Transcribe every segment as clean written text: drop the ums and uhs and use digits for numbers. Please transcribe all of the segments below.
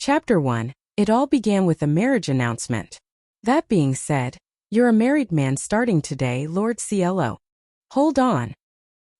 Chapter 1. It all began with a marriage announcement. That being said, you're a married man starting today, Lord CLO. Hold on.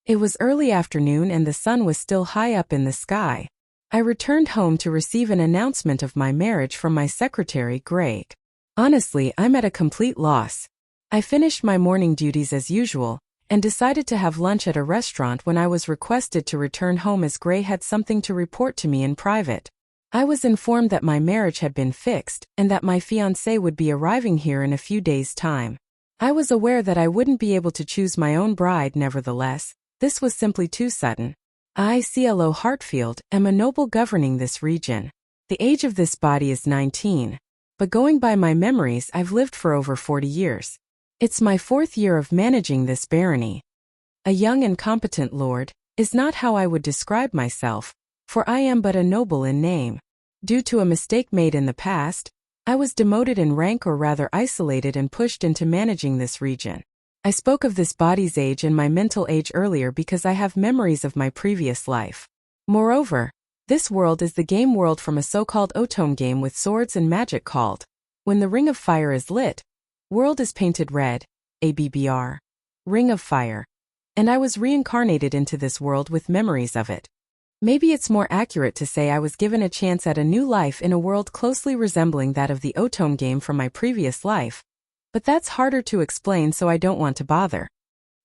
It was early afternoon and the sun was still high up in the sky. I returned home to receive an announcement of my marriage from my secretary, Greg. Honestly, I'm at a complete loss. I finished my morning duties as usual, and decided to have lunch at a restaurant when I was requested to return home as Gray had something to report to me in private. I was informed that my marriage had been fixed, and that my fiancé would be arriving here in a few days' time. I was aware that I wouldn't be able to choose my own bride nevertheless. This was simply too sudden. I, CLO Hartfield, am a noble governing this region. The age of this body is 19. But going by my memories, I've lived for over 40 years. It's my 4th year of managing this barony. A young and competent lord is not how I would describe myself, for I am but a noble in name. Due to a mistake made in the past, I was demoted in rank, or rather isolated and pushed into managing this region. I spoke of this body's age and my mental age earlier because I have memories of my previous life. Moreover, this world is the game world from a so-called Otome game with swords and magic called When the Ring of Fire is Lit. World is painted red, ABBR. Ring of Fire. And I was reincarnated into this world with memories of it. Maybe it's more accurate to say I was given a chance at a new life in a world closely resembling that of the Otome game from my previous life. But that's harder to explain, so I don't want to bother.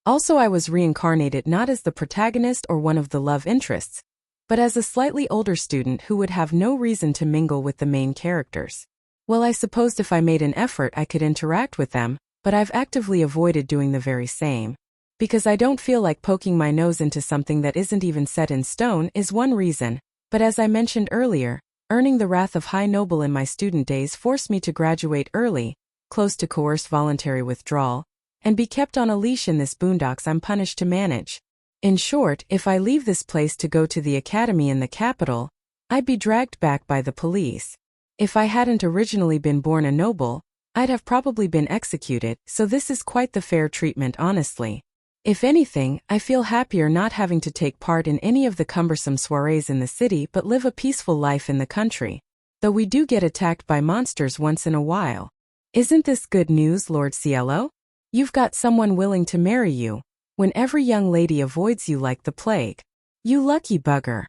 Also, I was reincarnated not as the protagonist or one of the love interests, but as a slightly older student who would have no reason to mingle with the main characters. Well, I supposed if I made an effort I could interact with them, but I've actively avoided doing the very same. Because I don't feel like poking my nose into something that isn't even set in stone is one reason, but as I mentioned earlier, earning the wrath of high noble in my student days forced me to graduate early, close to coerced voluntary withdrawal, and be kept on a leash in this boondocks I'm punished to manage. In short, if I leave this place to go to the academy in the capital, I'd be dragged back by the police. If I hadn't originally been born a noble, I'd have probably been executed, so this is quite the fair treatment, honestly. If anything, I feel happier not having to take part in any of the cumbersome soirees in the city but live a peaceful life in the country. Though we do get attacked by monsters once in a while. Isn't this good news, Lord CLO? You've got someone willing to marry you, when every young lady avoids you like the plague. You lucky bugger.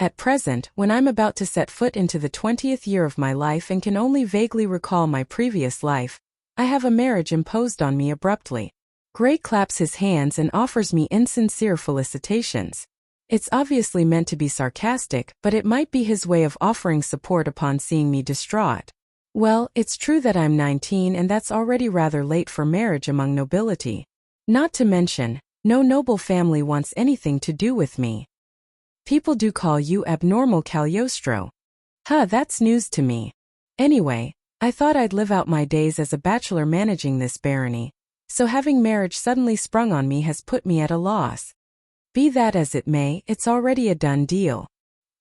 At present, when I'm about to set foot into the 20th year of my life and can only vaguely recall my previous life, I have a marriage imposed on me abruptly. Gray claps his hands and offers me insincere felicitations. It's obviously meant to be sarcastic, but it might be his way of offering support upon seeing me distraught. Well, it's true that I'm 19 and that's already rather late for marriage among nobility. Not to mention, no noble family wants anything to do with me. People do call you abnormal Cagliostro. Huh, that's news to me. Anyway, I thought I'd live out my days as a bachelor managing this barony. So having marriage suddenly sprung on me has put me at a loss. Be that as it may, it's already a done deal.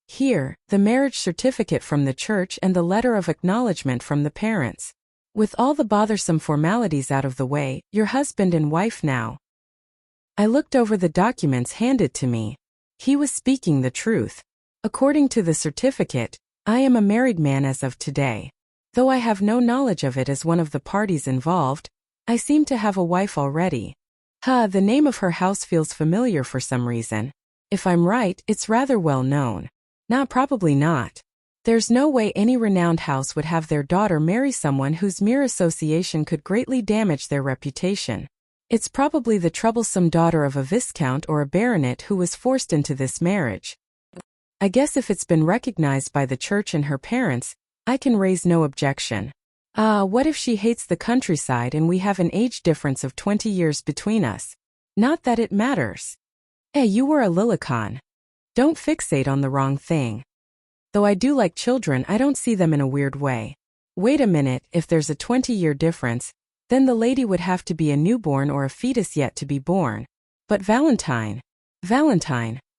Here, the marriage certificate from the church and the letter of acknowledgement from the parents. With all the bothersome formalities out of the way, you're husband and wife now. I looked over the documents handed to me. He was speaking the truth. According to the certificate, I am a married man as of today. Though I have no knowledge of it as one of the parties involved, I seem to have a wife already. The name of her house feels familiar for some reason. If I'm right, it's rather well known. Nah, probably not. There's no way any renowned house would have their daughter marry someone whose mere association could greatly damage their reputation. It's probably the troublesome daughter of a viscount or a baronet who was forced into this marriage. I guess if it's been recognized by the church and her parents, I can raise no objection. What if she hates the countryside and we have an age difference of 20 years between us? Not that it matters. You were a Lilicon. Don't fixate on the wrong thing. Though I do like children, I don't see them in a weird way. Wait a minute, if there's a 20-year difference, then the lady would have to be a newborn or a fetus yet to be born. But Valentine,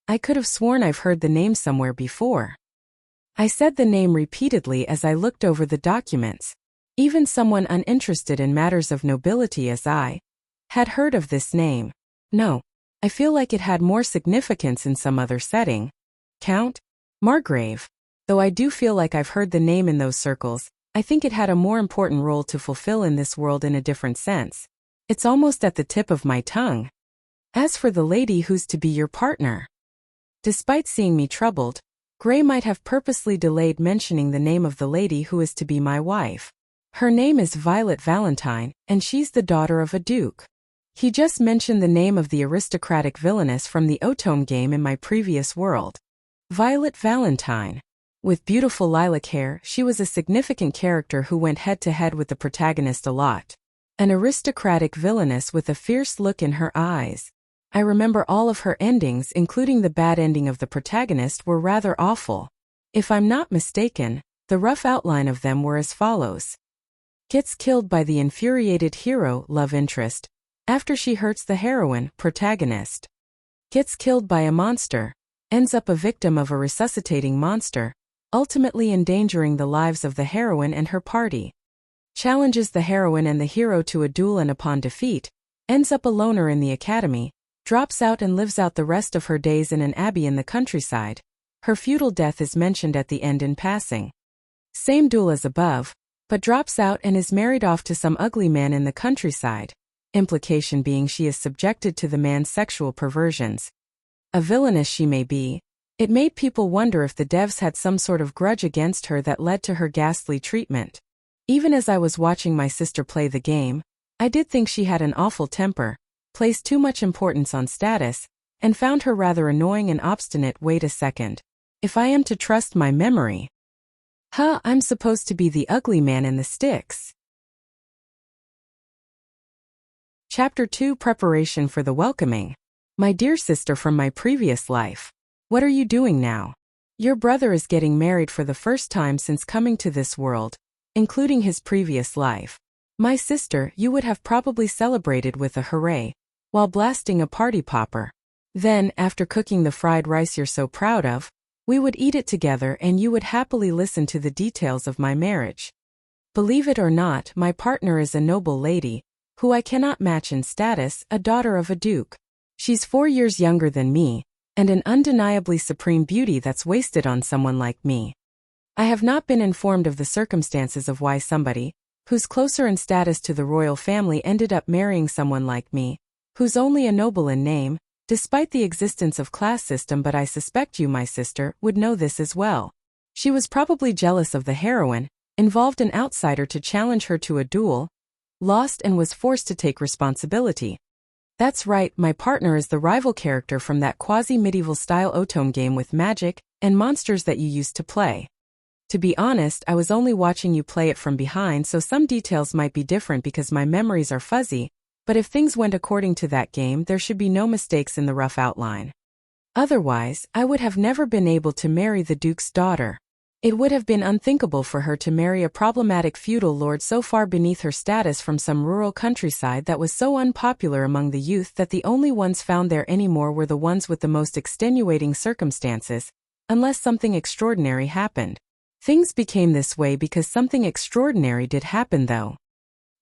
I could have sworn I've heard the name somewhere before. I said the name repeatedly as I looked over the documents. Even someone uninterested in matters of nobility as I had heard of this name. No, I feel like it had more significance in some other setting. Count Margrave. Though I do feel like I've heard the name in those circles, I think it had a more important role to fulfill in this world in a different sense. It's almost at the tip of my tongue. As for the lady who's to be your partner. Despite seeing me troubled, Gray might have purposely delayed mentioning the name of the lady who is to be my wife. Her name is Violet Valentine, and she's the daughter of a duke. He just mentioned the name of the aristocratic Villainess from the Otome game in my previous world. Violet Valentine. With beautiful lilac hair, she was a significant character who went head-to-head with the protagonist a lot. An aristocratic Villainess with a fierce look in her eyes. I remember all of her endings, including the bad ending of the protagonist, were rather awful. If I'm not mistaken, the rough outline of them were as follows. Gets killed by the infuriated hero, love interest, after she hurts the heroine, protagonist. Gets killed by a monster, ends up a victim of a resuscitating monster, ultimately endangering the lives of the heroine and her party. Challenges the heroine and the hero to a duel and upon defeat, ends up a loner in the academy, drops out and lives out the rest of her days in an abbey in the countryside. Her futile death is mentioned at the end in passing. Same duel as above, but drops out and is married off to some ugly man in the countryside. Implication being she is subjected to the man's sexual perversions. A villainess she may be. It made people wonder if the devs had some sort of grudge against her that led to her ghastly treatment. Even as I was watching my sister play the game, I did think she had an awful temper, placed too much importance on status, and found her rather annoying and obstinate. Wait a second. If I am to trust my memory. I'm supposed to be the ugly man in the sticks. Chapter 2 Preparation for the Welcoming. My dear sister from my previous life. What are you doing now? Your brother is getting married for the first time since coming to this world, including his previous life. My sister, you would have probably celebrated with a hooray, while blasting a party popper. Then, after cooking the fried rice you're so proud of, we would eat it together and you would happily listen to the details of my marriage. Believe it or not, my partner is a noble lady, who I cannot match in status, a daughter of a duke. She's 4 years younger than me, and an undeniably supreme beauty that's wasted on someone like me. I have not been informed of the circumstances of why somebody, who's closer in status to the royal family, ended up marrying someone like me, who's only a noble in name, despite the existence of class system, but I suspect you, my sister, would know this as well. She was probably jealous of the heroine, involved an outsider to challenge her to a duel, lost and was forced to take responsibility. That's right, my partner is the rival character from that quasi-medieval style Otome game with magic and monsters that you used to play. To be honest, I was only watching you play it from behind, so some details might be different because my memories are fuzzy, but if things went according to that game, there should be no mistakes in the rough outline. Otherwise, I would have never been able to marry the Duke's daughter. It would have been unthinkable for her to marry a problematic feudal lord so far beneath her status from some rural countryside that was so unpopular among the youth that the only ones found there anymore were the ones with the most extenuating circumstances, unless something extraordinary happened. Things became this way because something extraordinary did happen though.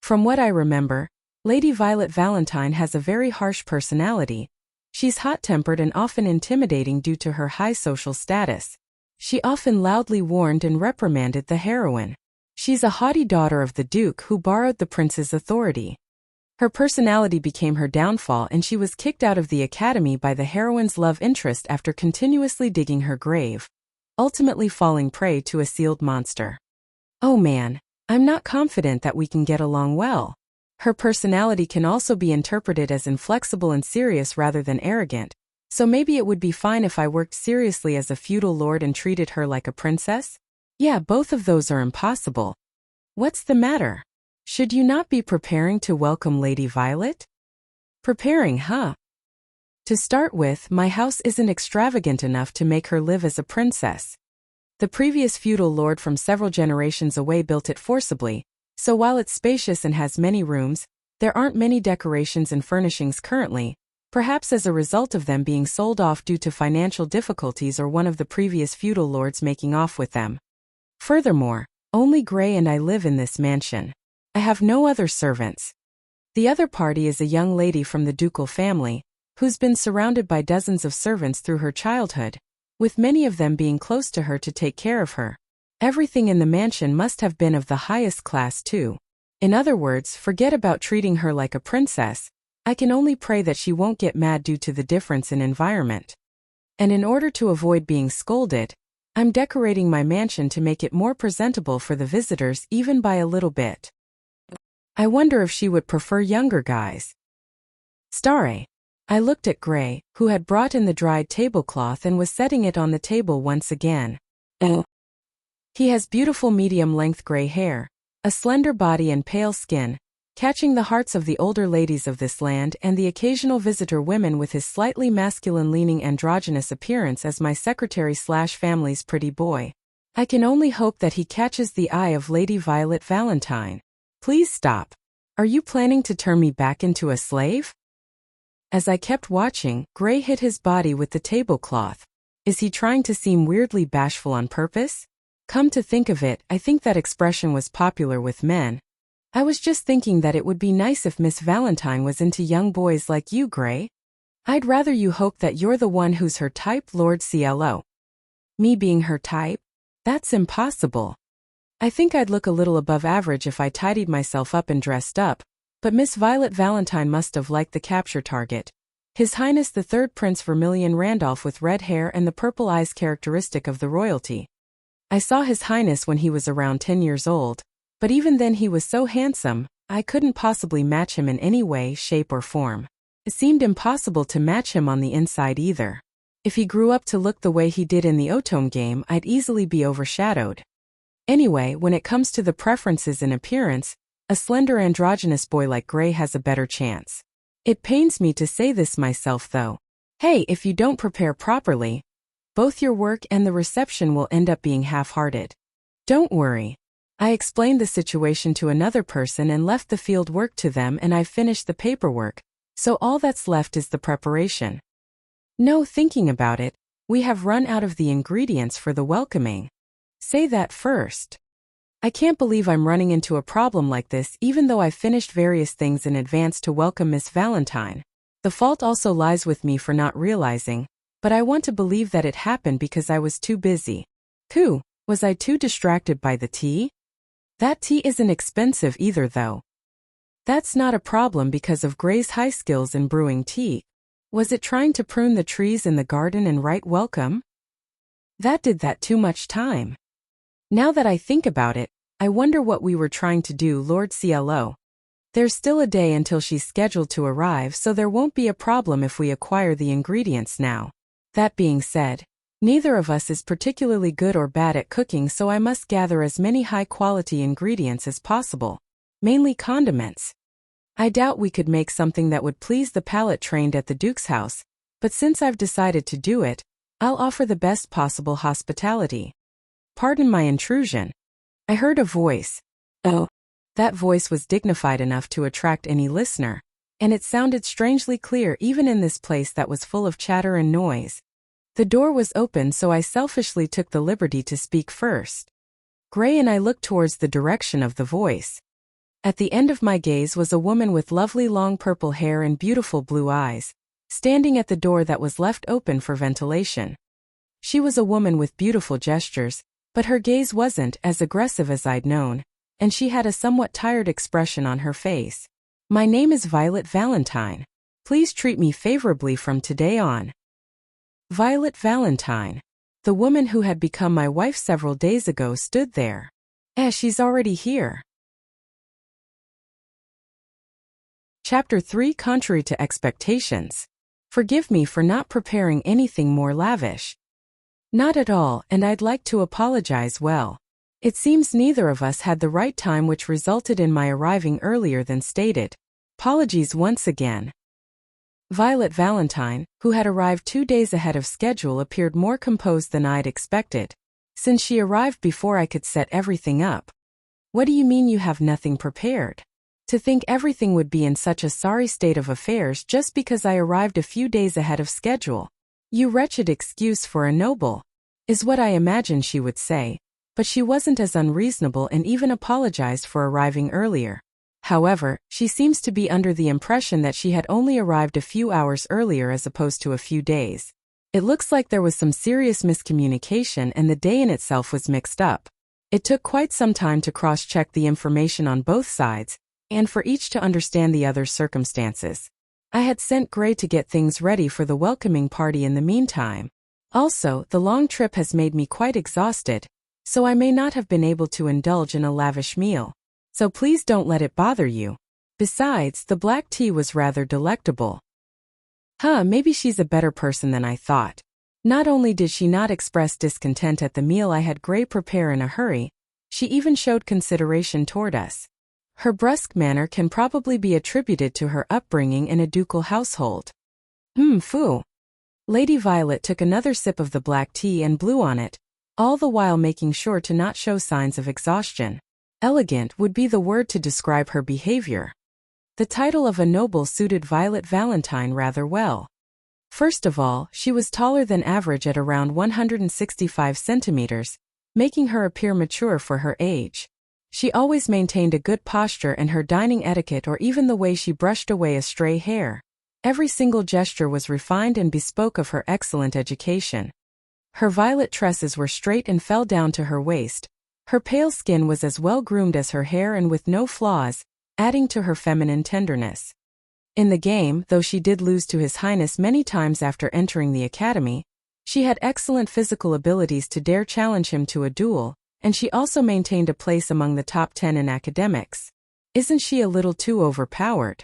From what I remember, Lady Violet Valentine has a very harsh personality. She's hot-tempered and often intimidating due to her high social status. She often loudly warned and reprimanded the heroine. She's a haughty daughter of the Duke who borrowed the prince's authority. Her personality became her downfall and she was kicked out of the academy by the heroine's love interest after continuously digging her grave, ultimately falling prey to a sealed monster. Oh man, I'm not confident that we can get along well. Her personality can also be interpreted as inflexible and serious rather than arrogant. So maybe it would be fine if I worked seriously as a feudal lord and treated her like a princess? Yeah, both of those are impossible. What's the matter? Should you not be preparing to welcome Lady Violet? Preparing, huh? To start with, my house isn't extravagant enough to make her live as a princess. The previous feudal lord from several generations away built it forcibly, so while it's spacious and has many rooms, there aren't many decorations and furnishings currently, perhaps as a result of them being sold off due to financial difficulties or one of the previous feudal lords making off with them. Furthermore, only Gray and I live in this mansion. I have no other servants. The other party is a young lady from the ducal family, who's been surrounded by dozens of servants through her childhood. with many of them being close to her to take care of her. Everything in the mansion must have been of the highest class too. In other words, forget about treating her like a princess. I can only pray that she won't get mad due to the difference in environment. And in order to avoid being scolded, I'm decorating my mansion to make it more presentable for the visitors even by a little bit. I wonder if she would prefer younger guys. Starry. I looked at Gray, who had brought in the dried tablecloth and was setting it on the table once again. He has beautiful medium-length gray hair, a slender body and pale skin, catching the hearts of the older ladies of this land and the occasional visitor women with his slightly masculine-leaning androgynous appearance as my secretary/family's pretty boy. I can only hope that he catches the eye of Lady Violet Valentine. Please stop. Are you planning to turn me back into a slave? As I kept watching, Gray hit his body with the tablecloth. Is he trying to seem weirdly bashful on purpose? Come to think of it, I think that expression was popular with men. I was just thinking that it would be nice if Miss Valentine was into young boys like you, Gray. I'd rather you hope that you're the one who's her type, Lord CLO. Me being her type? That's impossible. I think I'd look a little above average if I tidied myself up and dressed up, but Miss Violet Valentine must have liked the capture target. His Highness the Third Prince Vermilion Randolph with red hair and the purple eyes characteristic of the royalty. I saw His Highness when he was around 10 years old, but even then he was so handsome, I couldn't possibly match him in any way, shape or form. It seemed impossible to match him on the inside either. If he grew up to look the way he did in the Otome game, I'd easily be overshadowed. Anyway, when it comes to the preferences in appearance, a slender androgynous boy like Gray has a better chance. It pains me to say this myself though. Hey, if you don't prepare properly, both your work and the reception will end up being half-hearted. Don't worry. I explained the situation to another person and left the field work to them, and I've finished the paperwork, so all that's left is the preparation. No, thinking about it, we have run out of the ingredients for the welcoming. Say that first. I can't believe I'm running into a problem like this even though I've finished various things in advance to welcome Miss Valentine. The fault also lies with me for not realizing, but I want to believe that it happened because I was too busy. Was I too distracted by the tea? That tea isn't expensive either though. That's not a problem because of Gray's high skills in brewing tea. Was it trying to prune the trees in the garden and write welcome? That did that too much time. Now that I think about it, I wonder what we were trying to do, Lord CLO. There's still a day until she's scheduled to arrive, so there won't be a problem if we acquire the ingredients now. That being said, neither of us is particularly good or bad at cooking, so I must gather as many high-quality ingredients as possible, mainly condiments. I doubt we could make something that would please the palate trained at the Duke's house, but since I've decided to do it, I'll offer the best possible hospitality. Pardon my intrusion. I heard a voice. Oh. That voice was dignified enough to attract any listener, and it sounded strangely clear even in this place that was full of chatter and noise. The door was open, so I selfishly took the liberty to speak first. Gray and I looked towards the direction of the voice. At the end of my gaze was a woman with lovely long purple hair and beautiful blue eyes, standing at the door that was left open for ventilation. She was a woman with beautiful gestures, but her gaze wasn't as aggressive as I'd known, and she had a somewhat tired expression on her face. My name is Violet Valentine. Please treat me favorably from today on. Violet Valentine. The woman who had become my wife several days ago stood there. She's already here. Chapter 3. Contrary to expectations. Forgive me for not preparing anything more lavish. Not at all, and I'd like to apologize. Well, it seems neither of us had the right time, which resulted in my arriving earlier than stated. Apologies once again. Violet Valentine, who had arrived 2 days ahead of schedule, appeared more composed than I'd expected, since she arrived before I could set everything up. What do you mean you have nothing prepared? To think everything would be in such a sorry state of affairs just because I arrived a few days ahead of schedule. You wretched excuse for a noble, is what I imagined she would say, but she wasn't as unreasonable and even apologized for arriving earlier. However, she seems to be under the impression that she had only arrived a few hours earlier as opposed to a few days. It looks like there was some serious miscommunication and the day in itself was mixed up. It took quite some time to cross-check the information on both sides, and for each to understand the other's circumstances. I had sent Gray to get things ready for the welcoming party in the meantime. Also, the long trip has made me quite exhausted, so I may not have been able to indulge in a lavish meal. So please don't let it bother you. Besides, the black tea was rather delectable. Maybe she's a better person than I thought. Not only did she not express discontent at the meal I had Gray prepare in a hurry, she even showed consideration toward us. Her brusque manner can probably be attributed to her upbringing in a ducal household. Foo. Lady Violet took another sip of the black tea and blew on it, all the while making sure to not show signs of exhaustion. Elegant would be the word to describe her behavior. The title of a noble suited Violet Valentine rather well. First of all, she was taller than average at around 165 centimeters, making her appear mature for her age. She always maintained a good posture, and her dining etiquette, or even the way she brushed away a stray hair. Every single gesture was refined and bespoke of her excellent education. Her violet tresses were straight and fell down to her waist. Her pale skin was as well groomed as her hair and with no flaws, adding to her feminine tenderness. In the game, though she did lose to His Highness many times after entering the academy, she had excellent physical abilities to dare challenge him to a duel, and she also maintained a place among the top 10 in academics. Isn't she a little too overpowered?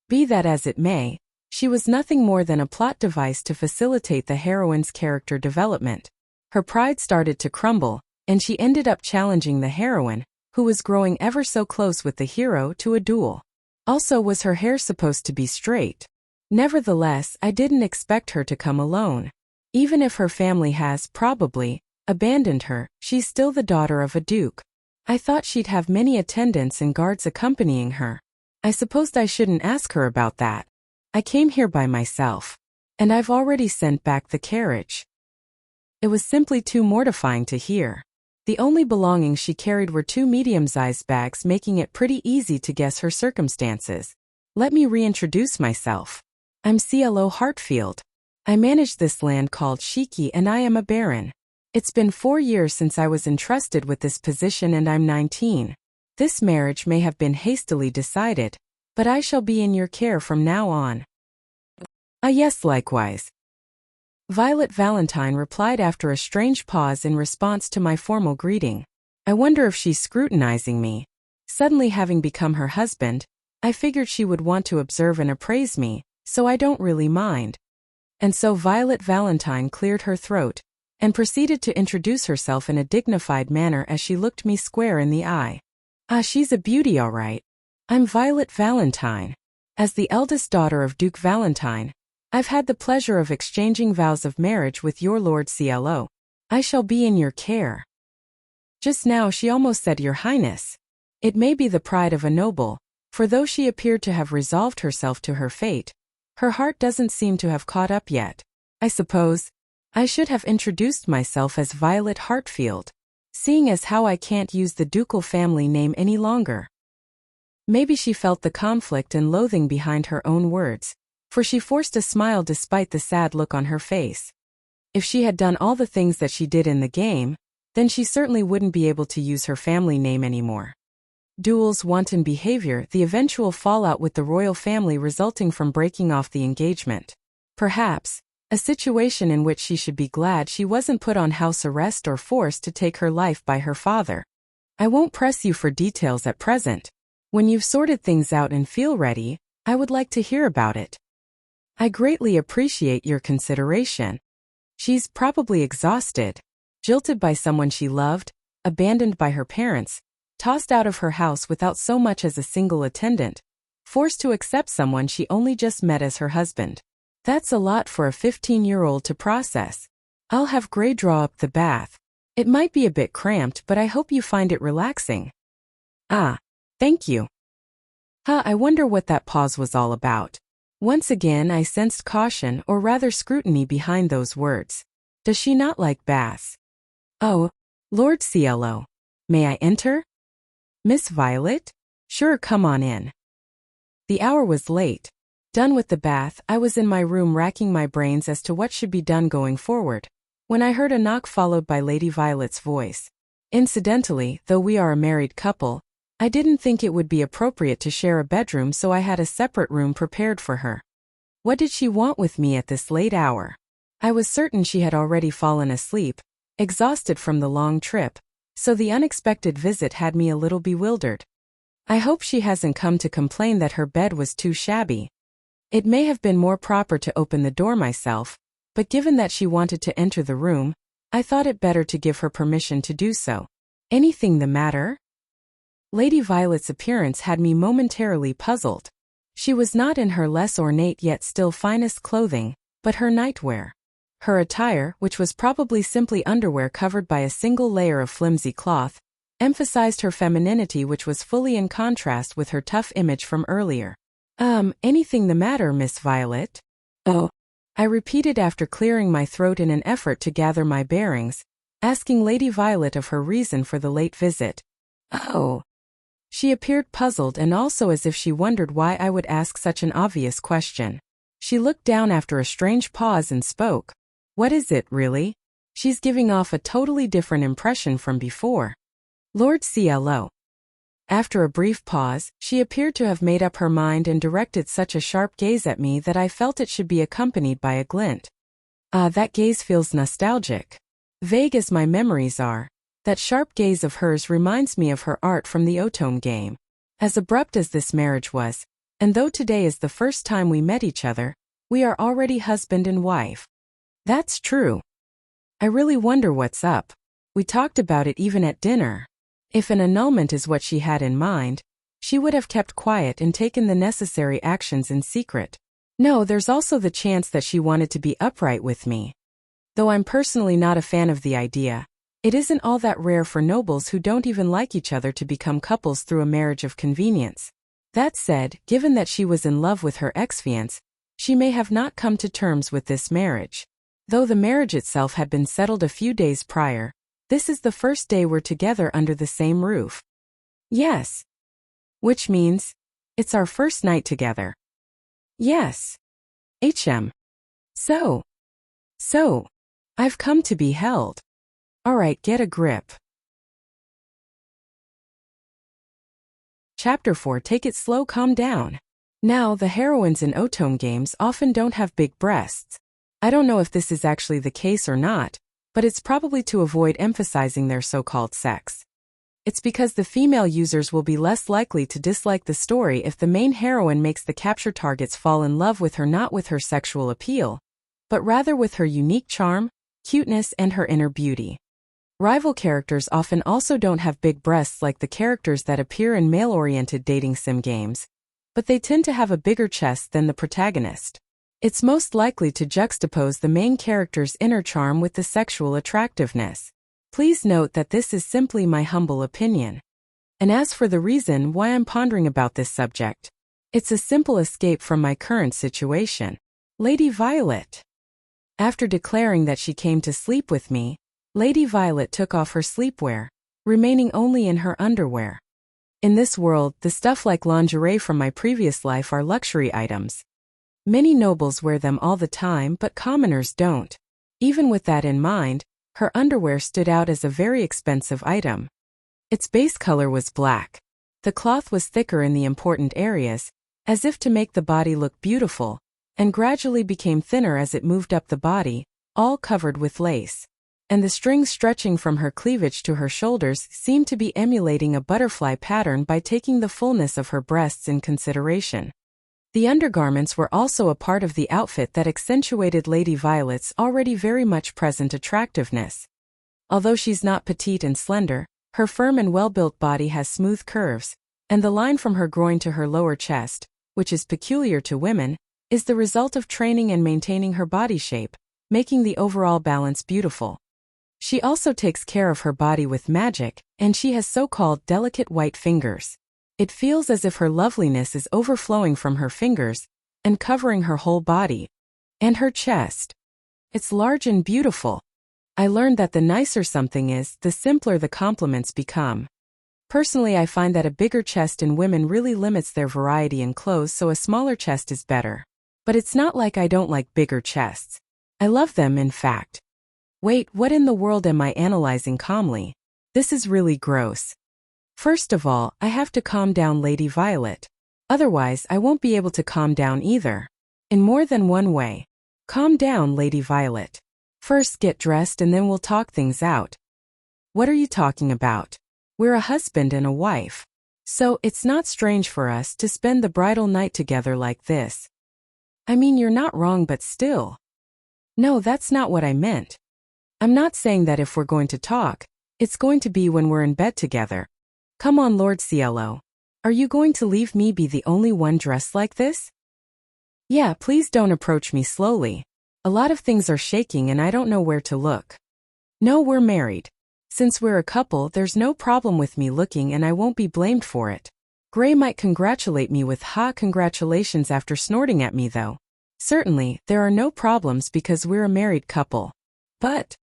Be that as it may, she was nothing more than a plot device to facilitate the heroine's character development. Her pride started to crumble, and she ended up challenging the heroine, who was growing ever so close with the hero, to a duel. Also, was her hair supposed to be straight? Nevertheless, I didn't expect her to come alone. Even if her family has, probably, abandoned her, she's still the daughter of a duke. I thought she'd have many attendants and guards accompanying her. I supposed I shouldn't ask her about that. I came here by myself. And I've already sent back the carriage. It was simply too mortifying to hear. The only belongings she carried were two medium-sized bags, making it pretty easy to guess her circumstances. Let me reintroduce myself. I'm CLO Hartfield. I manage this land called Shiki, and I am a baron. It's been 4 years since I was entrusted with this position, and I'm 19. This marriage may have been hastily decided, but I shall be in your care from now on. Yes, likewise. Violet Valentine replied after a strange pause in response to my formal greeting. I wonder if she's scrutinizing me. Suddenly having become her husband, I figured she would want to observe and appraise me, so I don't really mind. And so Violet Valentine cleared her throat, and proceeded to introduce herself in a dignified manner as she looked me square in the eye. She's a beauty all right. I'm Violet Valentine. As the eldest daughter of Duke Valentine, I've had the pleasure of exchanging vows of marriage with your Lord CLO. I shall be in your care. Just now she almost said Your Highness. It may be the pride of a noble, for though she appeared to have resolved herself to her fate, her heart doesn't seem to have caught up yet. I suppose I should have introduced myself as Violet Hartfield, seeing as how I can't use the ducal family name any longer. Maybe she felt the conflict and loathing behind her own words, for she forced a smile despite the sad look on her face. If she had done all the things that she did in the game, then she certainly wouldn't be able to use her family name anymore. Duels, wanton behavior, the eventual fallout with the royal family resulting from breaking off the engagement. Perhaps a situation in which she should be glad she wasn't put on house arrest or forced to take her life by her father. I won't press you for details at present. When you've sorted things out and feel ready, I would like to hear about it. I greatly appreciate your consideration. She's probably exhausted, jilted by someone she loved, abandoned by her parents, tossed out of her house without so much as a single attendant, forced to accept someone she only just met as her husband. That's a lot for a 15-year-old to process. I'll have Gray draw up the bath. It might be a bit cramped, but I hope you find it relaxing. Thank you. I wonder what that pause was all about. Once again I sensed caution, or rather scrutiny, behind those words. Does she not like baths? Oh, Lord CLO. May I enter? Miss Violet? Sure, come on in. The hour was late. Done with the bath, I was in my room racking my brains as to what should be done going forward, when I heard a knock followed by Lady Violet's voice. Incidentally, though we are a married couple, I didn't think it would be appropriate to share a bedroom, so I had a separate room prepared for her. What did she want with me at this late hour? I was certain she had already fallen asleep, exhausted from the long trip, so the unexpected visit had me a little bewildered. I hope she hasn't come to complain that her bed was too shabby. It may have been more proper to open the door myself, but given that she wanted to enter the room, I thought it better to give her permission to do so. Anything the matter? Lady Violet's appearance had me momentarily puzzled. She was not in her less ornate yet still finest clothing, but her nightwear. Her attire, which was probably simply underwear covered by a single layer of flimsy cloth, emphasized her femininity, which was fully in contrast with her tough image from earlier. Anything the matter, Miss Violet? Oh, I repeated after clearing my throat in an effort to gather my bearings, asking Lady Violet of her reason for the late visit. Oh. She appeared puzzled and also as if she wondered why I would ask such an obvious question. She looked down after a strange pause and spoke. What is it, really? She's giving off a totally different impression from before. Lord CLO. After a brief pause, she appeared to have made up her mind and directed such a sharp gaze at me that I felt it should be accompanied by a glint. That gaze feels nostalgic. Vague as my memories are, that sharp gaze of hers reminds me of her art from the Otome game. As abrupt as this marriage was, and though today is the first time we met each other, we are already husband and wife. That's true. I really wonder what's up. We talked about it even at dinner. If an annulment is what she had in mind, she would have kept quiet and taken the necessary actions in secret. No, there's also the chance that she wanted to be upright with me. Though I'm personally not a fan of the idea, it isn't all that rare for nobles who don't even like each other to become couples through a marriage of convenience. That said, given that she was in love with her ex-fiancé, she may have not come to terms with this marriage. Though the marriage itself had been settled a few days prior, this is the first day we're together under the same roof. Yes. Which means, it's our first night together. Yes. So, I've come to be held. Alright, get a grip. Chapter 4. Take it slow, calm down. Now, the heroines in Otome games often don't have big breasts. I don't know if this is actually the case or not, but it's probably to avoid emphasizing their so-called sex. It's because the female users will be less likely to dislike the story if the main heroine makes the capture targets fall in love with her, not with her sexual appeal, but rather with her unique charm, cuteness, and her inner beauty. Rival characters often also don't have big breasts like the characters that appear in male-oriented dating sim games, but they tend to have a bigger chest than the protagonist. It's most likely to juxtapose the main character's inner charm with the sexual attractiveness. Please note that this is simply my humble opinion. And as for the reason why I'm pondering about this subject, it's a simple escape from my current situation. Lady Violet. After declaring that she came to sleep with me, Lady Violet took off her sleepwear, remaining only in her underwear. In this world, the stuff like lingerie from my previous life are luxury items. Many nobles wear them all the time, but commoners don't. Even with that in mind, her underwear stood out as a very expensive item. Its base color was black. The cloth was thicker in the important areas, as if to make the body look beautiful, and gradually became thinner as it moved up the body, all covered with lace. And the strings stretching from her cleavage to her shoulders seemed to be emulating a butterfly pattern by taking the fullness of her breasts in consideration. The undergarments were also a part of the outfit that accentuated Lady Violet's already very much present attractiveness. Although she's not petite and slender, her firm and well-built body has smooth curves, and the line from her groin to her lower chest, which is peculiar to women, is the result of training and maintaining her body shape, making the overall balance beautiful. She also takes care of her body with magic, and she has so-called delicate white fingers. It feels as if her loveliness is overflowing from her fingers and covering her whole body. And her chest. It's large and beautiful. I learned that the nicer something is, the simpler the compliments become. Personally, I find that a bigger chest in women really limits their variety in clothes, so a smaller chest is better. But it's not like I don't like bigger chests. I love them, in fact. Wait, what in the world am I analyzing calmly? This is really gross. First of all, I have to calm down Lady Violet. Otherwise, I won't be able to calm down either. In more than one way. Calm down, Lady Violet. First get dressed and then we'll talk things out. What are you talking about? We're a husband and a wife. So it's not strange for us to spend the bridal night together like this. I mean, you're not wrong, but still. No, that's not what I meant. I'm not saying that if we're going to talk, it's going to be when we're in bed together. Come on, Lord Cielo. Are you going to leave me be the only one dressed like this? Yeah, please don't approach me slowly. A lot of things are shaking and I don't know where to look. No, we're married. Since we're a couple, there's no problem with me looking and I won't be blamed for it. Gray might congratulate me with congratulations after snorting at me though. Certainly, there are no problems because we're a married couple. But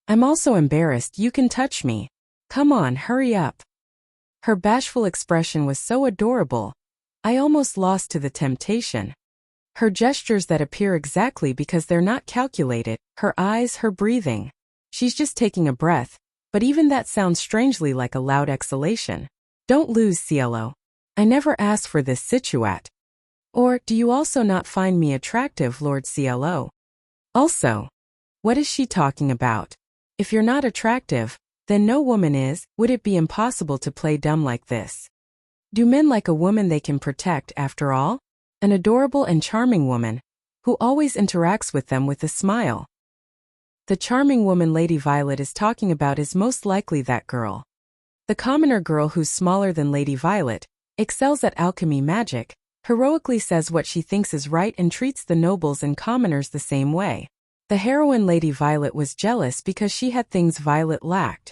I'm also embarrassed. You can touch me. Come on, hurry up. Her bashful expression was so adorable. I almost lost to the temptation. Her gestures that appear exactly because they're not calculated, her eyes, her breathing. She's just taking a breath, but even that sounds strangely like a loud exhalation. Don't lose, Cielo. I never asked for this situate. Or, do you also not find me attractive, Lord Cielo? Also, what is she talking about? If you're not attractive, then no woman is. Would it be impossible to play dumb like this? Do men like a woman they can protect after all? An adorable and charming woman, who always interacts with them with a smile. The charming woman Lady Violet is talking about is most likely that girl. The commoner girl who's smaller than Lady Violet, excels at alchemy magic, heroically says what she thinks is right and treats the nobles and commoners the same way. The heroine Lady Violet was jealous because she had things Violet lacked.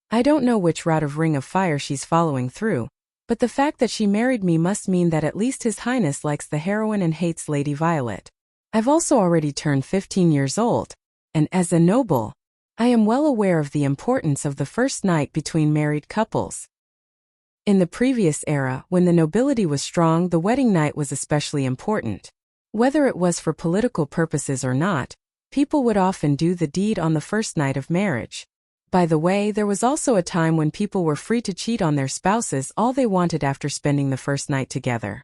I don't know which route of Ring of Fire she's following through, but the fact that she married me must mean that at least His Highness likes the heroine and hates Lady Violet. I've also already turned 15 years old, and as a noble, I am well aware of the importance of the first night between married couples. In the previous era, when the nobility was strong, the wedding night was especially important. Whether it was for political purposes or not, people would often do the deed on the first night of marriage. By the way, there was also a time when people were free to cheat on their spouses all they wanted after spending the first night together.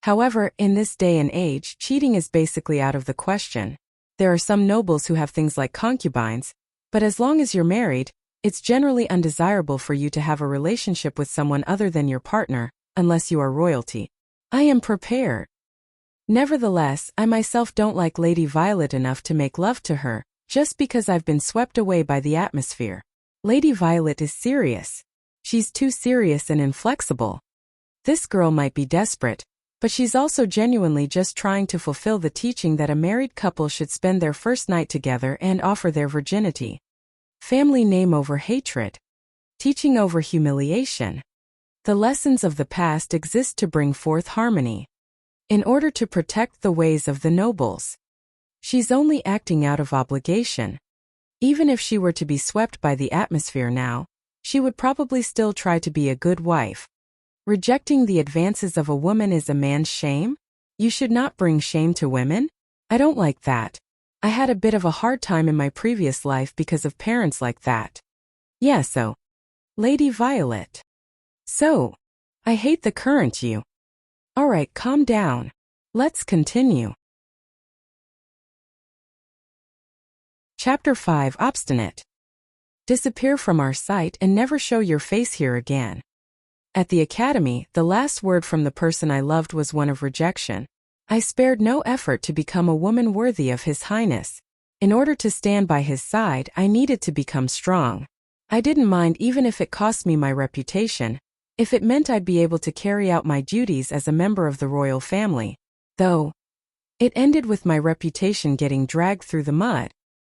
However, in this day and age, cheating is basically out of the question. There are some nobles who have things like concubines, but as long as you're married, it's generally undesirable for you to have a relationship with someone other than your partner, unless you are royalty. I am prepared. Nevertheless, I myself don't like Lady Violet enough to make love to her, just because I've been swept away by the atmosphere. Lady Violet is serious. She's too serious and inflexible. This girl might be desperate, but she's also genuinely just trying to fulfill the teaching that a married couple should spend their first night together and offer their virginity. Family name over hatred. Teaching over humiliation. The lessons of the past exist to bring forth harmony. In order to protect the ways of the nobles. She's only acting out of obligation. Even if she were to be swept by the atmosphere now, she would probably still try to be a good wife. Rejecting the advances of a woman is a man's shame? You should not bring shame to women? I don't like that. I had a bit of a hard time in my previous life because of parents like that. Yeah, so. Lady Violet. So. I hate the current you. Alright, calm down. Let's continue. Chapter 5 Obstinate. Disappear from our sight and never show your face here again. At the academy, the last word from the person I loved was one of rejection. I spared no effort to become a woman worthy of His Highness. In order to stand by his side, I needed to become strong. I didn't mind even if it cost me my reputation, if it meant I'd be able to carry out my duties as a member of the royal family. Though, it ended with my reputation getting dragged through the mud.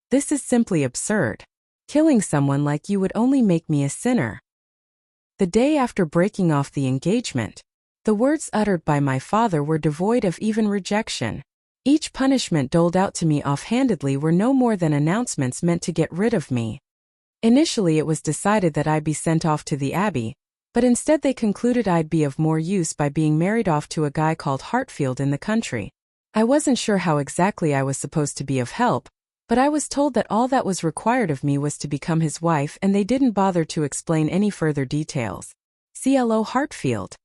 This is simply absurd. Killing someone like you would only make me a sinner. The day after breaking off the engagement, the words uttered by my father were devoid of even rejection. Each punishment doled out to me offhandedly were no more than announcements meant to get rid of me. Initially it was decided that I'd be sent off to the abbey, But instead they concluded I'd be of more use by being married off to a guy called Hartfield in the country. I wasn't sure how exactly I was supposed to be of help, but I was told that all that was required of me was to become his wife, and they didn't bother to explain any further details. CLO Hartfield,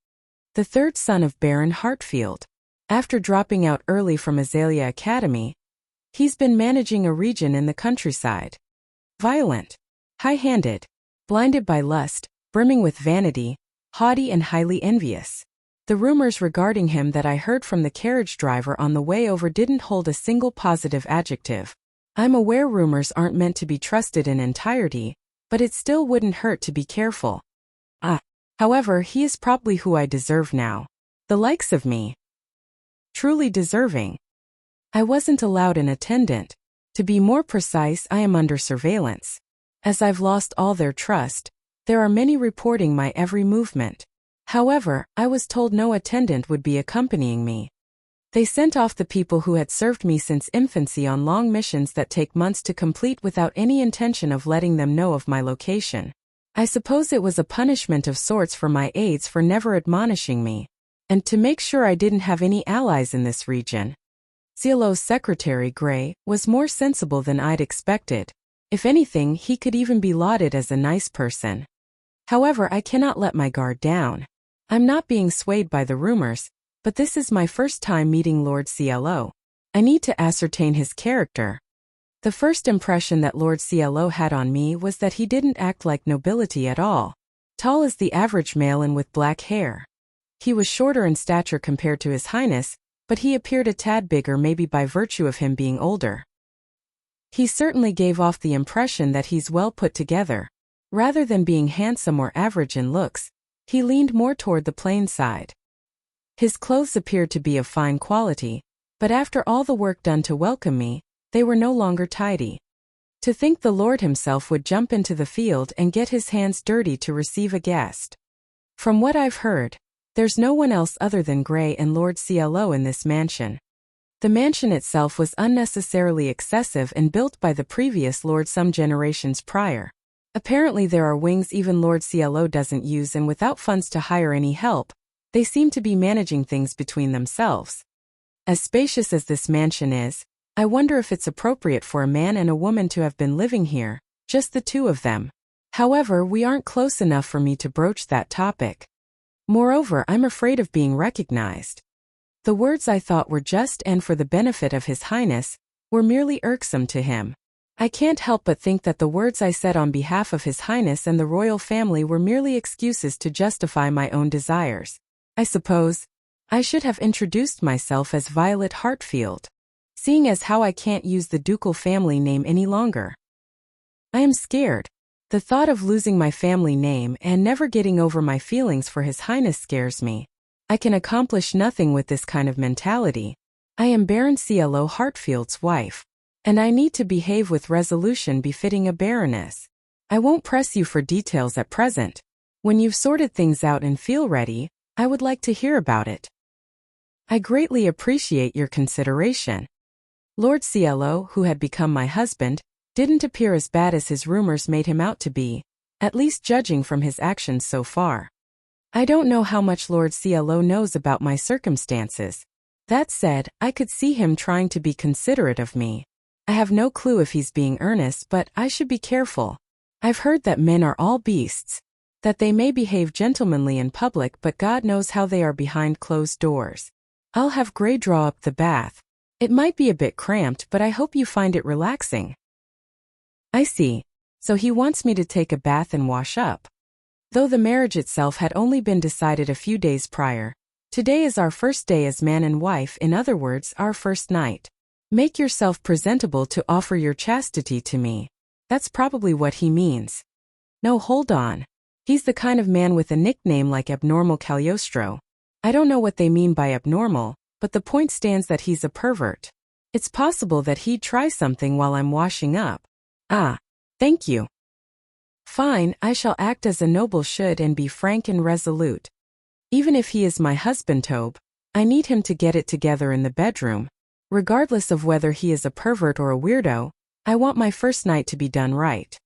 the third son of Baron Hartfield. After dropping out early from Azalea Academy, he's been managing a region in the countryside. Violent, high-handed, blinded by lust, brimming with vanity, haughty and highly envious. The rumors regarding him that I heard from the carriage driver on the way over didn't hold a single positive adjective. I'm aware rumors aren't meant to be trusted in entirety, but it still wouldn't hurt to be careful. However, he is probably who I deserve now. The likes of me. Truly deserving. I wasn't allowed an attendant. To be more precise, I am under surveillance. As I've lost all their trust, there are many reporting my every movement. However, I was told no attendant would be accompanying me. They sent off the people who had served me since infancy on long missions that take months to complete without any intention of letting them know of my location. I suppose it was a punishment of sorts for my aides for never admonishing me, and to make sure I didn't have any allies in this region. CLO's secretary, Gray, was more sensible than I'd expected. If anything, he could even be lauded as a nice person. However, I cannot let my guard down. I'm not being swayed by the rumors, but this is my first time meeting Lord CLO. I need to ascertain his character. The first impression that Lord CLO had on me was that he didn't act like nobility at all. Tall as the average male and with black hair. He was shorter in stature compared to His Highness, but he appeared a tad bigger, maybe by virtue of him being older. He certainly gave off the impression that he's well put together. Rather than being handsome or average in looks, he leaned more toward the plain side. His clothes appeared to be of fine quality, but after all the work done to welcome me, they were no longer tidy. To think the Lord himself would jump into the field and get his hands dirty to receive a guest. From what I've heard, there's no one else other than Gray and Lord CLO in this mansion. The mansion itself was unnecessarily excessive and built by the previous Lord some generations prior. Apparently there are wings even Lord CLO doesn't use, and without funds to hire any help, they seem to be managing things between themselves. As spacious as this mansion is, I wonder if it's appropriate for a man and a woman to have been living here, just the two of them. However, we aren't close enough for me to broach that topic. Moreover, I'm afraid of being recognized. The words I thought were just and for the benefit of His Highness were merely irksome to him. I can't help but think that the words I said on behalf of His Highness and the royal family were merely excuses to justify my own desires. I suppose I should have introduced myself as Violet Hartfield, seeing as how I can't use the ducal family name any longer. I am scared. The thought of losing my family name and never getting over my feelings for His Highness scares me. I can accomplish nothing with this kind of mentality. I am Baron CLO Hartfield's wife, and I need to behave with resolution befitting a baroness. I won't press you for details at present. When you've sorted things out and feel ready, I would like to hear about it. I greatly appreciate your consideration. Lord CLO, who had become my husband, didn't appear as bad as his rumors made him out to be, at least judging from his actions so far. I don't know how much Lord CLO knows about my circumstances. That said, I could see him trying to be considerate of me. I have no clue if he's being earnest, but I should be careful. I've heard that men are all beasts, that they may behave gentlemanly in public, but God knows how they are behind closed doors. I'll have Gray draw up the bath. It might be a bit cramped, but I hope you find it relaxing. I see. So he wants me to take a bath and wash up. Though the marriage itself had only been decided a few days prior, today is our first day as man and wife, in other words, our first night. Make yourself presentable to offer your chastity to me. That's probably what he means. No, hold on. He's the kind of man with a nickname like Abnormal Cagliostro. I don't know what they mean by abnormal, but the point stands that he's a pervert. It's possible that he'd try something while I'm washing up. Thank you. Fine, I shall act as a noble should and be frank and resolute. Even if he is my husband, Tobe, I need him to get it together in the bedroom. Regardless of whether he is a pervert or a weirdo, I want my first night to be done right.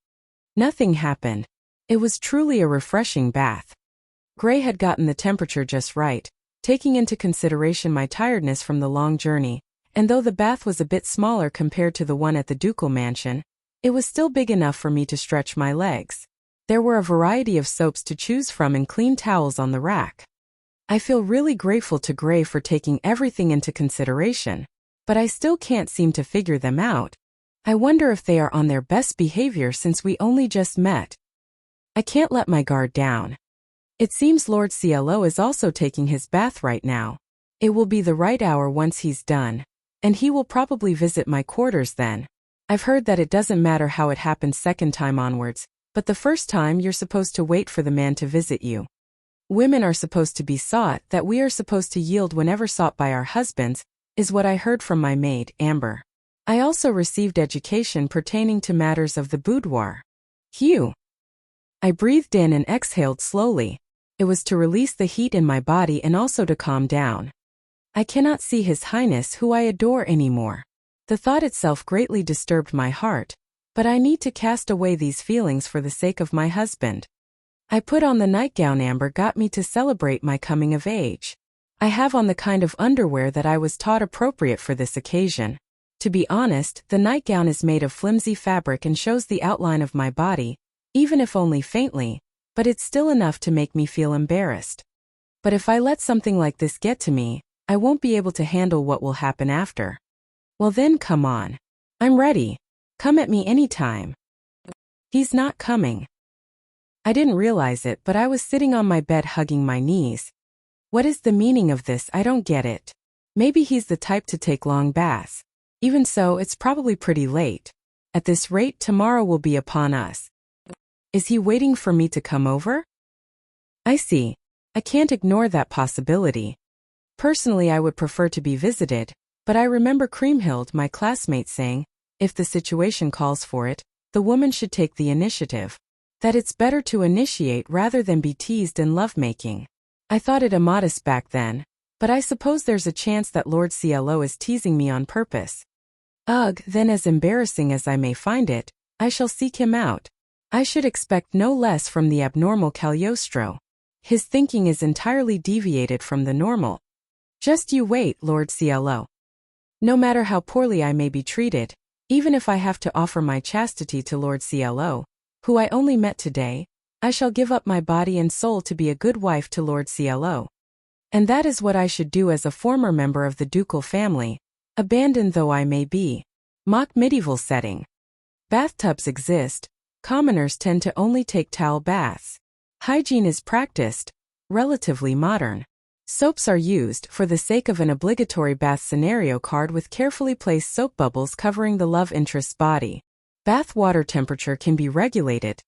Nothing happened. It was truly a refreshing bath. Gray had gotten the temperature just right, taking into consideration my tiredness from the long journey, and though the bath was a bit smaller compared to the one at the ducal mansion, it was still big enough for me to stretch my legs. There were a variety of soaps to choose from and clean towels on the rack. I feel really grateful to Gray for taking everything into consideration, but I still can't seem to figure them out. I wonder if they are on their best behavior since we only just met. I can't let my guard down. It seems Lord CLO is also taking his bath right now. It will be the right hour once he's done, and he will probably visit my quarters then. I've heard that it doesn't matter how it happens second time onwards, but the first time you're supposed to wait for the man to visit you. Women are supposed to be sought, that we are supposed to yield whenever sought by our husbands, is what I heard from my maid, Amber. I also received education pertaining to matters of the boudoir. Phew. I breathed in and exhaled slowly. It was to release the heat in my body and also to calm down. I cannot see His Highness who I adore anymore. The thought itself greatly disturbed my heart, but I need to cast away these feelings for the sake of my husband. I put on the nightgown Amber got me to celebrate my coming of age. I have on the kind of underwear that I was taught appropriate for this occasion. To be honest, the nightgown is made of flimsy fabric and shows the outline of my body, even if only faintly, but it's still enough to make me feel embarrassed. But if I let something like this get to me, I won't be able to handle what will happen after. Well then, come on. I'm ready. Come at me anytime. He's not coming. I didn't realize it, but I was sitting on my bed hugging my knees. What is the meaning of this? I don't get it. Maybe he's the type to take long baths. Even so, it's probably pretty late. At this rate, tomorrow will be upon us. Is he waiting for me to come over? I see. I can't ignore that possibility. Personally, I would prefer to be visited, but I remember Creamhild, my classmate, saying, if the situation calls for it, the woman should take the initiative. That it's better to initiate rather than be teased in lovemaking. I thought it immodest back then, but I suppose there's a chance that Lord CLO is teasing me on purpose. Ugh, then as embarrassing as I may find it, I shall seek him out. I should expect no less from the abnormal Cagliostro. His thinking is entirely deviated from the normal. Just you wait, Lord CLO. No matter how poorly I may be treated, even if I have to offer my chastity to Lord CLO, who I only met today, I shall give up my body and soul to be a good wife to Lord CLO. And that is what I should do as a former member of the ducal family, abandoned though I may be. Mock medieval setting. Bathtubs exist, commoners tend to only take towel baths. Hygiene is practiced, relatively modern. Soaps are used for the sake of an obligatory bath scenario card with carefully placed soap bubbles covering the love interest's body. Bath water temperature can be regulated.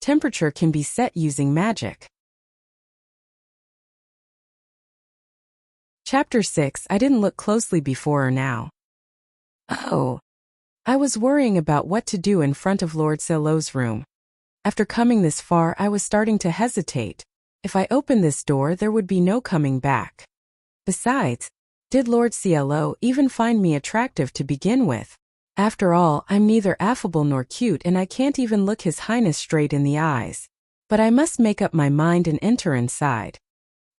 Temperature can be set using magic. Chapter 6. I didn't look closely before or now. Oh. I was worrying about what to do in front of Lord CLO's room. After coming this far, I was starting to hesitate. If I opened this door, there would be no coming back. Besides, did Lord CLO even find me attractive to begin with? After all, I'm neither affable nor cute and I can't even look His Highness straight in the eyes. But I must make up my mind and enter inside.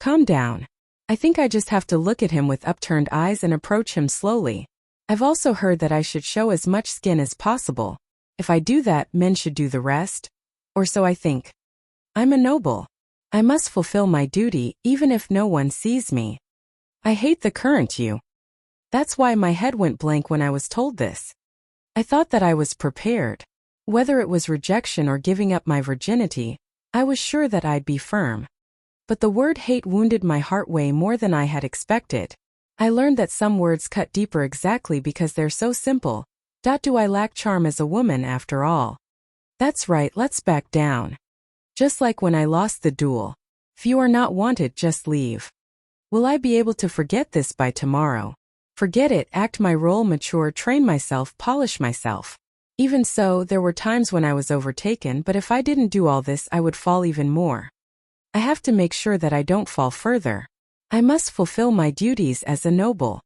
Calm down. I think I just have to look at him with upturned eyes and approach him slowly. I've also heard that I should show as much skin as possible. If I do that, men should do the rest. Or so I think. I'm a noble. I must fulfill my duty, even if no one sees me. I hate the current you. That's why my head went blank when I was told this. I thought that I was prepared. Whether it was rejection or giving up my virginity, I was sure that I'd be firm. But the word hate wounded my heart way more than I had expected. I learned that some words cut deeper exactly because they're so simple. Do I lack charm as a woman after all? That's right, let's back down. Just like when I lost the duel. If you are not wanted, just leave. Will I be able to forget this by tomorrow? Forget it, act my role, mature, train myself, polish myself. Even so, there were times when I was overtaken, but if I didn't do all this, I would fall even more. I have to make sure that I don't fall further. I must fulfill my duties as a noble.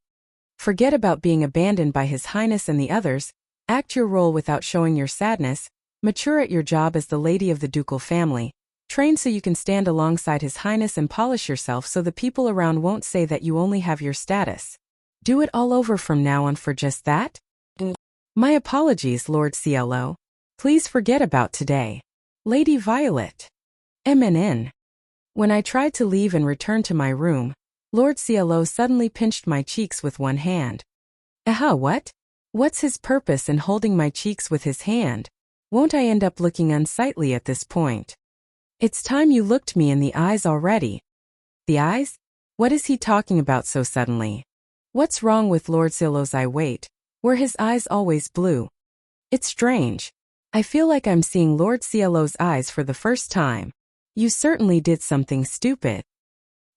Forget about being abandoned by His Highness and the others, act your role without showing your sadness, mature at your job as the lady of the ducal family, Train so you can stand alongside His Highness and polish yourself so the people around won't say that you only have your status. Do it all over from now on for just that? My apologies, Lord CLO. Please forget about today. Lady Violet. MNN. When I tried to leave and return to my room, Lord CLO suddenly pinched my cheeks with one hand. What? What's his purpose in holding my cheeks with his hand? Won't I end up looking unsightly at this point? It's time you looked me in the eyes already. The eyes? What is he talking about so suddenly? What's wrong with Lord CLO's eye? Wait, were his eyes always blue? It's strange. I feel like I'm seeing Lord CLO's eyes for the first time. You certainly did something stupid.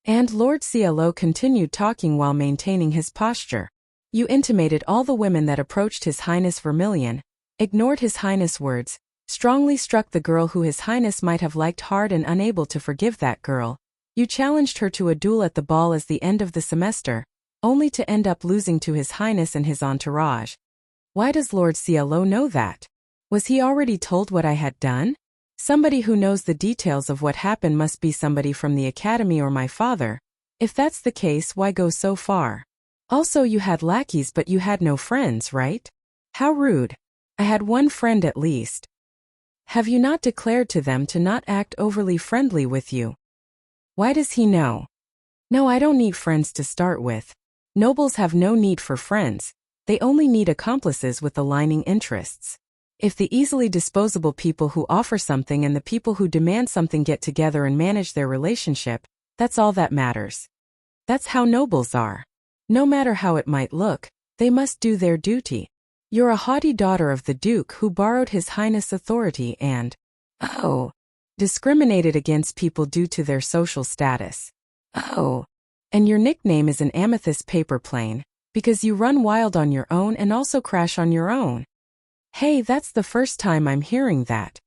And Lord CLO continued talking while maintaining his posture. You intimated all the women that approached His Highness Vermilion, ignored His Highness' words, strongly struck the girl who His Highness might have liked hard and unable to forgive that girl. You challenged her to a duel at the ball as the end of the semester, only to end up losing to His Highness and his entourage. Why does Lord CLO know that? Was he already told what I had done? Somebody who knows the details of what happened must be somebody from the academy or my father. If that's the case, why go so far? Also, you had lackeys but you had no friends, right? How rude. I had one friend at least. Have you not declared to them to not act overly friendly with you? Why does he know? No, I don't need friends to start with. Nobles have no need for friends. They only need accomplices with aligning interests. If the easily disposable people who offer something and the people who demand something get together and manage their relationship, that's all that matters. That's how nobles are. No matter how it might look, they must do their duty. You're a haughty daughter of the Duke who borrowed His Highness' authority and, discriminated against people due to their social status. And your nickname is an amethyst paper plane, because you run wild on your own and also crash on your own. Hey, that's the first time I'm hearing that.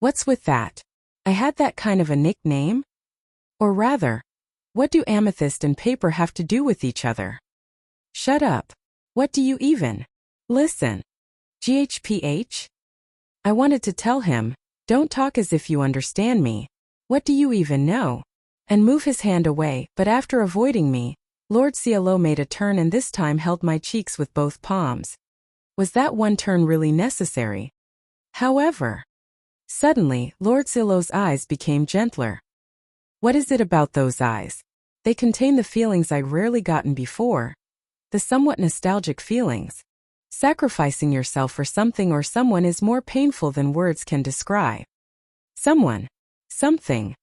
What's with that? I had that kind of a nickname? Or rather, what do amethyst and paper have to do with each other? Shut up. What do you even? Listen. GHPH? I wanted to tell him, don't talk as if you understand me. What do you even know? And move his hand away, but after avoiding me, Lord CLO made a turn and this time held my cheeks with both palms. Was that one turn really necessary? However, suddenly, Lord CLO's eyes became gentler. What is it about those eyes? They contain the feelings I'd rarely gotten before. The somewhat nostalgic feelings. Sacrificing yourself for something or someone is more painful than words can describe. Someone. Something.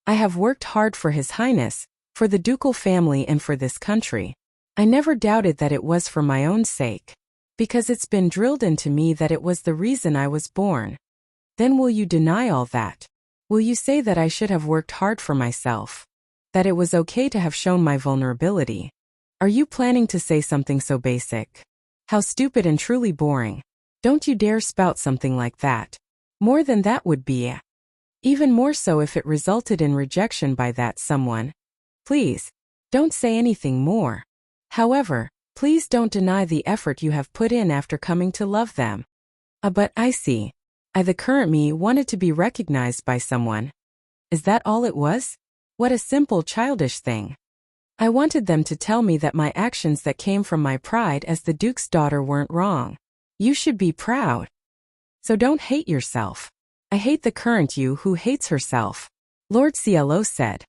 I have worked hard for His Highness, for the ducal family and for this country. I never doubted that it was for my own sake. Because it's been drilled into me that it was the reason I was born. Then will you deny all that? Will you say that I should have worked hard for myself? That it was okay to have shown my vulnerability? Are you planning to say something so basic? How stupid and truly boring. Don't you dare spout something like that. More than that would be even more so if it resulted in rejection by that someone. Please, don't say anything more. However, please don't deny the effort you have put in after coming to love them. But I see. The current me wanted to be recognized by someone. Is that all it was? What a simple childish thing. I wanted them to tell me that my actions that came from my pride as the Duke's daughter weren't wrong. You should be proud. So don't hate yourself. I hate the current you who hates herself. Lord CLO said.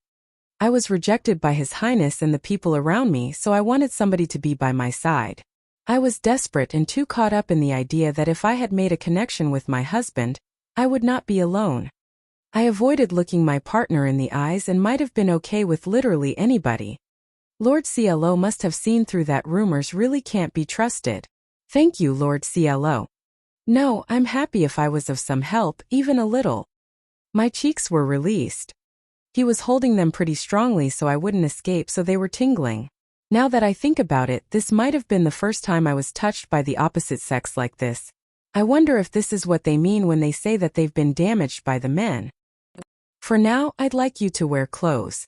I was rejected by His Highness and the people around me, so I wanted somebody to be by my side. I was desperate and too caught up in the idea that if I had made a connection with my husband, I would not be alone. I avoided looking my partner in the eyes and might have been okay with literally anybody. Lord CLO must have seen through that rumors really can't be trusted. Thank you, Lord CLO. No, I'm happy if I was of some help, even a little. My cheeks were released. He was holding them pretty strongly so I wouldn't escape, so they were tingling. Now that I think about it, this might have been the first time I was touched by the opposite sex like this. I wonder if this is what they mean when they say that they've been damaged by the men. For now, I'd like you to wear clothes.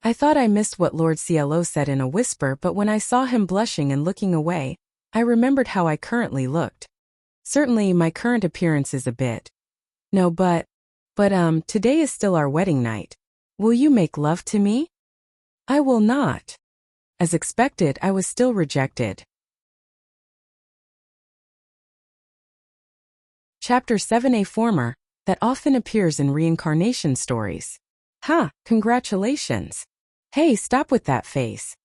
I thought I missed what Lord CLO said in a whisper, but when I saw him blushing and looking away, I remembered how I currently looked. Certainly, my current appearance is a bit. No, but But today is still our wedding night. Will you make love to me? I will not. As expected, I was still rejected. Chapter 7. A former that often appears in reincarnation stories. Congratulations. Hey, stop with that face.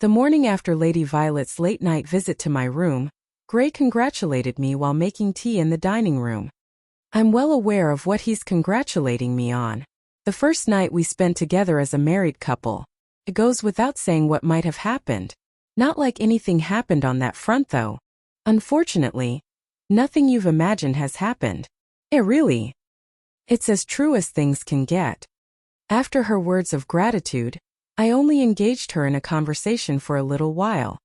The morning after Lady Violet's late-night visit to my room, Gray congratulated me while making tea in the dining room. I'm well aware of what he's congratulating me on. The first night we spent together as a married couple. It goes without saying what might have happened. Not like anything happened on that front though. Unfortunately, nothing you've imagined has happened. Really. It's as true as things can get. After her words of gratitude, I only engaged her in a conversation for a little while.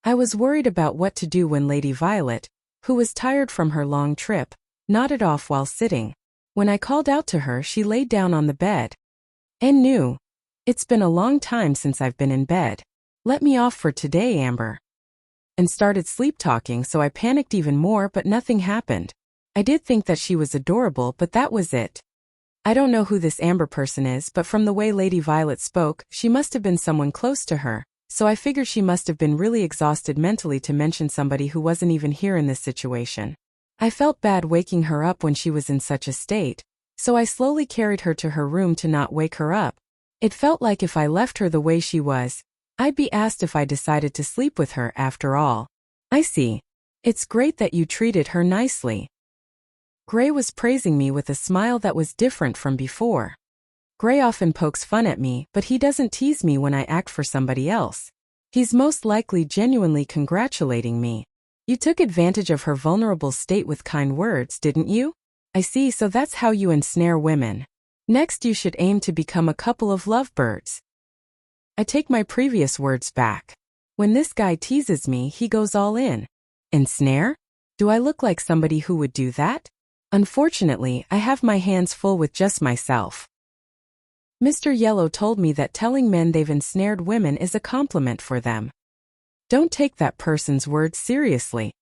I was worried about what to do when Lady Violet, who was tired from her long trip, nodded off while sitting. When I called out to her, she laid down on the bed. And knew. It's been a long time since I've been in bed. Let me off for today, Amber. And started sleep-talking, so I panicked even more, but nothing happened. I did think that she was adorable, but that was it. I don't know who this Amber person is, but from the way Lady Violet spoke, she must have been someone close to her, so I figured she must have been really exhausted mentally to mention somebody who wasn't even here in this situation. I felt bad waking her up when she was in such a state, so I slowly carried her to her room to not wake her up. It felt like if I left her the way she was, I'd be asked if I decided to sleep with her after all. I see. It's great that you treated her nicely. Gray was praising me with a smile that was different from before. Gray often pokes fun at me, but he doesn't tease me when I act for somebody else. He's most likely genuinely congratulating me. You took advantage of her vulnerable state with kind words, didn't you? I see, so that's how you ensnare women. Next you should aim to become a couple of lovebirds. I take my previous words back. When this guy teases me, he goes all in. Ensnare? Do I look like somebody who would do that? Unfortunately, I have my hands full with just myself. Mr. Yellow told me that telling men they've ensnared women is a compliment for them. Don't take that person's words seriously.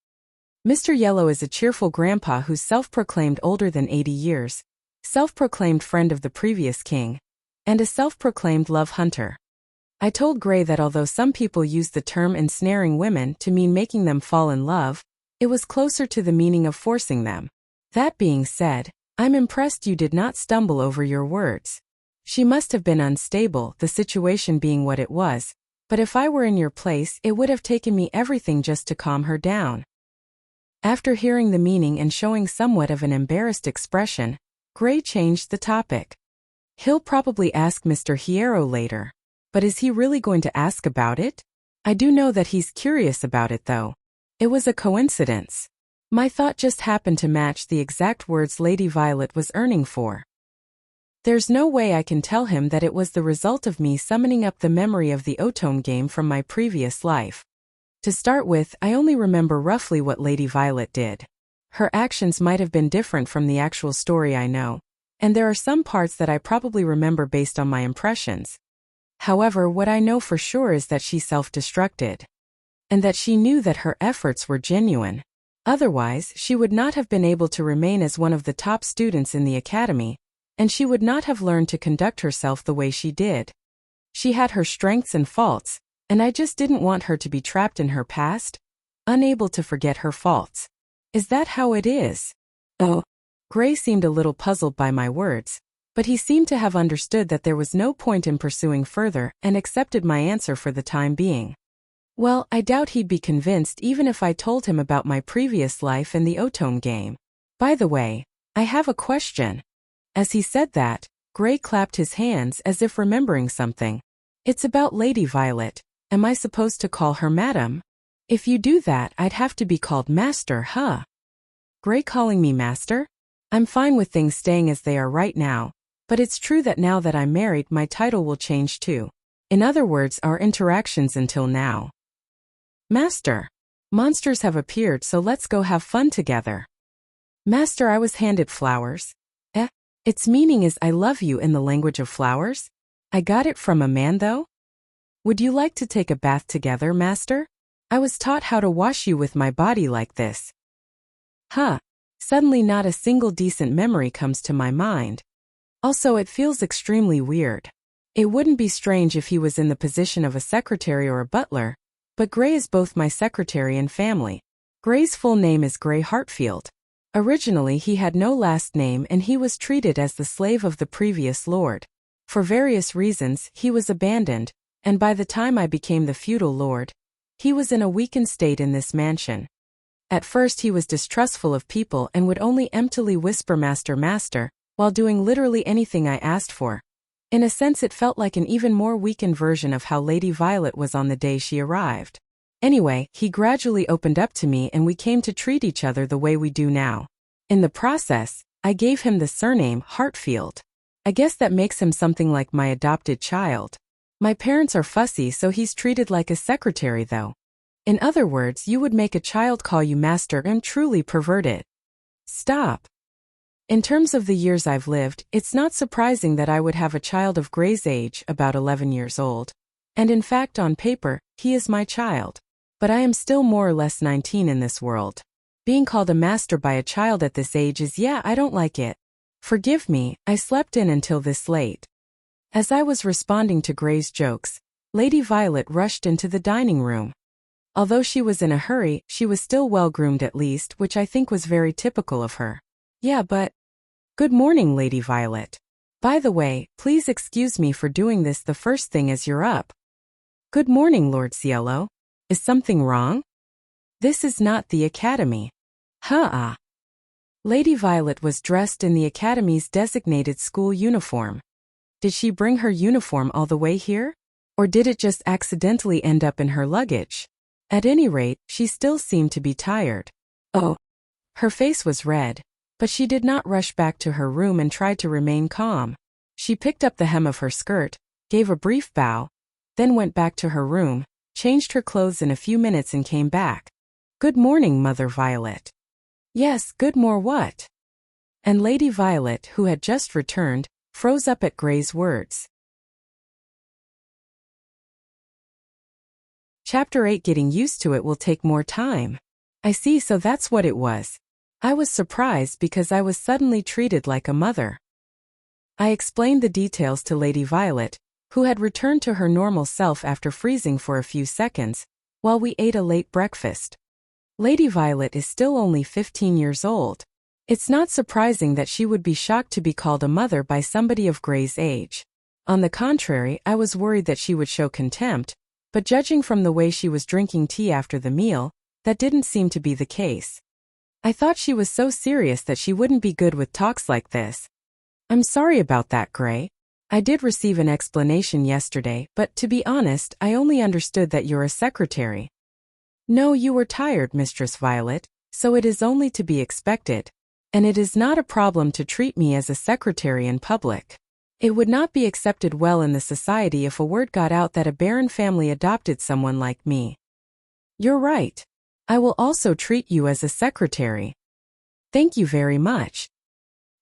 Mr. Yellow is a cheerful grandpa who's self-proclaimed older than 80 years, self-proclaimed friend of the previous king, and a self-proclaimed love hunter. I told Gray that although some people use the term ensnaring women to mean making them fall in love, it was closer to the meaning of forcing them. That being said, I'm impressed you did not stumble over your words. She must have been unstable, the situation being what it was, but if I were in your place, it would have taken me everything just to calm her down. After hearing the meaning and showing somewhat of an embarrassed expression, Gray changed the topic. He'll probably ask Mr. Hierro later. But is he really going to ask about it? I do know that he's curious about it though. It was a coincidence. My thought just happened to match the exact words Lady Violet was yearning for. There's no way I can tell him that it was the result of me summoning up the memory of the Otome game from my previous life. To start with, I only remember roughly what Lady Violet did. Her actions might have been different from the actual story I know, and there are some parts that I probably remember based on my impressions. However, what I know for sure is that she self-destructed. And that she knew that her efforts were genuine. Otherwise, she would not have been able to remain as one of the top students in the academy, and she would not have learned to conduct herself the way she did. She had her strengths and faults, and I just didn't want her to be trapped in her past, unable to forget her faults. Is that how it is? Oh. Gray seemed a little puzzled by my words, but he seemed to have understood that there was no point in pursuing further and accepted my answer for the time being. Well, I doubt he'd be convinced even if I told him about my previous life and the Otome game. By the way, I have a question. As he said that, Gray clapped his hands as if remembering something. It's about Lady Violet. Am I supposed to call her Madam? If you do that, I'd have to be called Master, huh? Gray calling me Master? I'm fine with things staying as they are right now, but it's true that now that I'm married, my title will change too. In other words, our interactions until now. Master. Monsters have appeared, so let's go have fun together. Master, I was handed flowers. Its meaning is I love you in the language of flowers? I got it from a man though? Would you like to take a bath together, Master? I was taught how to wash you with my body like this. Huh. Suddenly not a single decent memory comes to my mind. Also, it feels extremely weird. It wouldn't be strange if he was in the position of a secretary or a butler, but Gray is both my secretary and family. Gray's full name is Gray Hartfield. Originally he had no last name and he was treated as the slave of the previous lord. For various reasons, he was abandoned, and by the time I became the feudal lord, he was in a weakened state in this mansion. At first he was distrustful of people and would only emptily whisper "Master, Master," while doing literally anything I asked for. In a sense it felt like an even more weakened version of how Lady Violet was on the day she arrived. Anyway, he gradually opened up to me and we came to treat each other the way we do now. In the process, I gave him the surname Hartfield. I guess that makes him something like my adopted child. My parents are fussy, so he's treated like a secretary though. In other words, you would make a child call you master and truly pervert it. Stop. In terms of the years I've lived, it's not surprising that I would have a child of Gray's age, about 11 years old. And in fact, on paper, he is my child. But I am still more or less 19 in this world. Being called a master by a child at this age is, I don't like it. Forgive me, I slept in until this late. As I was responding to Gray's jokes, Lady Violet rushed into the dining room. Although she was in a hurry, she was still well-groomed at least, which I think was very typical of her. But... Good morning, Lady Violet. By the way, please excuse me for doing this the first thing as you're up. Good morning, Lord Cielo. Is something wrong? This is not the academy. Lady Violet was dressed in the academy's designated school uniform. Did she bring her uniform all the way here? Or did it just accidentally end up in her luggage? At any rate, she still seemed to be tired. Her face was red, but she did not rush back to her room and tried to remain calm. She picked up the hem of her skirt, gave a brief bow, then went back to her room, changed her clothes in a few minutes and came back. Good morning, Mother Violet. Yes, good more what? And Lady Violet, who had just returned, froze up at Gray's words. Chapter 8. Getting used to it will take more time. I see, so that's what it was. I was surprised because I was suddenly treated like a mother. I explained the details to Lady Violet, who had returned to her normal self after freezing for a few seconds, while we ate a late breakfast. Lady Violet is still only 15 years old. It's not surprising that she would be shocked to be called a mother by somebody of Gray's age. On the contrary, I was worried that she would show contempt, but judging from the way she was drinking tea after the meal, that didn't seem to be the case. I thought she was so serious that she wouldn't be good with talks like this. I'm sorry about that, Gray. I did receive an explanation yesterday, but to be honest, I only understood that you're a secretary. No, you were tired, Mistress Violet, so it is only to be expected. And it is not a problem to treat me as a secretary in public. It would not be accepted well in the society if a word got out that a barren family adopted someone like me. You're right. I will also treat you as a secretary. Thank you very much.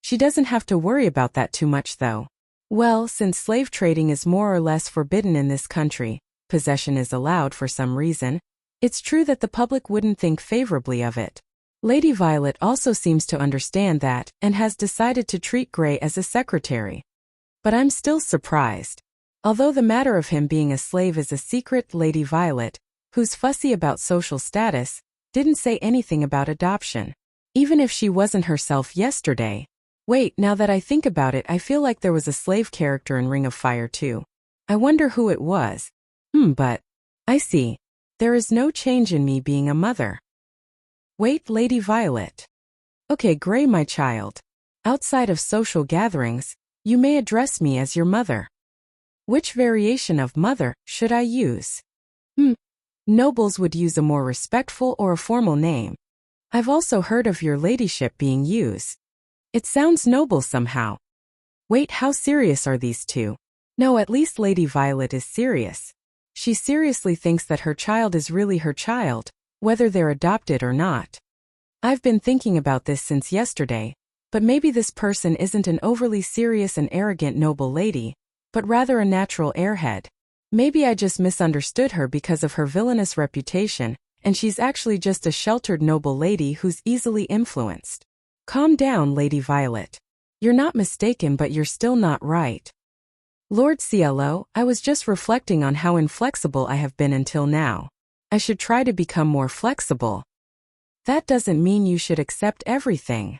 She doesn't have to worry about that too much though. Well, since slave trading is more or less forbidden in this country, possession is allowed for some reason, it's true that the public wouldn't think favorably of it. Lady Violet also seems to understand that and has decided to treat Gray as a secretary. But I'm still surprised. Although the matter of him being a slave is a secret, Lady Violet, who's fussy about social status, didn't say anything about adoption. Even if she wasn't herself yesterday. Wait, now that I think about it, I feel like there was a slave character in Ring of Fire too. I wonder who it was. But I see. There is no change in me being a mother. Wait, Lady Violet. Okay, Gray, my child. Outside of social gatherings, you may address me as your mother. Which variation of mother should I use? Nobles would use a more respectful or a formal name. I've also heard of your ladyship being used. It sounds noble somehow. Wait, how serious are these two? No, at least Lady Violet is serious. She seriously thinks that her child is really her child, whether they're adopted or not. I've been thinking about this since yesterday, but maybe this person isn't an overly serious and arrogant noble lady, but rather a natural airhead. Maybe I just misunderstood her because of her villainous reputation, and she's actually just a sheltered noble lady who's easily influenced. Calm down, Lady Violet. You're not mistaken, but you're still not right. Lord CLO, I was just reflecting on how inflexible I have been until now. I should try to become more flexible. That doesn't mean you should accept everything.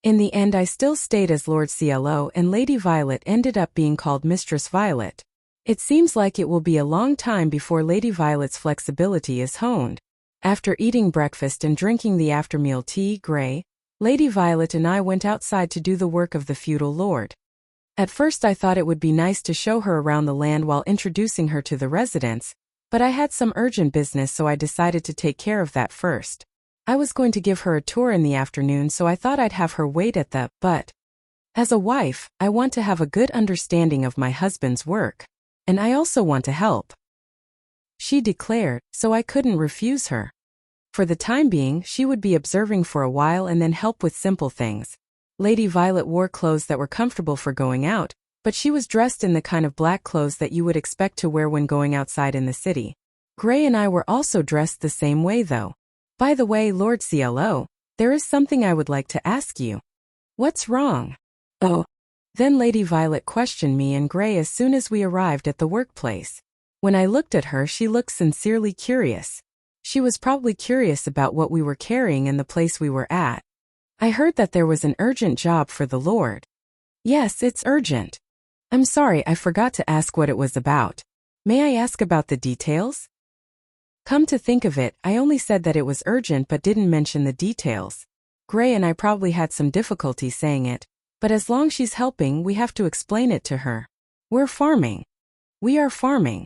In the end, I still stayed as Lord CLO, and Lady Violet ended up being called Mistress Violet. It seems like it will be a long time before Lady Violet's flexibility is honed. After eating breakfast and drinking the after-meal tea, Grey, Lady Violet and I went outside to do the work of the feudal lord. At first I thought it would be nice to show her around the land while introducing her to the residents, but I had some urgent business, so I decided to take care of that first. I was going to give her a tour in the afternoon, so I thought I'd have her wait at but as a wife, I want to have a good understanding of my husband's work. And I also want to help, she declared, so I couldn't refuse her. For the time being, she would be observing for a while and then help with simple things. Lady Violet wore clothes that were comfortable for going out, but she was dressed in the kind of black clothes that you would expect to wear when going outside in the city. Grey and I were also dressed the same way though. By the way, Lord CLO, there is something I would like to ask you. What's wrong? Oh. Then Lady Violet questioned me and Grey as soon as we arrived at the workplace. When I looked at her, she looked sincerely curious. She was probably curious about what we were carrying and the place we were at. I heard that there was an urgent job for the Lord. Yes, it's urgent. I'm sorry, I forgot to ask what it was about. May I ask about the details? Come to think of it, I only said that it was urgent but didn't mention the details. Grey and I probably had some difficulty saying it, but as long as she's helping, we have to explain it to her. We're farming. We are farming.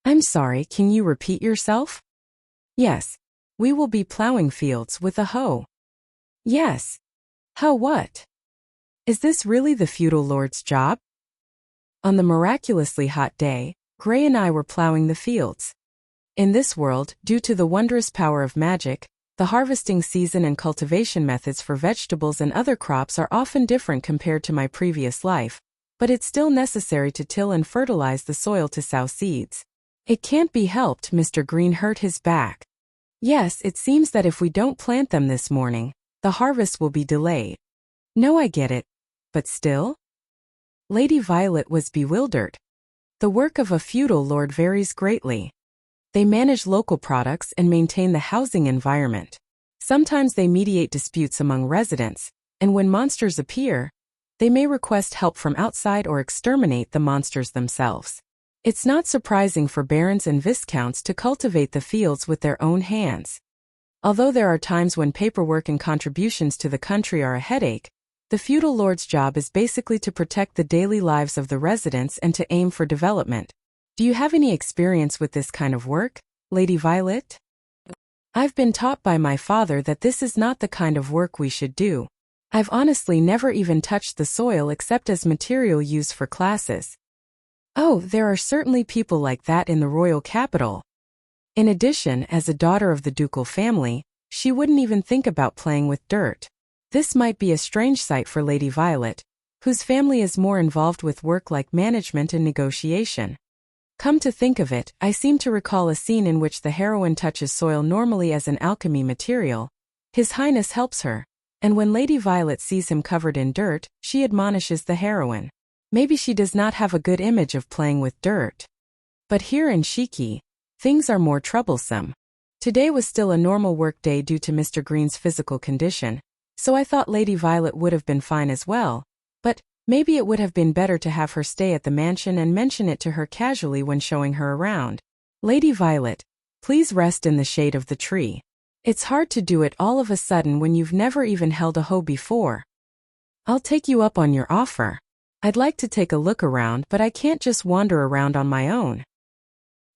I'm sorry, can you repeat yourself? Yes. We will be plowing fields with a hoe. Yes. How what? Is this really the feudal lord's job? On the miraculously hot day, Grey and I were plowing the fields. In this world, due to the wondrous power of magic, the harvesting season and cultivation methods for vegetables and other crops are often different compared to my previous life, but it's still necessary to till and fertilize the soil to sow seeds. It can't be helped, Mr. Green hurt his back. Yes, it seems that if we don't plant them this morning, the harvest will be delayed. No, I get it. But still? Lady Violet was bewildered. The work of a feudal lord varies greatly. They manage local products and maintain the housing environment. Sometimes they mediate disputes among residents, and when monsters appear, they may request help from outside or exterminate the monsters themselves. It's not surprising for barons and viscounts to cultivate the fields with their own hands. Although there are times when paperwork and contributions to the country are a headache, the feudal lord's job is basically to protect the daily lives of the residents and to aim for development. Do you have any experience with this kind of work, Lady Violet? I've been taught by my father that this is not the kind of work we should do. I've honestly never even touched the soil except as material used for classes. Oh, there are certainly people like that in the royal capital. In addition, as a daughter of the ducal family, she wouldn't even think about playing with dirt. This might be a strange sight for Lady Violet, whose family is more involved with work like management and negotiation. Come to think of it, I seem to recall a scene in which the heroine touches soil normally as an alchemy material. His Highness helps her, and when Lady Violet sees him covered in dirt, she admonishes the heroine. Maybe she does not have a good image of playing with dirt. But here in Shiki, things are more troublesome. Today was still a normal work day due to Mr. Green's physical condition, so I thought Lady Violet would have been fine as well, but maybe it would have been better to have her stay at the mansion and mention it to her casually when showing her around. Lady Violet, please rest in the shade of the tree. It's hard to do it all of a sudden when you've never even held a hoe before. I'll take you up on your offer. I'd like to take a look around, but I can't just wander around on my own.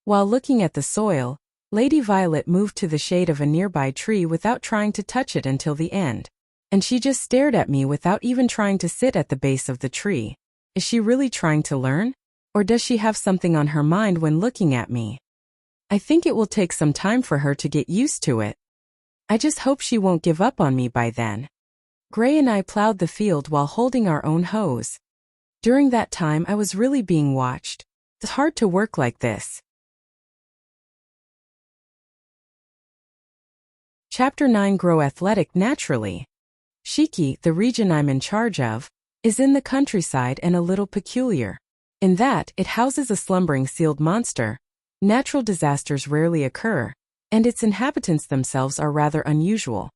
While looking at the soil, Lady Violet moved to the shade of a nearby tree without trying to touch it until the end. And she just stared at me without even trying to sit at the base of the tree. Is she really trying to learn? Or does she have something on her mind when looking at me? I think it will take some time for her to get used to it. I just hope she won't give up on me by then. Grey and I plowed the field while holding our own hoes. During that time I was really being watched. It's hard to work like this. Chapter 9 Grow Athletic Naturally. Shiki, the region I'm in charge of, is in the countryside and a little peculiar. In that, it houses a slumbering sealed monster, natural disasters rarely occur, and its inhabitants themselves are rather unusual.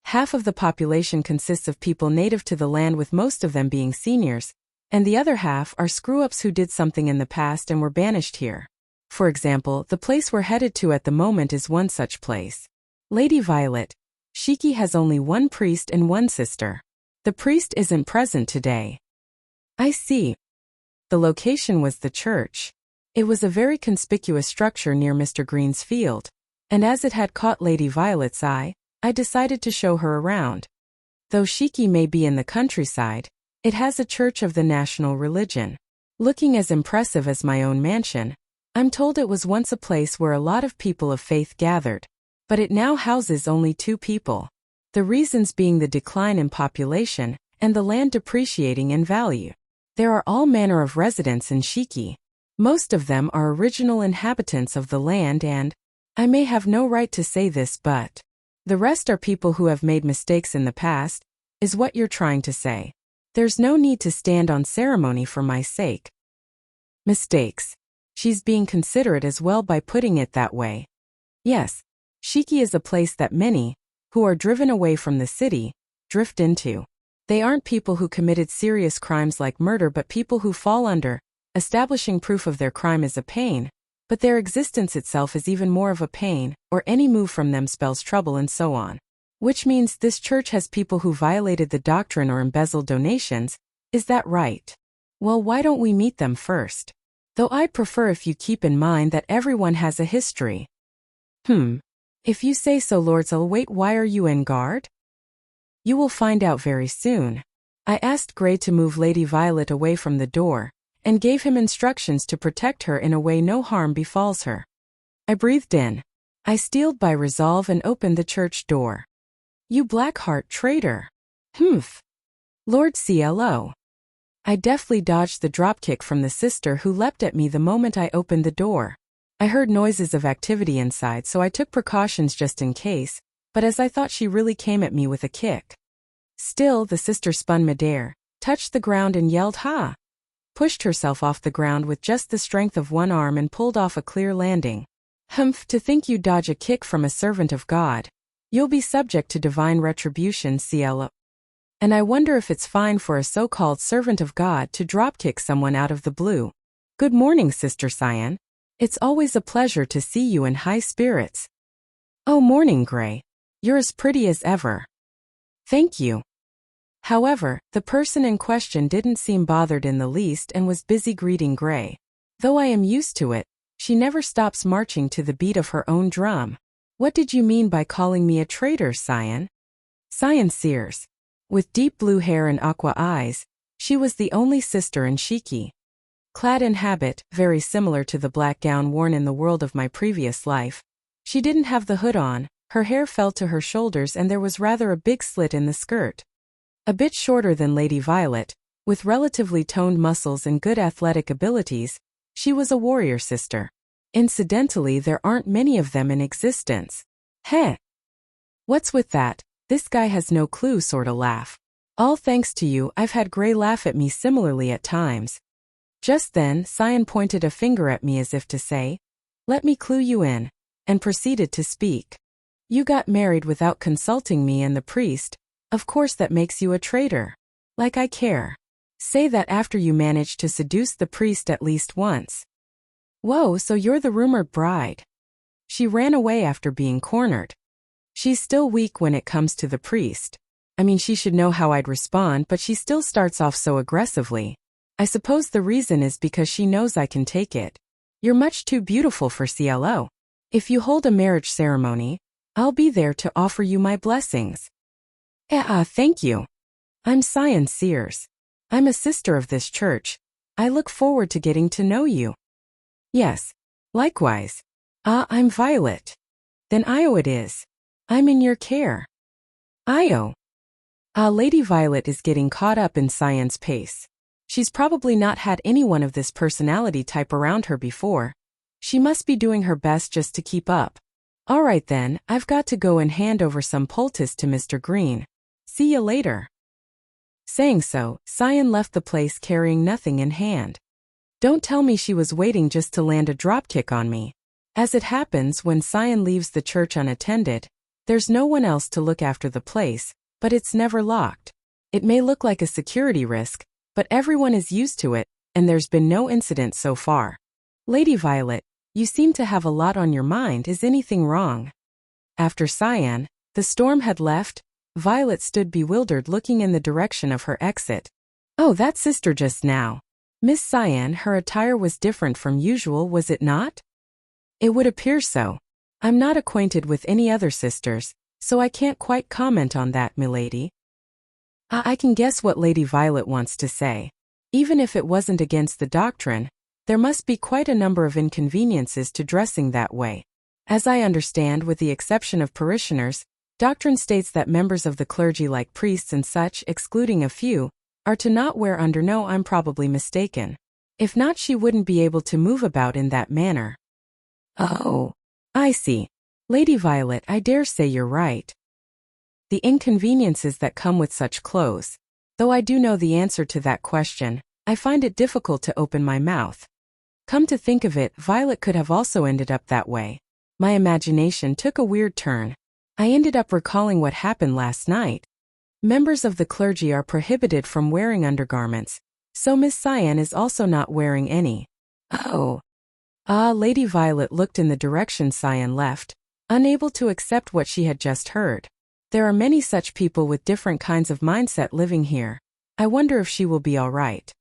Half of the population consists of people native to the land, with most of them being seniors, and the other half are screw-ups who did something in the past and were banished here. For example, the place we're headed to at the moment is one such place. Lady Violet, Shiki has only one priest and one sister. The priest isn't present today. I see. The location was the church. It was a very conspicuous structure near Mr. Green's field, and as it had caught Lady Violet's eye, I decided to show her around. Though Shiki may be in the countryside, it has a church of the national religion. Looking as impressive as my own mansion, I'm told it was once a place where a lot of people of faith gathered, but it now houses only 2 people. The reasons being the decline in population and the land depreciating in value. There are all manner of residents in Shiki. Most of them are original inhabitants of the land and, I may have no right to say this, but the rest are people who have made mistakes in the past, is what you're trying to say. There's no need to stand on ceremony for my sake. Mistakes. She's being considerate as well by putting it that way. Yes, Shiki is a place that many, who are driven away from the city, drift into. They aren't people who committed serious crimes like murder, but people who fall under. Establishing proof of their crime is a pain, but their existence itself is even more of a pain, or any move from them spells trouble, and so on. Which means this church has people who violated the doctrine or embezzled donations. Is that right? Well, why don't we meet them first? Though I'd prefer if you keep in mind that everyone has a history. If you say so, Lords. I'll wait. Why are you en garde? You will find out very soon. I asked Gray to move Lady Violet away from the door, and gave him instructions to protect her in a way no harm befalls her. I breathed in. I steeled by resolve and opened the church door. You Blackheart traitor. Lord CLO. I deftly dodged the dropkick from the sister, who leapt at me the moment I opened the door. I heard noises of activity inside, so I took precautions just in case, but as I thought, she really came at me with a kick. Still, the sister spun midair, touched the ground and yelled "Ha!", pushed herself off the ground with just the strength of one arm and pulled off a clear landing. To think you dodge a kick from a servant of God. You'll be subject to divine retribution, CLO. And I wonder if it's fine for a so-called servant of God to dropkick someone out of the blue. Good morning, Sister Cyan. It's always a pleasure to see you in high spirits. Oh, morning, Gray. You're as pretty as ever. Thank you. However, the person in question didn't seem bothered in the least and was busy greeting Gray. Though I am used to it, she never stops marching to the beat of her own drum. What did you mean by calling me a traitor, Cyan? Cyan Sears. With deep blue hair and aqua eyes, she was the only sister in Shiki. Clad in habit, very similar to the black gown worn in the world of my previous life. She didn't have the hood on, her hair fell to her shoulders and there was rather a big slit in the skirt. A bit shorter than Lady Violet, with relatively toned muscles and good athletic abilities, she was a warrior sister. Incidentally, there aren't many of them in existence. Heh. What's with that? This guy has no clue, sorta laugh. All thanks to you. I've had Gray laugh at me similarly at times. Just then, Cyan pointed a finger at me as if to say, let me clue you in, and proceeded to speak. You got married without consulting me and the priest. Of course that makes you a traitor. Like I care. Say that after you managed to seduce the priest at least once. Whoa, so you're the rumored bride. She ran away after being cornered. She's still weak when it comes to the priest. I mean, she should know how I'd respond, but she still starts off so aggressively. I suppose the reason is because she knows I can take it. You're much too beautiful for CLO. If you hold a marriage ceremony, I'll be there to offer you my blessings. Thank you. I'm Cyan Sears. I'm a sister of this church. I look forward to getting to know you. Yes, likewise. I'm Violet. Then Io it is. I'm in your care. Io. Lady Violet is getting caught up in Cyan's pace. She's probably not had anyone of this personality type around her before. She must be doing her best just to keep up. Alright then, I've got to go and hand over some poultice to Mr. Green. See you later. Saying so, Cyan left the place carrying nothing in hand. Don't tell me she was waiting just to land a dropkick on me. As it happens, when Cyan leaves the church unattended, there's no one else to look after the place, but it's never locked. It may look like a security risk, but everyone is used to it, and there's been no incident so far. Lady Violet, you seem to have a lot on your mind. Is anything wrong? After Cyan, the storm had left, Violet stood bewildered looking in the direction of her exit. Oh, that sister just now. Miss Cyan, her attire was different from usual, was it not? It would appear so. I'm not acquainted with any other sisters, so I can't quite comment on that, milady. I can guess what Lady Violet wants to say. Even if it wasn't against the doctrine, there must be quite a number of inconveniences to dressing that way. As I understand, with the exception of parishioners, doctrine states that members of the clergy like priests and such, excluding a few, are to not wear under. No, I'm probably mistaken. If not, she wouldn't be able to move about in that manner. Oh, I see. Lady Violet, I dare say you're right. The inconveniences that come with such clothes. Though I do know the answer to that question, I find it difficult to open my mouth. Come to think of it, Violet could have also ended up that way. My imagination took a weird turn. I ended up recalling what happened last night. Members of the clergy are prohibited from wearing undergarments, so Miss Cyan is also not wearing any. Oh. Lady Violet looked in the direction Cyan left, unable to accept what she had just heard. There are many such people with different kinds of mindset living here. I wonder if she will be all right.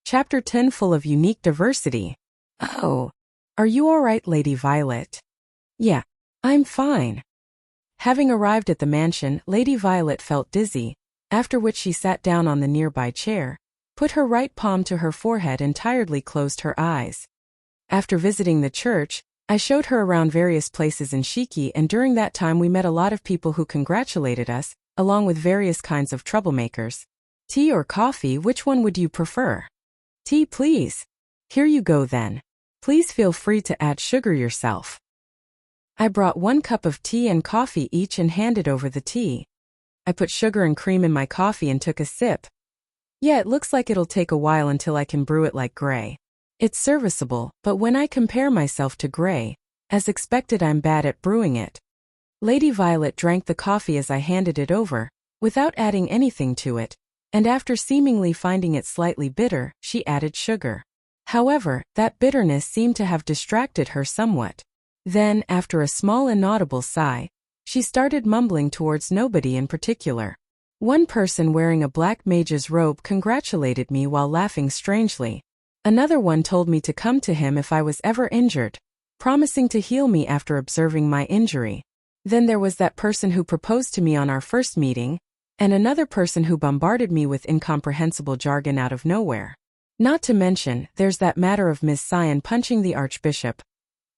Chapter 10, full of unique diversity. Oh. Are you all right, Lady Violet? Yeah, I'm fine. Having arrived at the mansion, Lady Violet felt dizzy, after which she sat down on the nearby chair, put her right palm to her forehead and tiredly closed her eyes. After visiting the church, I showed her around various places in Shiki, and during that time we met a lot of people who congratulated us, along with various kinds of troublemakers. Tea or coffee, which one would you prefer? Tea, please. Here you go then. Please feel free to add sugar yourself. I brought 1 cup of tea and coffee each and handed over the tea. I put sugar and cream in my coffee and took a sip. Yeah, it looks like it'll take a while until I can brew it like Gray. It's serviceable, but when I compare myself to Gray, as expected, I'm bad at brewing it. Lady Violet drank the coffee as I handed it over, without adding anything to it, and after seemingly finding it slightly bitter, she added sugar. However, that bitterness seemed to have distracted her somewhat. Then, after a small inaudible sigh, she started mumbling towards nobody in particular. One person wearing a black mage's robe congratulated me while laughing strangely. Another one told me to come to him if I was ever injured, promising to heal me after observing my injury. Then there was that person who proposed to me on our first meeting, and another person who bombarded me with incomprehensible jargon out of nowhere. Not to mention, there's that matter of Miss Cyan punching the Archbishop.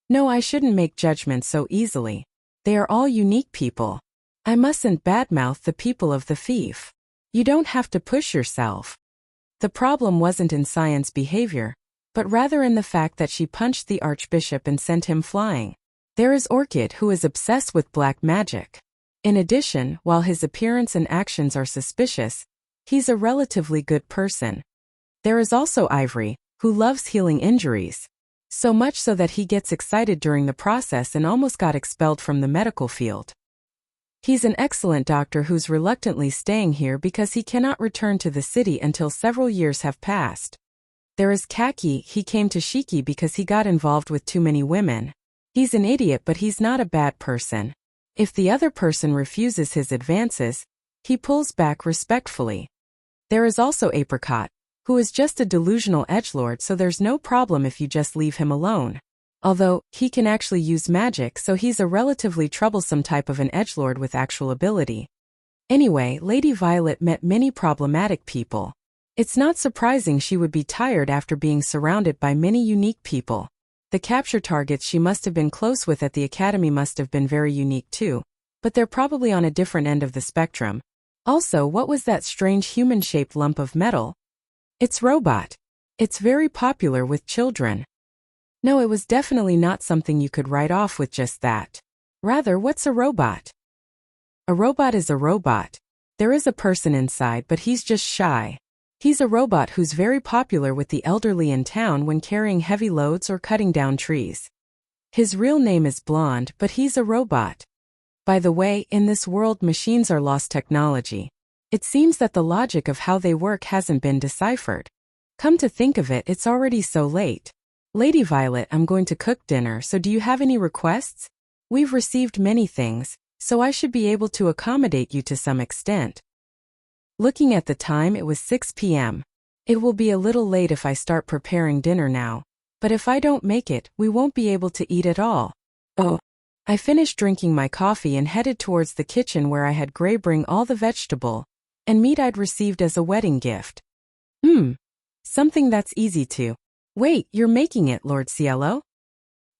No, I shouldn't make judgments so easily. They are all unique people. I mustn't badmouth the people of the fief. You don't have to push yourself. The problem wasn't in Cyan's behavior, but rather in the fact that she punched the Archbishop and sent him flying. There is Orchid, who is obsessed with black magic. In addition, while his appearance and actions are suspicious, he's a relatively good person. There is also Ivory, who loves healing injuries. So much so that he gets excited during the process and almost got expelled from the medical field. He's an excellent doctor who's reluctantly staying here because he cannot return to the city until several years have passed. There is Kaki, he came to Shiki because he got involved with too many women. He's an idiot, but he's not a bad person. If the other person refuses his advances, he pulls back respectfully. There is also Apricot, who is just a delusional edgelord, so there's no problem if you just leave him alone. Although, he can actually use magic, so he's a relatively troublesome type of an edgelord with actual ability. Anyway, Lady Violet met many problematic people. It's not surprising she would be tired after being surrounded by many unique people. The capture targets she must have been close with at the academy must have been very unique too, but they're probably on a different end of the spectrum. Also, what was that strange human-shaped lump of metal? It's Robot. It's very popular with children. No, it was definitely not something you could write off with just that. Rather, what's a robot? A robot is a robot. There is a person inside, but he's just shy. He's a robot who's very popular with the elderly in town when carrying heavy loads or cutting down trees. His real name is Blonde, but he's a robot. By the way, in this world machines are lost technology. It seems that the logic of how they work hasn't been deciphered. Come to think of it, it's already so late. Lady Violet, I'm going to cook dinner, so do you have any requests? We've received many things, so I should be able to accommodate you to some extent. Looking at the time, it was 6 p.m. It will be a little late if I start preparing dinner now, but if I don't make it, we won't be able to eat at all. Oh. I finished drinking my coffee and headed towards the kitchen where I had Gray bring all the vegetable and meat I'd received as a wedding gift. Something that's easy to. Wait, you're making it, Lord Cielo?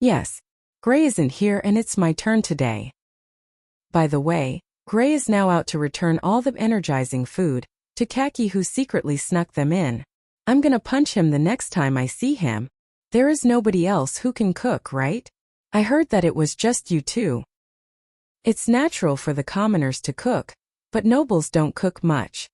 Yes. Gray isn't here and it's my turn today. By the way, Gray is now out to return all the energizing food to Khaki, who secretly snuck them in. I'm gonna punch him the next time I see him. There is nobody else who can cook, right? I heard that it was just you two. It's natural for the commoners to cook, but nobles don't cook much.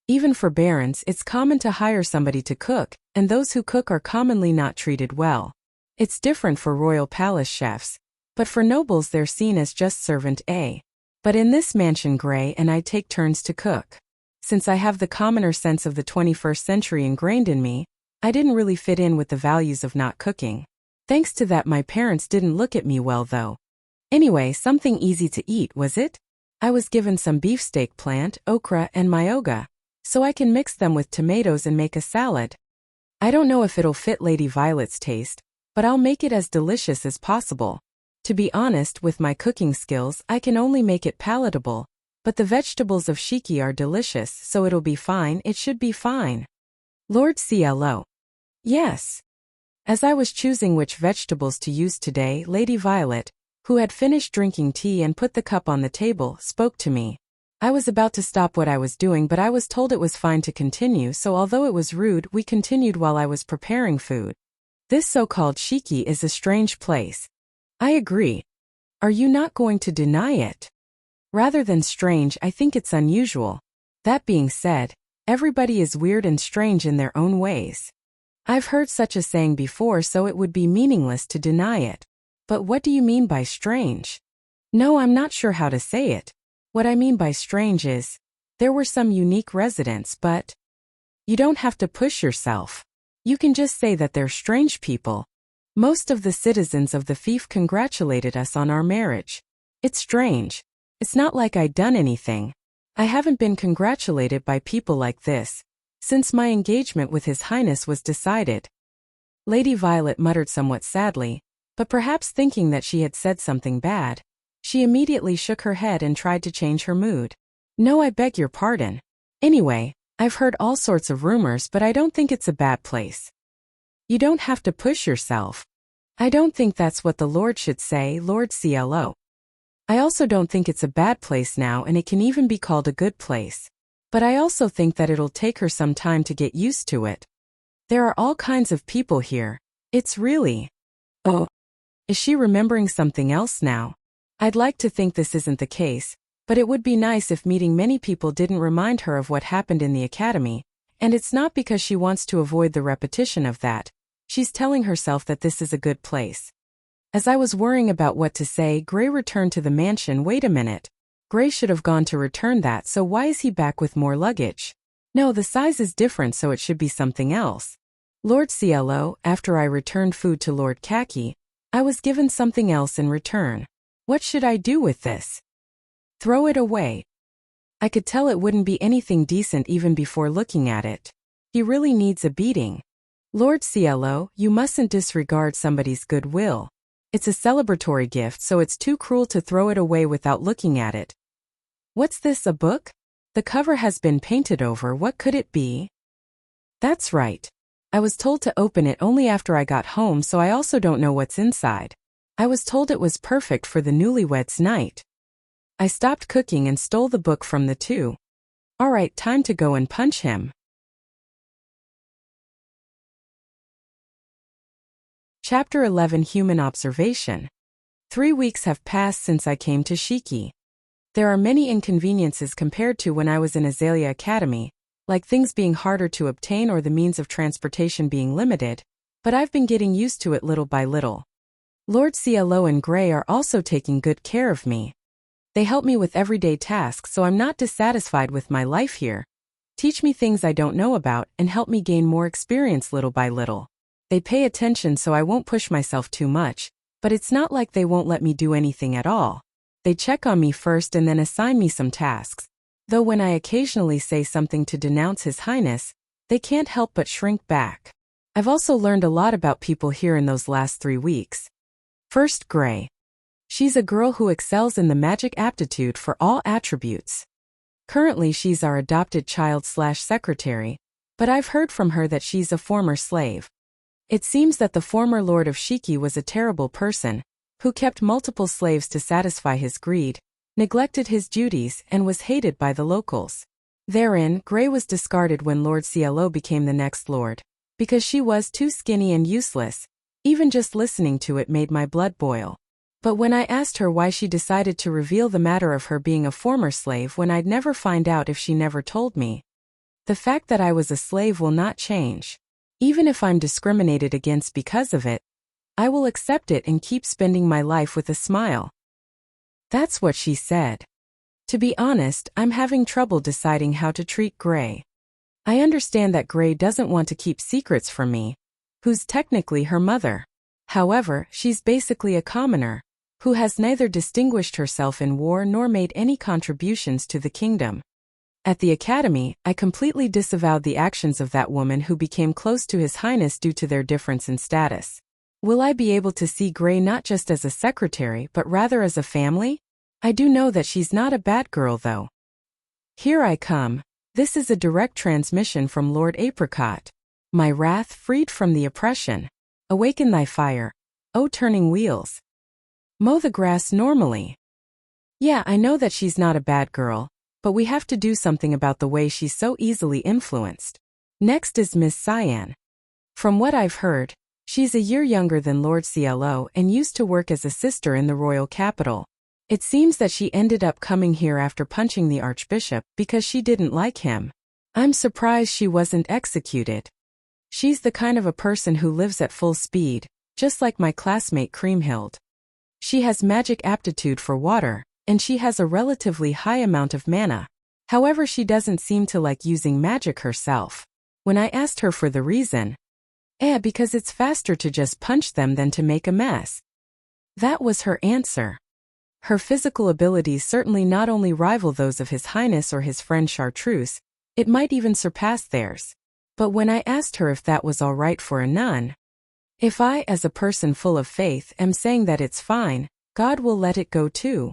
Even for barons, it's common to hire somebody to cook, and those who cook are commonly not treated well. It's different for royal palace chefs, but for nobles they're seen as just servant A. But in this mansion, Gray and I take turns to cook. Since I have the commoner sense of the 21st century ingrained in me, I didn't really fit in with the values of not cooking. Thanks to that, my parents didn't look at me well though. Anyway, something easy to eat, was it? I was given some beefsteak plant, okra and myoga, so I can mix them with tomatoes and make a salad. I don't know if it'll fit Lady Violet's taste, but I'll make it as delicious as possible. To be honest, with my cooking skills, I can only make it palatable, but the vegetables of Shiki are delicious, so it'll be fine, it should be fine. Lord Cielo. Yes. As I was choosing which vegetables to use today, Lady Violet, who had finished drinking tea and put the cup on the table, spoke to me. I was about to stop what I was doing, but I was told it was fine to continue, so although it was rude, we continued while I was preparing food. This so-called Shiki is a strange place. I agree. Are you not going to deny it? Rather than strange, I think it's unusual. That being said, everybody is weird and strange in their own ways. I've heard such a saying before, so it would be meaningless to deny it. But what do you mean by strange? No, I'm not sure how to say it. What I mean by strange is, there were some unique residents, but you don't have to push yourself. You can just say that they're strange people. Most of the citizens of the fief congratulated us on our marriage. It's strange. It's not like I'd done anything. I haven't been congratulated by people like this since my engagement with His Highness was decided. Lady Violet muttered somewhat sadly, but perhaps thinking that she had said something bad, she immediately shook her head and tried to change her mood. No, I beg your pardon. Anyway, I've heard all sorts of rumors, but I don't think it's a bad place. You don't have to push yourself. I don't think that's what the Lord should say, Lord Cielo. I also don't think it's a bad place now, and it can even be called a good place. But I also think that it'll take her some time to get used to it. There are all kinds of people here. It's really... Oh. Is she remembering something else now? I'd like to think this isn't the case, but it would be nice if meeting many people didn't remind her of what happened in the academy, and it's not because she wants to avoid the repetition of that. She's telling herself that this is a good place. As I was worrying about what to say, Gray returned to the mansion. Wait a minute. Gray should have gone to return that, so why is he back with more luggage? No, the size is different, so it should be something else. Lord Cielo, after I returned food to Lord Khaki, I was given something else in return. What should I do with this? Throw it away. I could tell it wouldn't be anything decent even before looking at it. He really needs a beating. Lord Cielo, you mustn't disregard somebody's goodwill. It's a celebratory gift, so it's too cruel to throw it away without looking at it. What's this, a book? The cover has been painted over. What could it be? That's right. I was told to open it only after I got home, so I also don't know what's inside. I was told it was perfect for the newlyweds' night. I stopped cooking and stole the book from the two. All right, time to go and punch him. Chapter 11, Human Observation. 3 weeks have passed since I came to Shiki. There are many inconveniences compared to when I was in Azalea Academy, like things being harder to obtain or the means of transportation being limited, but I've been getting used to it little by little. Lord CLO and Gray are also taking good care of me. They help me with everyday tasks, so I'm not dissatisfied with my life here. Teach me things I don't know about and help me gain more experience little by little. They pay attention so I won't push myself too much, but it's not like they won't let me do anything at all. They check on me first and then assign me some tasks. Though when I occasionally say something to denounce His Highness, they can't help but shrink back. I've also learned a lot about people here in those last 3 weeks. First, Gray. She's a girl who excels in the magic aptitude for all attributes. Currently she's our adopted child/secretary, but I've heard from her that she's a former slave. It seems that the former Lord of Shiki was a terrible person, who kept multiple slaves to satisfy his greed, neglected his duties, and was hated by the locals. Therein, Gray was discarded when Lord CLO became the next lord, because she was too skinny and useless. Even just listening to it made my blood boil. But when I asked her why she decided to reveal the matter of her being a former slave when I'd never find out if she never told me, the fact that I was a slave will not change. Even if I'm discriminated against because of it, I will accept it and keep spending my life with a smile. That's what she said. To be honest, I'm having trouble deciding how to treat Gray. I understand that Gray doesn't want to keep secrets from me, who's technically her mother. However, she's basically a commoner, who has neither distinguished herself in war nor made any contributions to the kingdom. At the academy, I completely disavowed the actions of that woman who became close to His Highness due to their difference in status. Will I be able to see Gray not just as a secretary but rather as a family? I do know that she's not a bad girl though. Here I come. This is a direct transmission from Lord Apricot. My wrath freed from the oppression. Awaken thy fire, O turning wheels. Mow the grass normally. Yeah, I know that she's not a bad girl, but we have to do something about the way she's so easily influenced. Next is Miss Cyan. From what I've heard, she's a year younger than Lord CLO and used to work as a sister in the royal capital. It seems that she ended up coming here after punching the Archbishop because she didn't like him. I'm surprised she wasn't executed. She's the kind of a person who lives at full speed, just like my classmate Creamhild. She has magic aptitude for water, and she has a relatively high amount of mana. However, she doesn't seem to like using magic herself. When I asked her for the reason, because it's faster to just punch them than to make a mess. That was her answer. Her physical abilities certainly not only rival those of His Highness or his friend Chartreuse, it might even surpass theirs. But when I asked her if that was all right for a nun, if I, as a person full of faith, am saying that it's fine, God will let it go too.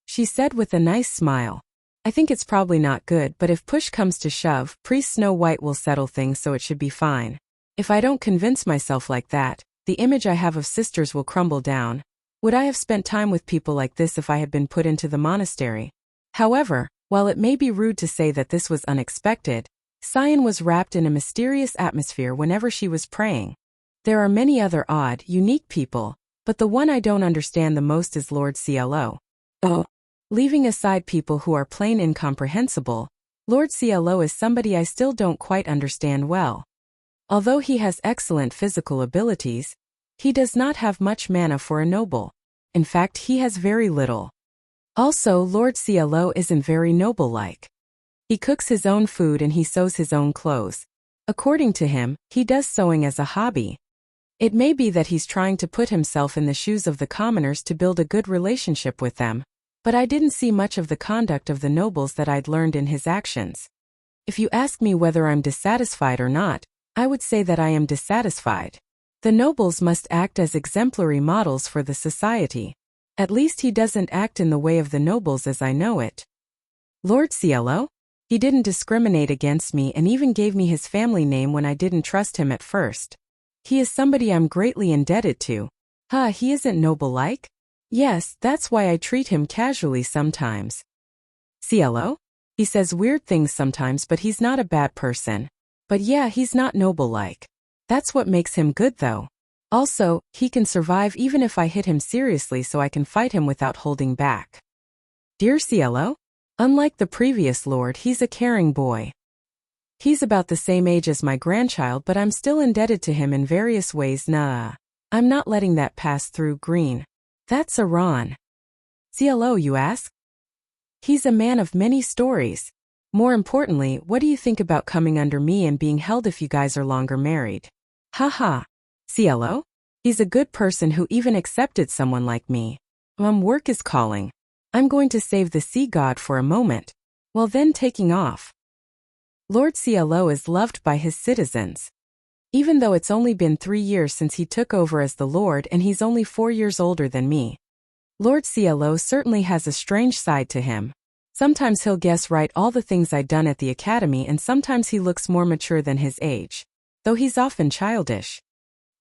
She said with a nice smile, I think it's probably not good, but if push comes to shove, Priest Snow White will settle things, so it should be fine. If I don't convince myself like that, the image I have of sisters will crumble down. Would I have spent time with people like this if I had been put into the monastery? However, while it may be rude to say that this was unexpected, Cyan was wrapped in a mysterious atmosphere whenever she was praying. There are many other odd, unique people, but the one I don't understand the most is Lord CLO. Leaving aside people who are plain incomprehensible, Lord CLO is somebody I still don't quite understand well. Although he has excellent physical abilities, he does not have much mana for a noble. In fact, he has very little. Also, Lord CLO isn't very noble-like. He cooks his own food and he sews his own clothes. According to him, he does sewing as a hobby. It may be that he's trying to put himself in the shoes of the commoners to build a good relationship with them, but I didn't see much of the conduct of the nobles that I'd learned in his actions. If you ask me whether I'm dissatisfied or not, I would say that I am dissatisfied. The nobles must act as exemplary models for the society. At least he doesn't act in the way of the nobles as I know it. Lord CLO? He didn't discriminate against me and even gave me his family name when I didn't trust him at first. He is somebody I'm greatly indebted to. He isn't noble-like? Yes, that's why I treat him casually sometimes. CLO? He says weird things sometimes, but he's not a bad person. But yeah, he's not noble-like. That's what makes him good though. Also, he can survive even if I hit him seriously, so I can fight him without holding back. Dear Cielo? Unlike the previous lord, he's a caring boy. He's about the same age as my grandchild, but I'm still indebted to him in various ways. Nah, I'm not letting that pass through. Green. That's Iran. Cielo, you ask? He's a man of many stories. More importantly, what do you think about coming under me and being held if you guys are longer married? Haha. Cielo? He's a good person who even accepted someone like me. Work is calling. I'm going to save the sea god for a moment, while then taking off. Lord Cielo is loved by his citizens. Even though it's only been 3 years since he took over as the Lord and he's only 4 years older than me. Lord Cielo certainly has a strange side to him. Sometimes he'll guess right all the things I'd done at the academy, and sometimes he looks more mature than his age, though he's often childish.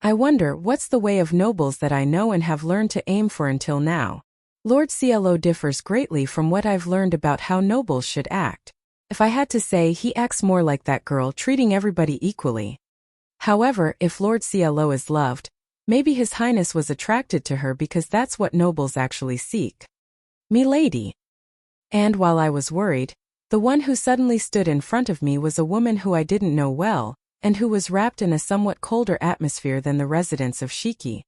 I wonder what's the way of nobles that I know and have learned to aim for until now. Lord Cielo differs greatly from what I've learned about how nobles should act. If I had to say, he acts more like that girl, treating everybody equally. However, if Lord Cielo is loved, maybe His Highness was attracted to her because that's what nobles actually seek. Milady. And while I was worried, the one who suddenly stood in front of me was a woman who I didn't know well, and who was wrapped in a somewhat colder atmosphere than the residents of Shiki.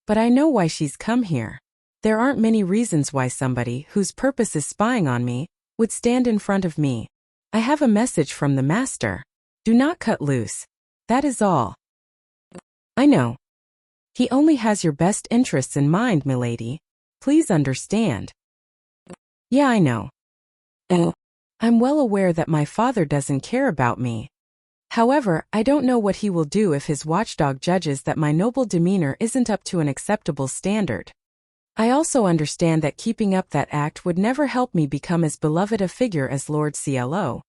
But I know why she's come here. There aren't many reasons why somebody whose purpose is spying on me would stand in front of me. I have a message from the master. Do not cut loose. That is all. I know. He only has your best interests in mind, milady. Please understand. Yeah, I know. I'm well aware that my father doesn't care about me. However, I don't know what he will do if his watchdog judges that my noble demeanor isn't up to an acceptable standard. I also understand that keeping up that act would never help me become as beloved a figure as Lord Cielo.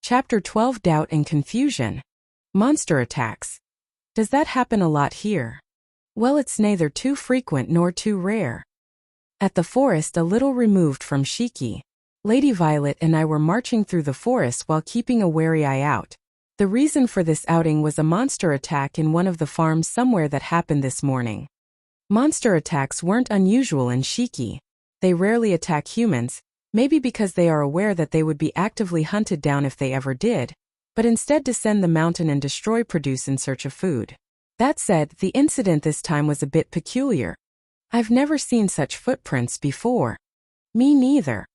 Chapter 12, Doubt and Confusion. Monster attacks. Does that happen a lot here? Well, it's neither too frequent nor too rare. At the forest a little removed from Shiki, Lady Violet and I were marching through the forest while keeping a wary eye out. The reason for this outing was a monster attack in one of the farms somewhere that happened this morning. Monster attacks weren't unusual in Shiki. They rarely attack humans, maybe because they are aware that they would be actively hunted down if they ever did, but instead descend the mountain and destroy produce in search of food. That said, the incident this time was a bit peculiar. I've never seen such footprints before. Me neither.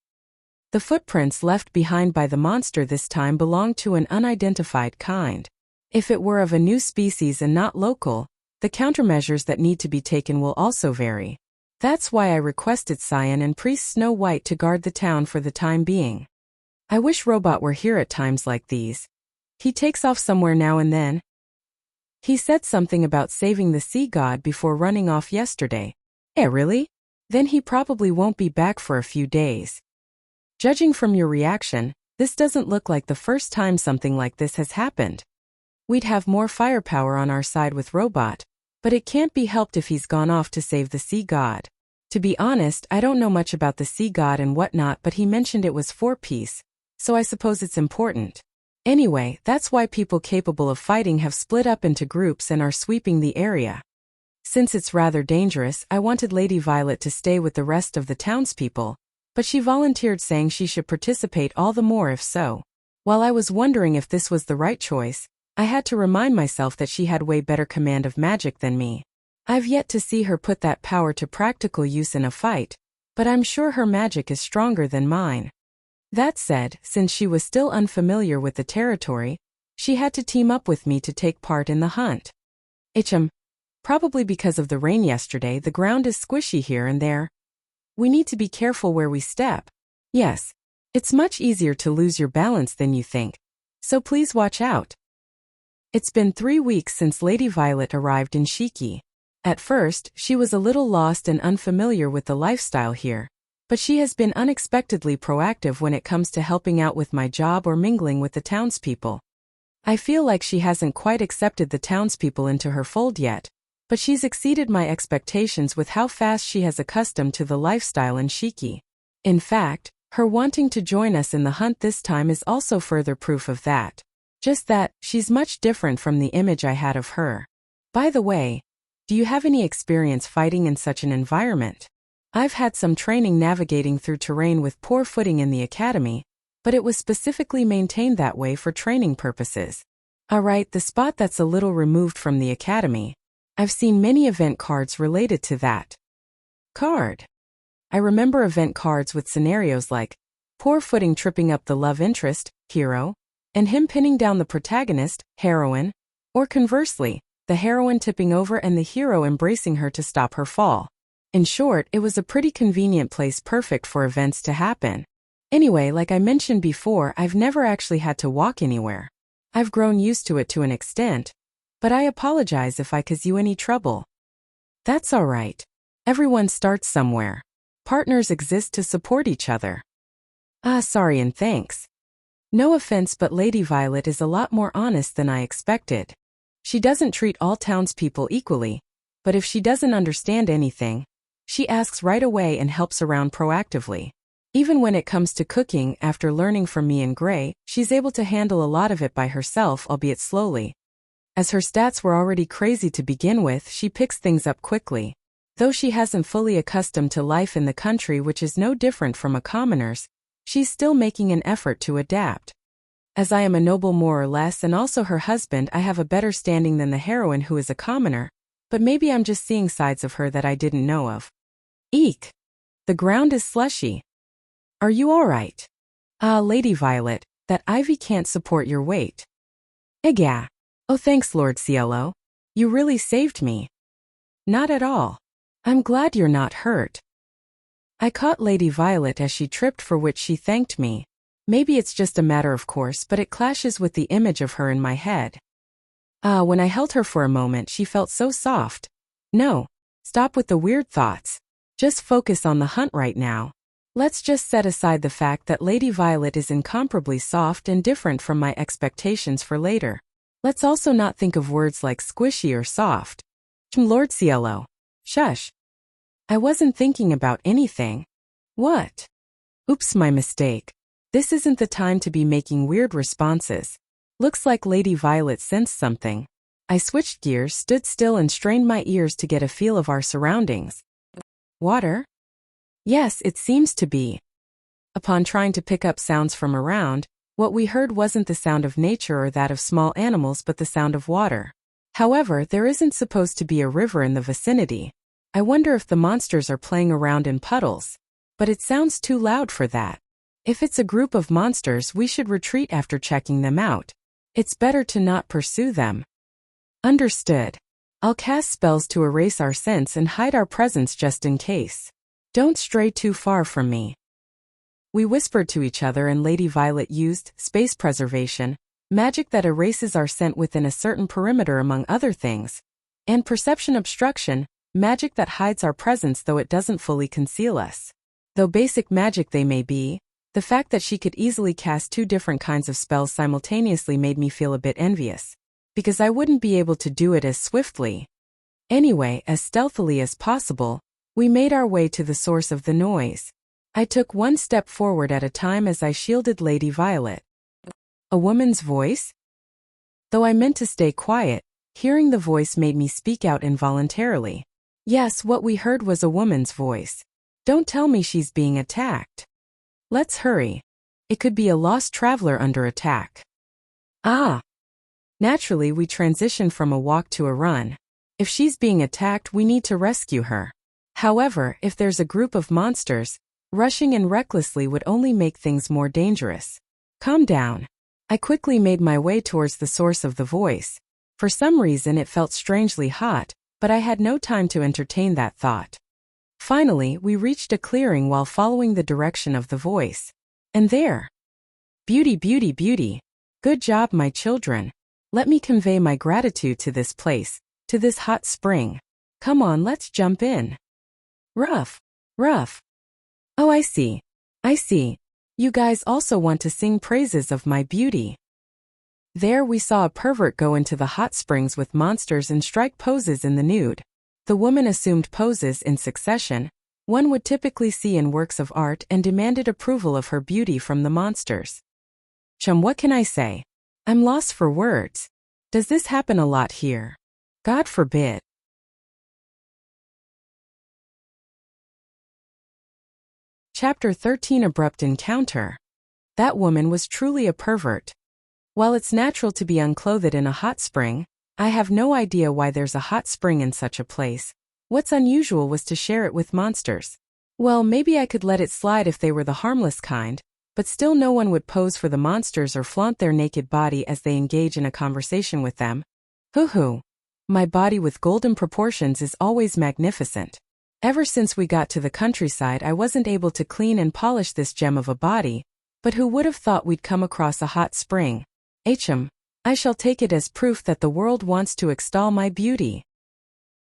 The footprints left behind by the monster this time belonged to an unidentified kind. If it were of a new species and not local, the countermeasures that need to be taken will also vary. That's why I requested Cyan and Priest Snow White to guard the town for the time being. I wish Robot were here at times like these. He takes off somewhere now and then. He said something about saving the sea god before running off yesterday. Really? Then he probably won't be back for a few days. Judging from your reaction, this doesn't look like the first time something like this has happened. We'd have more firepower on our side with Robot, but it can't be helped if he's gone off to save the sea god. To be honest, I don't know much about the sea god and whatnot, but he mentioned it was 4-piece, so I suppose it's important. Anyway, that's why people capable of fighting have split up into groups and are sweeping the area. Since it's rather dangerous, I wanted Lady Violet to stay with the rest of the townspeople, but she volunteered, saying she should participate all the more if so. While I was wondering if this was the right choice, I had to remind myself that she had way better command of magic than me. I've yet to see her put that power to practical use in a fight, but I'm sure her magic is stronger than mine. That said, since she was still unfamiliar with the territory, she had to team up with me to take part in the hunt. Probably because of the rain yesterday, the ground is squishy here and there. We need to be careful where we step. Yes, it's much easier to lose your balance than you think, so please watch out. It's been 3 weeks since Lady Violet arrived in Shiki. At first, she was a little lost and unfamiliar with the lifestyle here, but she has been unexpectedly proactive when it comes to helping out with my job or mingling with the townspeople. I feel like she hasn't quite accepted the townspeople into her fold yet, but she's exceeded my expectations with how fast she has accustomed to the lifestyle in Shiki. In fact, her wanting to join us in the hunt this time is also further proof of that. Just that, she's much different from the image I had of her. By the way, do you have any experience fighting in such an environment? I've had some training navigating through terrain with poor footing in the academy, but it was specifically maintained that way for training purposes. Alright, the spot that's a little removed from the academy. I've seen many event cards related to that. Card. I remember event cards with scenarios like poor footing tripping up the love interest, hero, and him pinning down the protagonist, heroine, or conversely, the heroine tipping over and the hero embracing her to stop her fall. In short, it was a pretty convenient place perfect for events to happen. Anyway, like I mentioned before, I've never actually had to walk anywhere. I've grown used to it to an extent, but I apologize if I cause you any trouble. That's alright. Everyone starts somewhere. Partners exist to support each other. Sorry and thanks. No offense, but Lady Violet is a lot more honest than I expected. She doesn't treat all townspeople equally, but if she doesn't understand anything, she asks right away and helps around proactively. Even when it comes to cooking, after learning from me and Gray, she's able to handle a lot of it by herself, albeit slowly. As her stats were already crazy to begin with, she picks things up quickly. Though she hasn't fully accustomed to life in the country, which is no different from a commoner's, she's still making an effort to adapt. As I am a noble more or less and also her husband, I have a better standing than the heroine who is a commoner, but maybe I'm just seeing sides of her that I didn't know of. Eek! The ground is slushy. Are you alright? Lady Violet, that ivy can't support your weight. Egah. Oh, thanks, Lord Cielo. You really saved me. Not at all. I'm glad you're not hurt. I caught Lady Violet as she tripped, for which she thanked me. Maybe it's just a matter of course, but it clashes with the image of her in my head. When I held her for a moment, she felt so soft. No, stop with the weird thoughts. Just focus on the hunt right now. Let's just set aside the fact that Lady Violet is incomparably soft and different from my expectations for later. Let's also not think of words like squishy or soft. Lord Cielo. Shush. I wasn't thinking about anything. What? Oops, my mistake. This isn't the time to be making weird responses. Looks like Lady Violet sensed something. I switched gears, stood still and strained my ears to get a feel of our surroundings. Water? Yes, it seems to be. Upon trying to pick up sounds from around, what we heard wasn't the sound of nature or that of small animals but the sound of water. However, there isn't supposed to be a river in the vicinity. I wonder if the monsters are playing around in puddles. But it sounds too loud for that. If it's a group of monsters, we should retreat after checking them out. It's better to not pursue them. Understood. I'll cast spells to erase our scents and hide our presence just in case. Don't stray too far from me. We whispered to each other and Lady Violet used space preservation, magic that erases our scent within a certain perimeter among other things, and perception obstruction, magic that hides our presence though it doesn't fully conceal us. Though basic magic they may be, the fact that she could easily cast two different kinds of spells simultaneously made me feel a bit envious, because I wouldn't be able to do it as swiftly. Anyway, as stealthily as possible, we made our way to the source of the noise. I took one step forward at a time as I shielded Lady Violet. A woman's voice? Though I meant to stay quiet, hearing the voice made me speak out involuntarily. Yes, what we heard was a woman's voice. Don't tell me she's being attacked. Let's hurry. It could be a lost traveler under attack. Naturally, we transitioned from a walk to a run. If she's being attacked, we need to rescue her. However, if there's a group of monsters, rushing in recklessly would only make things more dangerous. Calm down. I quickly made my way towards the source of the voice. For some reason it felt strangely hot, but I had no time to entertain that thought. Finally, we reached a clearing while following the direction of the voice. And there. Beauty, beauty, beauty. Good job, my children. Let me convey my gratitude to this place, to this hot spring. Come on, let's jump in. Rough. Oh, I see. You guys also want to sing praises of my beauty. There we saw a pervert go into the hot springs with monsters and strike poses in the nude. The woman assumed poses in succession, one would typically see in works of art, and demanded approval of her beauty from the monsters. What can I say? I'm lost for words. Does this happen a lot here? God forbid. Chapter 13 Abrupt Encounter. That woman was truly a pervert. While it's natural to be unclothed in a hot spring, I have no idea why there's a hot spring in such a place. What's unusual was to share it with monsters. Well, maybe I could let it slide if they were the harmless kind, but still no one would pose for the monsters or flaunt their naked body as they engage in a conversation with them. Hoo-hoo. My body with golden proportions is always magnificent. Ever since we got to the countryside, I wasn't able to clean and polish this gem of a body, but who would have thought we'd come across a hot spring? I shall take it as proof that the world wants to extol my beauty.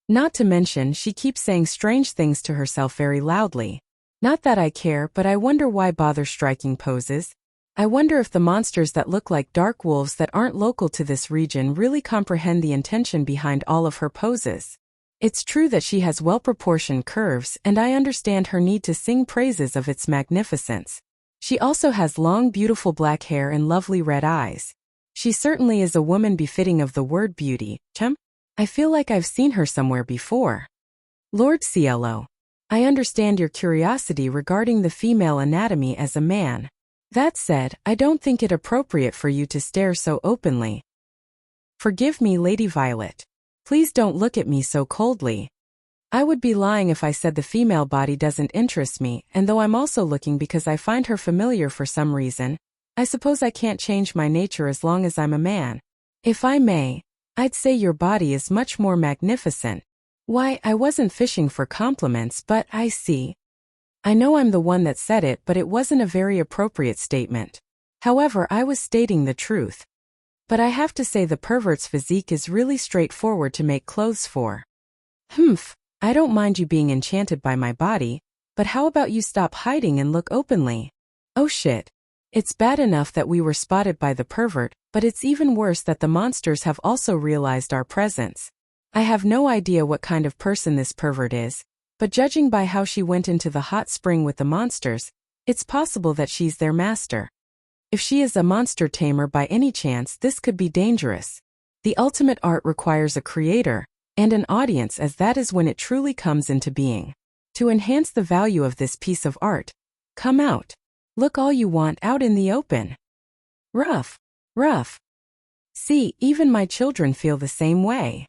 Not to mention, she keeps saying strange things to herself very loudly. Not that I care, but I wonder why bother striking poses. I wonder if the monsters that look like dark wolves that aren't local to this region really comprehend the intention behind all of her poses. It's true that she has well-proportioned curves, and I understand her need to sing praises of its magnificence. She also has long, beautiful black hair and lovely red eyes. She certainly is a woman befitting of the word beauty. I feel like I've seen her somewhere before. Lord Cielo, I understand your curiosity regarding the female anatomy as a man. That said, I don't think it appropriate for you to stare so openly. Forgive me, Lady Violet. Please don't look at me so coldly. I would be lying if I said the female body doesn't interest me, and though I'm also looking because I find her familiar for some reason, I suppose I can't change my nature as long as I'm a man. If I may, I'd say your body is much more magnificent. Why, I wasn't fishing for compliments, but I see. I know I'm the one that said it, but it wasn't a very appropriate statement. However, I was stating the truth. But I have to say the pervert's physique is really straightforward to make clothes for. I don't mind you being enchanted by my body, but how about you stop hiding and look openly? Oh shit. It's bad enough that we were spotted by the pervert, but it's even worse that the monsters have also realized our presence. I have no idea what kind of person this pervert is, but judging by how she went into the hot spring with the monsters, it's possible that she's their master. If she is a monster tamer by any chance, this could be dangerous. The ultimate art requires a creator and an audience, as that is when it truly comes into being. To enhance the value of this piece of art, come out. Look all you want out in the open. Rough. See, even my children feel the same way.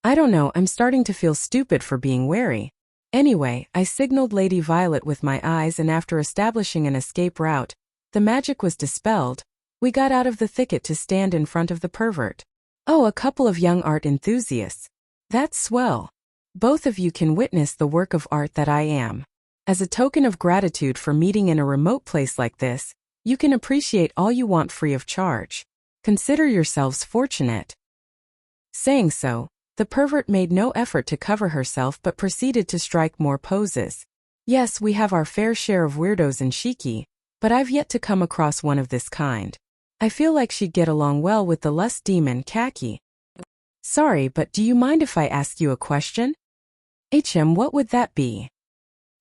I don't know, I'm starting to feel stupid for being wary. Anyway, I signaled Lady Violet with my eyes, and after establishing an escape route, the magic was dispelled. We got out of the thicket to stand in front of the pervert. Oh, a couple of young art enthusiasts. That's swell. Both of you can witness the work of art that I am. As a token of gratitude for meeting in a remote place like this, you can appreciate all you want free of charge. Consider yourselves fortunate. Saying so, the pervert made no effort to cover herself but proceeded to strike more poses. Yes, we have our fair share of weirdos in Shiki, but I've yet to come across one of this kind. I feel like she'd get along well with the lust demon Kaki. Sorry, but do you mind if I ask you a question? What would that be?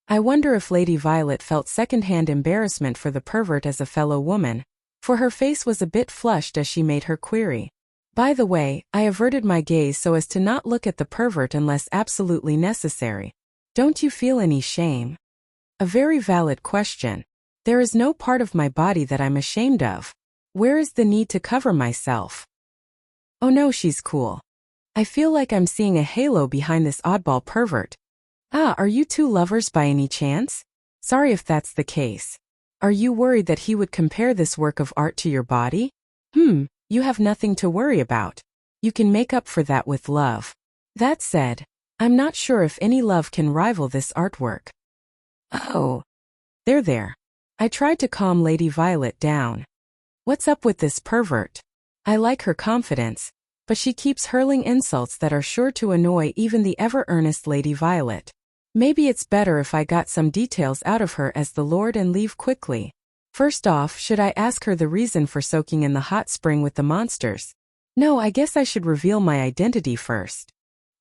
I wonder if Lady Violet felt secondhand embarrassment for the pervert as a fellow woman, for her face was a bit flushed as she made her query. By the way, I averted my gaze so as to not look at the pervert unless absolutely necessary. Don't you feel any shame? A very valid question. There is no part of my body that I'm ashamed of. Where is the need to cover myself? Oh no, she's cool. I feel like I'm seeing a halo behind this oddball pervert. Ah, are you two lovers by any chance? Sorry if that's the case. Are you worried that he would compare this work of art to your body? You have nothing to worry about. You can make up for that with love. That said, I'm not sure if any love can rival this artwork. Oh. There. I tried to calm Lady Violet down. What's up with this pervert? I like her confidence, but she keeps hurling insults that are sure to annoy even the ever-earnest Lady Violet. Maybe it's better if I got some details out of her as the Lord and leave quickly. First off, should I ask her the reason for soaking in the hot spring with the monsters? No, I guess I should reveal my identity first.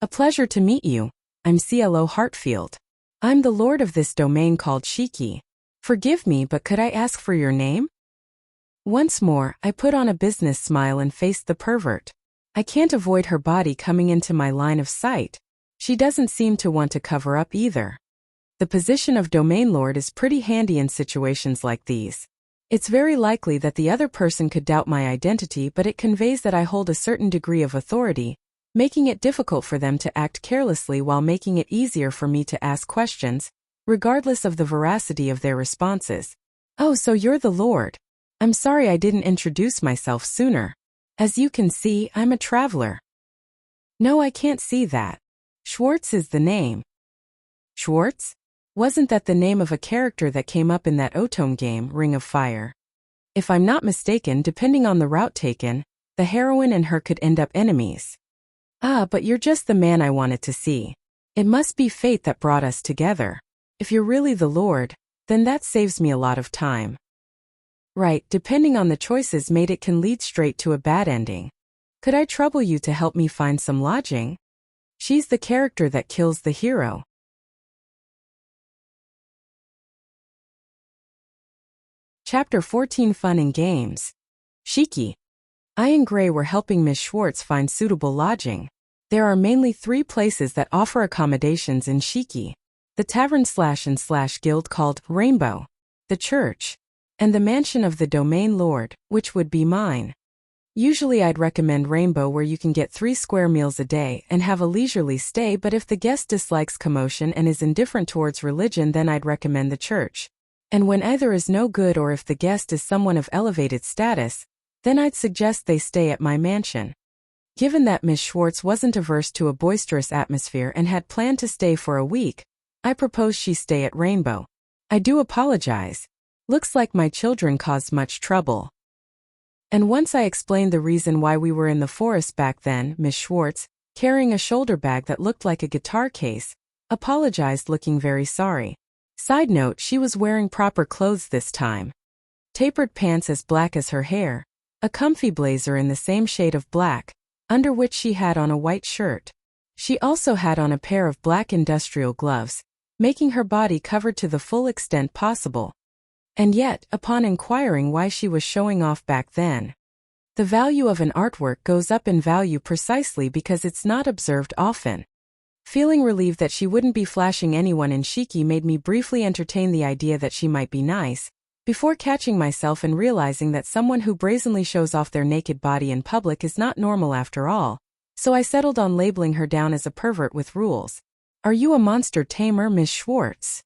A pleasure to meet you. I'm Cielo Hartfield. I'm the lord of this domain called Shiki. Forgive me, but could I ask for your name? Once more, I put on a business smile and faced the pervert. I can't avoid her body coming into my line of sight. She doesn't seem to want to cover up either. The position of domain lord is pretty handy in situations like these. It's very likely that the other person could doubt my identity, but it conveys that I hold a certain degree of authority, making it difficult for them to act carelessly while making it easier for me to ask questions, regardless of the veracity of their responses. Oh, so you're the Lord. I'm sorry I didn't introduce myself sooner. As you can see, I'm a traveler. No, I can't see that. Schwartz is the name. Schwartz? Wasn't that the name of a character that came up in that Otome game, Ring of Fire? If I'm not mistaken, depending on the route taken, the heroine and her could end up enemies. Ah, but you're just the man I wanted to see. It must be fate that brought us together. If you're really the Lord, then that saves me a lot of time. Right, depending on the choices made, it can lead straight to a bad ending. Could I trouble you to help me find some lodging? She's the character that kills the hero. Chapter 14 Fun and Games. Shiki. I and Gray were helping Miss Schwartz find suitable lodging. There are mainly 3 places that offer accommodations in Shiki: the tavern/and/guild called Rainbow, the church, and the mansion of the domain lord, which would be mine. Usually I'd recommend Rainbow, where you can get 3 square meals a day and have a leisurely stay, but if the guest dislikes commotion and is indifferent towards religion, then I'd recommend the church. And when either is no good, or if the guest is someone of elevated status, then I'd suggest they stay at my mansion. Given that Miss Schwartz wasn't averse to a boisterous atmosphere and had planned to stay for a week, I proposed she stay at Rainbow. I do apologize. Looks like my children caused much trouble. And once I explained the reason why we were in the forest back then, Miss Schwartz, carrying a shoulder bag that looked like a guitar case, apologized, looking very sorry. Side note, she was wearing proper clothes this time. Tapered pants as black as her hair, a comfy blazer in the same shade of black, under which she had on a white shirt. She also had on a pair of black industrial gloves, making her body covered to the full extent possible. And yet, upon inquiring why she was showing off back then, the value of an artwork goes up in value precisely because it's not observed often. Feeling relieved that she wouldn't be flashing anyone in Shiki made me briefly entertain the idea that she might be nice, before catching myself and realizing that someone who brazenly shows off their naked body in public is not normal after all, so I settled on labeling her down as a pervert with rules. Are you a monster tamer, Miss Schwartz?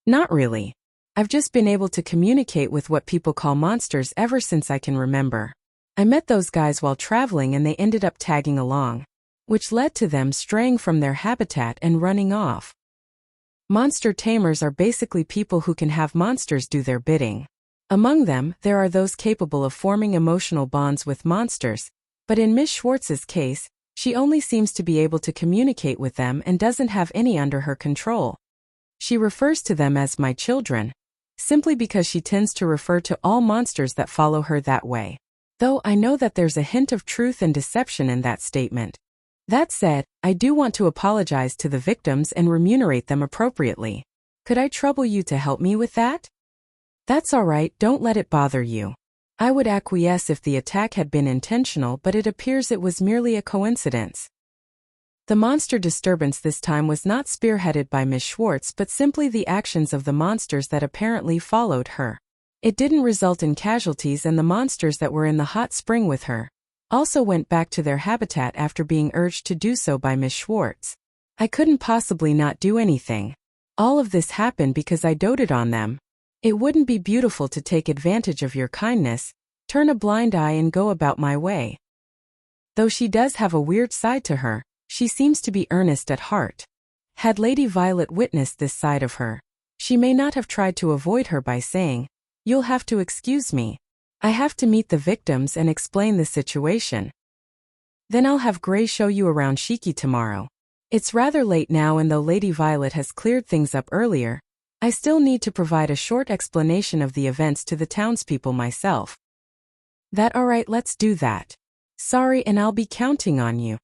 Not really. I've just been able to communicate with what people call monsters ever since I can remember. I met those guys while traveling and they ended up tagging along, which led to them straying from their habitat and running off. Monster tamers are basically people who can have monsters do their bidding. Among them, there are those capable of forming emotional bonds with monsters, but in Miss Schwartz's case, she only seems to be able to communicate with them and doesn't have any under her control. She refers to them as my children, simply because she tends to refer to all monsters that follow her that way. Though I know that there's a hint of truth and deception in that statement. That said, I do want to apologize to the victims and remunerate them appropriately. Could I trouble you to help me with that? That's all right, don't let it bother you. I would acquiesce if the attack had been intentional, but it appears it was merely a coincidence. The monster disturbance this time was not spearheaded by Miss Schwartz, but simply the actions of the monsters that apparently followed her. It didn't result in casualties, and the monsters that were in the hot spring with her also went back to their habitat after being urged to do so by Miss Schwartz. I couldn't possibly not do anything. All of this happened because I doted on them. It wouldn't be beautiful to take advantage of your kindness, turn a blind eye and go about my way. Though she does have a weird side to her, she seems to be earnest at heart. Had Lady Violet witnessed this side of her, she may not have tried to avoid her by saying, "You'll have to excuse me. I have to meet the victims and explain the situation. Then I'll have Gray show you around Shiki tomorrow." It's rather late now, and though Lady Violet has cleared things up earlier, I still need to provide a short explanation of the events to the townspeople myself. That all right, let's do that. Sorry, and I'll be counting on you.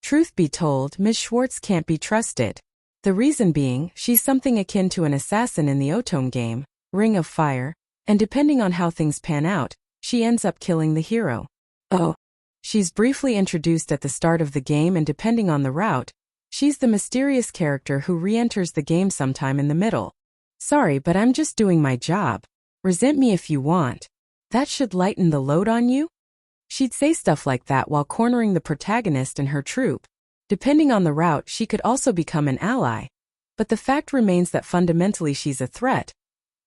Truth be told, Miss Schwartz can't be trusted. The reason being, she's something akin to an assassin in the Otome game, Ring of Fire, and depending on how things pan out, she ends up killing the hero. Oh. She's briefly introduced at the start of the game, and depending on the route, she's the mysterious character who re-enters the game sometime in the middle. Sorry, but I'm just doing my job. Resent me if you want. That should lighten the load on you? She'd say stuff like that while cornering the protagonist and her troop. Depending on the route, she could also become an ally. But the fact remains that fundamentally she's a threat.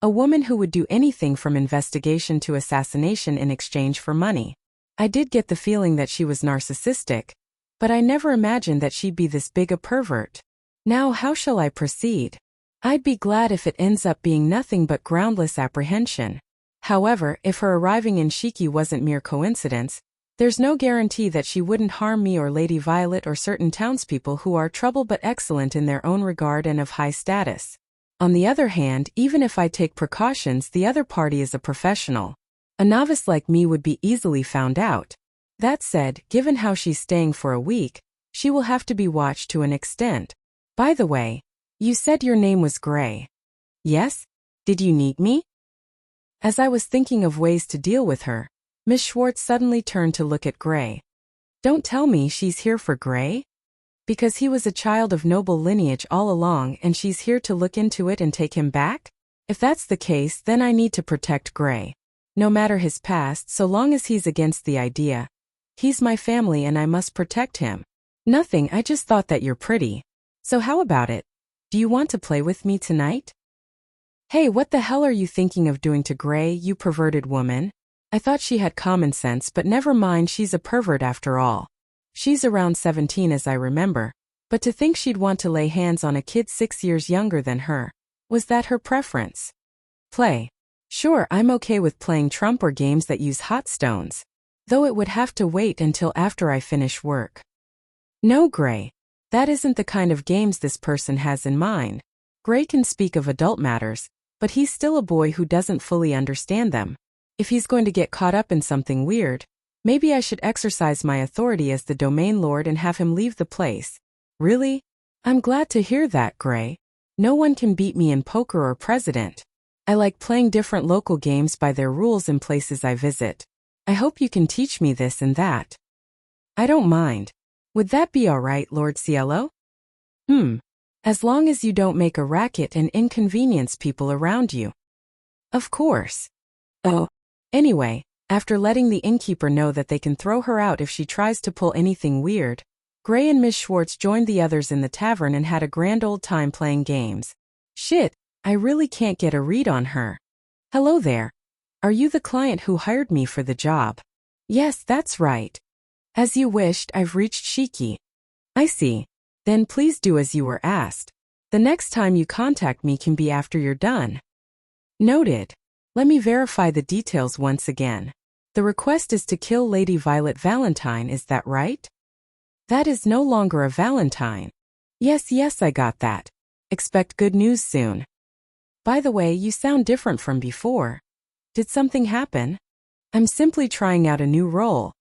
A woman who would do anything from investigation to assassination in exchange for money. I did get the feeling that she was narcissistic, but I never imagined that she'd be this big a pervert. Now how shall I proceed? I'd be glad if it ends up being nothing but groundless apprehension. However, if her arriving in Shiki wasn't mere coincidence, there's no guarantee that she wouldn't harm me or Lady Violet or certain townspeople who are trouble but excellent in their own regard and of high status. On the other hand, even if I take precautions, the other party is a professional. A novice like me would be easily found out. That said, given how she's staying for a week, she will have to be watched to an extent. By the way, you said your name was Gray. Yes? Did you need me? As I was thinking of ways to deal with her, Miss Schwartz suddenly turned to look at Gray. Don't tell me she's here for Gray? Because he was a child of noble lineage all along and she's here to look into it and take him back? If that's the case, then I need to protect Gray. No matter his past, so long as he's against the idea. He's my family and I must protect him. Nothing, I just thought that you're pretty. So how about it? Do you want to play with me tonight? Hey, what the hell are you thinking of doing to Gray, you perverted woman? I thought she had common sense, but never mind, she's a pervert after all. She's around 17 as I remember, but to think she'd want to lay hands on a kid 6 years younger than her. Was that her preference? Play. Sure, I'm okay with playing trump or games that use hot stones. Though it would have to wait until after I finish work. No, Gray. That isn't the kind of games this person has in mind. Gray can speak of adult matters, but he's still a boy who doesn't fully understand them. If he's going to get caught up in something weird, maybe I should exercise my authority as the domain lord and have him leave the place. Really? I'm glad to hear that, Gray. No one can beat me in poker or president. I like playing different local games by their rules in places I visit. I hope you can teach me this and that. I don't mind. Would that be all right, Lord Cielo? As long as you don't make a racket and inconvenience people around you. Of course. Oh. Anyway, after letting the innkeeper know that they can throw her out if she tries to pull anything weird, Gray and Miss Schwartz joined the others in the tavern and had a grand old time playing games. Shit, I really can't get a read on her. Hello there. Are you the client who hired me for the job? Yes, that's right. As you wished, I've reached Shiki. I see. Then please do as you were asked. The next time you contact me can be after you're done. Noted. Let me verify the details once again. The request is to kill Lady Violet Valentine, is that right? That is no longer a Valentine. Yes, I got that. Expect good news soon. By the way, you sound different from before. Did something happen? I'm simply trying out a new role.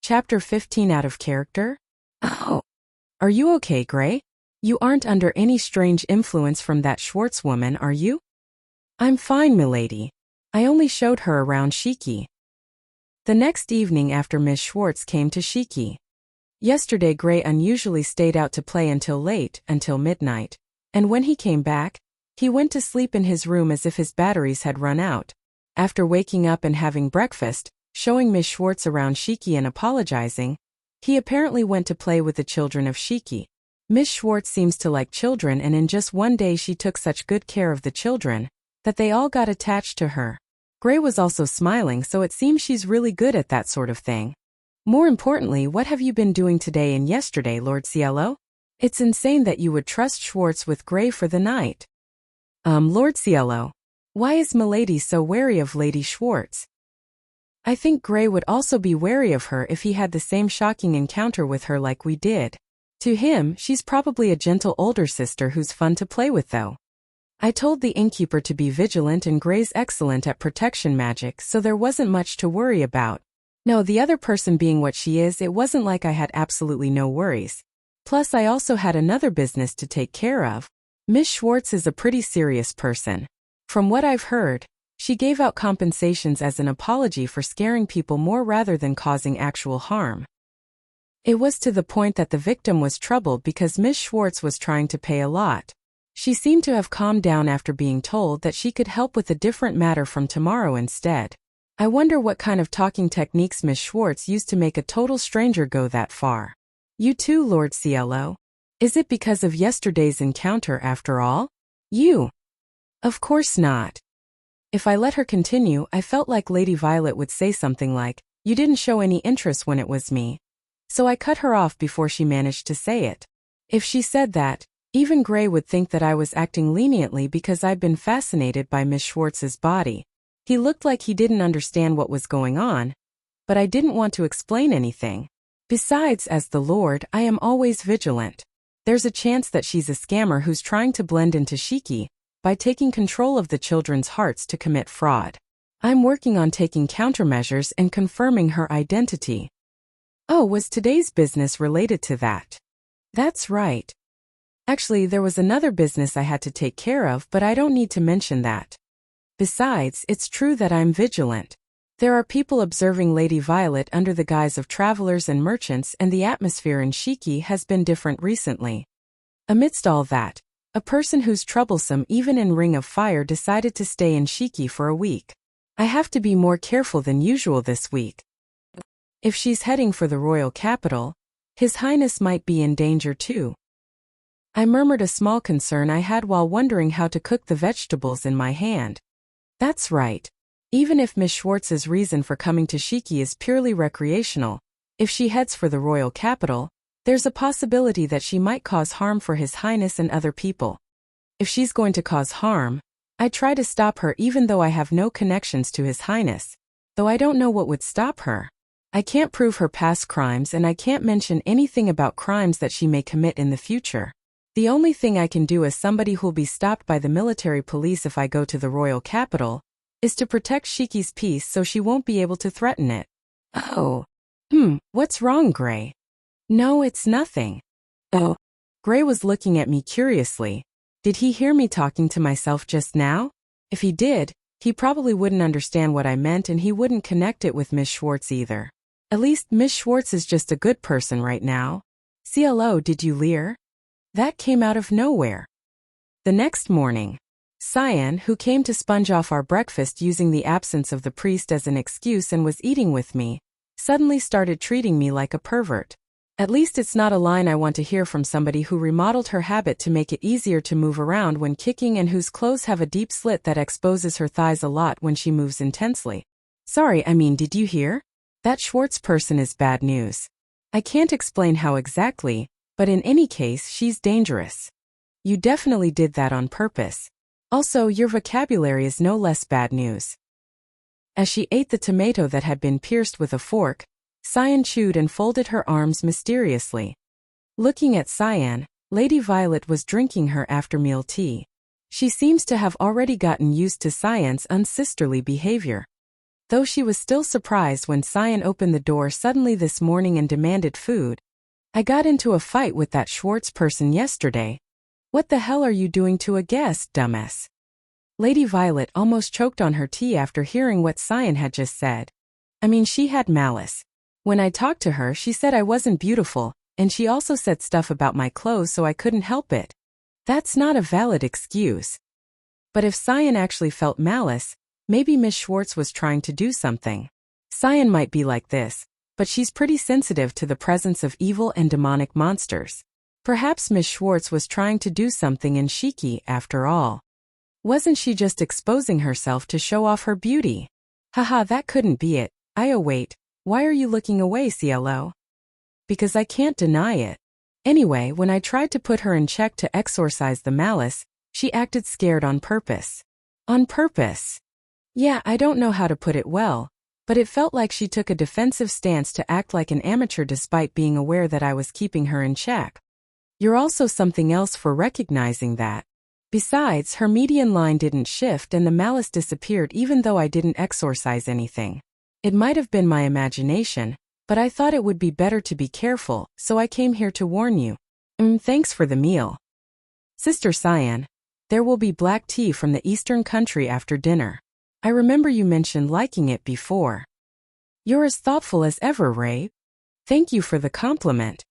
Chapter 15 Out of Character? Oh. Are you okay, Gray? You aren't under any strange influence from that Schwartz woman, are you? I'm fine, milady. I only showed her around Shiki. The next evening after Miss Schwartz came to Shiki. Yesterday Gray unusually stayed out to play until late, until midnight. And when he came back, he went to sleep in his room as if his batteries had run out. After waking up and having breakfast, showing Miss Schwartz around Shiki and apologizing, he apparently went to play with the children of Shiki. Miss Schwartz seems to like children, and in just one day she took such good care of the children that they all got attached to her. Gray was also smiling, so it seems she's really good at that sort of thing. More importantly, what have you been doing today and yesterday, Lord Cielo? It's insane that you would trust Schwartz with Gray for the night. Lord Cielo, why is Milady so wary of Lady Schwartz? I think Gray would also be wary of her if he had the same shocking encounter with her like we did. To him, she's probably a gentle older sister who's fun to play with though. I told the innkeeper to be vigilant, and Gray's excellent at protection magic, so there wasn't much to worry about. No, the other person being what she is, it wasn't like I had absolutely no worries. Plus I also had another business to take care of. Miss Schwartz is a pretty serious person. From what I've heard, she gave out compensations as an apology for scaring people more rather than causing actual harm. It was to the point that the victim was troubled because Miss Schwartz was trying to pay a lot. She seemed to have calmed down after being told that she could help with a different matter from tomorrow instead. I wonder what kind of talking techniques Miss Schwartz used to make a total stranger go that far. You too, Lord Cielo? Is it because of yesterday's encounter after all? You? Of course not. If I let her continue, I felt like Lady Violet would say something like, "You didn't show any interest when it was me." So I cut her off before she managed to say it. If she said that, even Gray would think that I was acting leniently because I'd been fascinated by Miss Schwartz's body. He looked like he didn't understand what was going on, but I didn't want to explain anything. Besides, as the Lord, I am always vigilant. There's a chance that she's a scammer who's trying to blend into Shiki by taking control of the children's hearts to commit fraud. I'm working on taking countermeasures and confirming her identity. Oh, was today's business related to that? That's right. Actually, there was another business I had to take care of, but I don't need to mention that. Besides, it's true that I'm vigilant. There are people observing Lady Violet under the guise of travelers and merchants, and the atmosphere in Shiki has been different recently. Amidst all that, a person who's troublesome even in Ring of Fire decided to stay in Shiki for a week. I have to be more careful than usual this week. If she's heading for the royal capital, His Highness might be in danger too. I murmured a small concern I had while wondering how to cook the vegetables in my hand. That's right. Even if Miss Schwartz's reason for coming to Shiki is purely recreational, if she heads for the royal capital, there's a possibility that she might cause harm for His Highness and other people. If she's going to cause harm, I try to stop her even though I have no connections to His Highness, though I don't know what would stop her. I can't prove her past crimes and I can't mention anything about crimes that she may commit in the future. The only thing I can do as somebody who'll be stopped by the military police if I go to the royal capital is to protect Shiki's peace so she won't be able to threaten it. Oh. What's wrong, Gray? No, it's nothing. Oh. Gray was looking at me curiously. Did he hear me talking to myself just now? If he did, he probably wouldn't understand what I meant and he wouldn't connect it with Miss Schwartz either. At least Miss Schwartz is just a good person right now. CLO, did you leer? That came out of nowhere. The next morning, Cyan, who came to sponge off our breakfast using the absence of the priest as an excuse and was eating with me, suddenly started treating me like a pervert. At least it's not a line I want to hear from somebody who remodeled her habit to make it easier to move around when kicking and whose clothes have a deep slit that exposes her thighs a lot when she moves intensely. Sorry, did you hear? That Schwartz person is bad news. I can't explain how exactly, but in any case, she's dangerous. You definitely did that on purpose. Also, your vocabulary is no less bad news. As she ate the tomato that had been pierced with a fork, Cyan chewed and folded her arms mysteriously. Looking at Cyan, Lady Violet was drinking her after-meal tea. She seems to have already gotten used to Cyan's unsisterly behavior. Though she was still surprised when Cyan opened the door suddenly this morning and demanded food. I got into a fight with that Schwartz person yesterday. What the hell are you doing to a guest, dumbass? Lady Violet almost choked on her tea after hearing what Cyan had just said. She had malice. When I talked to her, she said I wasn't beautiful, and she also said stuff about my clothes so I couldn't help it. That's not a valid excuse. But if Cyan actually felt malice, maybe Miss Schwartz was trying to do something. Cyan might be like this, but she's pretty sensitive to the presence of evil and demonic monsters. Perhaps Miss Schwartz was trying to do something in Shiki after all. Wasn't she just exposing herself to show off her beauty? Haha, that couldn't be it. Wait, why are you looking away, CLO? Because I can't deny it. Anyway, when I tried to put her in check to exorcise the malice, she acted scared on purpose. On purpose? Yeah, I don't know how to put it well, but it felt like she took a defensive stance to act like an amateur despite being aware that I was keeping her in check. You're also something else for recognizing that. Besides, her median line didn't shift and the malice disappeared even though I didn't exorcise anything. It might have been my imagination, but I thought it would be better to be careful, so I came here to warn you. Thanks for the meal. Sister Cyan, there will be black tea from the eastern country after dinner. I remember you mentioned liking it before. You're as thoughtful as ever, Ray. Thank you for the compliment.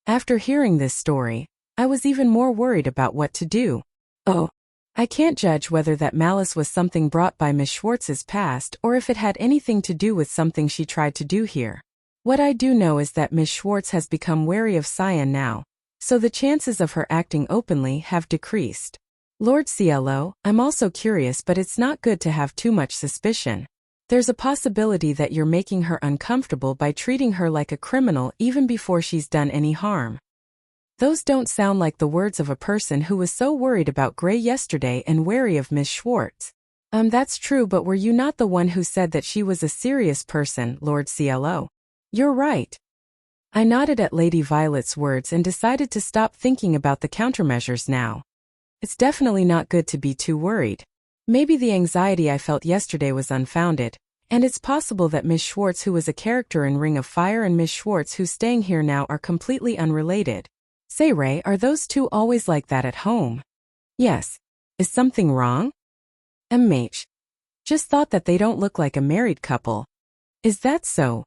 After hearing this story, I was even more worried about what to do. Oh, I can't judge whether that malice was something brought by Miss Schwartz's past or if it had anything to do with something she tried to do here. What I do know is that Miss Schwartz has become wary of Cyan now, so the chances of her acting openly have decreased. Lord Cielo, I'm also curious, but it's not good to have too much suspicion. There's a possibility that you're making her uncomfortable by treating her like a criminal even before she's done any harm. Those don't sound like the words of a person who was so worried about Gray yesterday and wary of Miss Schwartz. That's true, but were you not the one who said that she was a serious person, Lord Cielo? You're right. I nodded at Lady Violet's words and decided to stop thinking about the countermeasures now. It's definitely not good to be too worried. Maybe the anxiety I felt yesterday was unfounded, and it's possible that Miss Schwartz, who was a character in Ring of Fire, and Miss Schwartz, who's staying here now, are completely unrelated. Say, Ray, are those two always like that at home? Yes. Is something wrong? MH. Just thought that they don't look like a married couple. Is that so?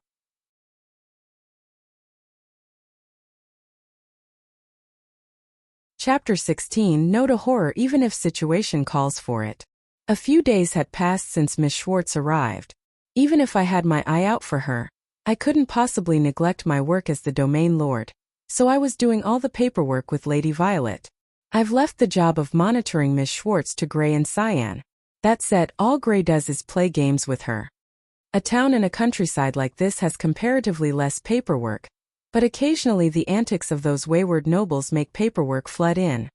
Chapter 16. No to horror even if situation calls for it. A few days had passed since Miss Schwartz arrived. Even if I had my eye out for her, I couldn't possibly neglect my work as the domain lord. So I was doing all the paperwork with Lady Violet. I've left the job of monitoring Miss Schwartz to Gray and Cyan. That said, all Gray does is play games with her. A town in a countryside like this has comparatively less paperwork, but occasionally the antics of those wayward nobles make paperwork flood in.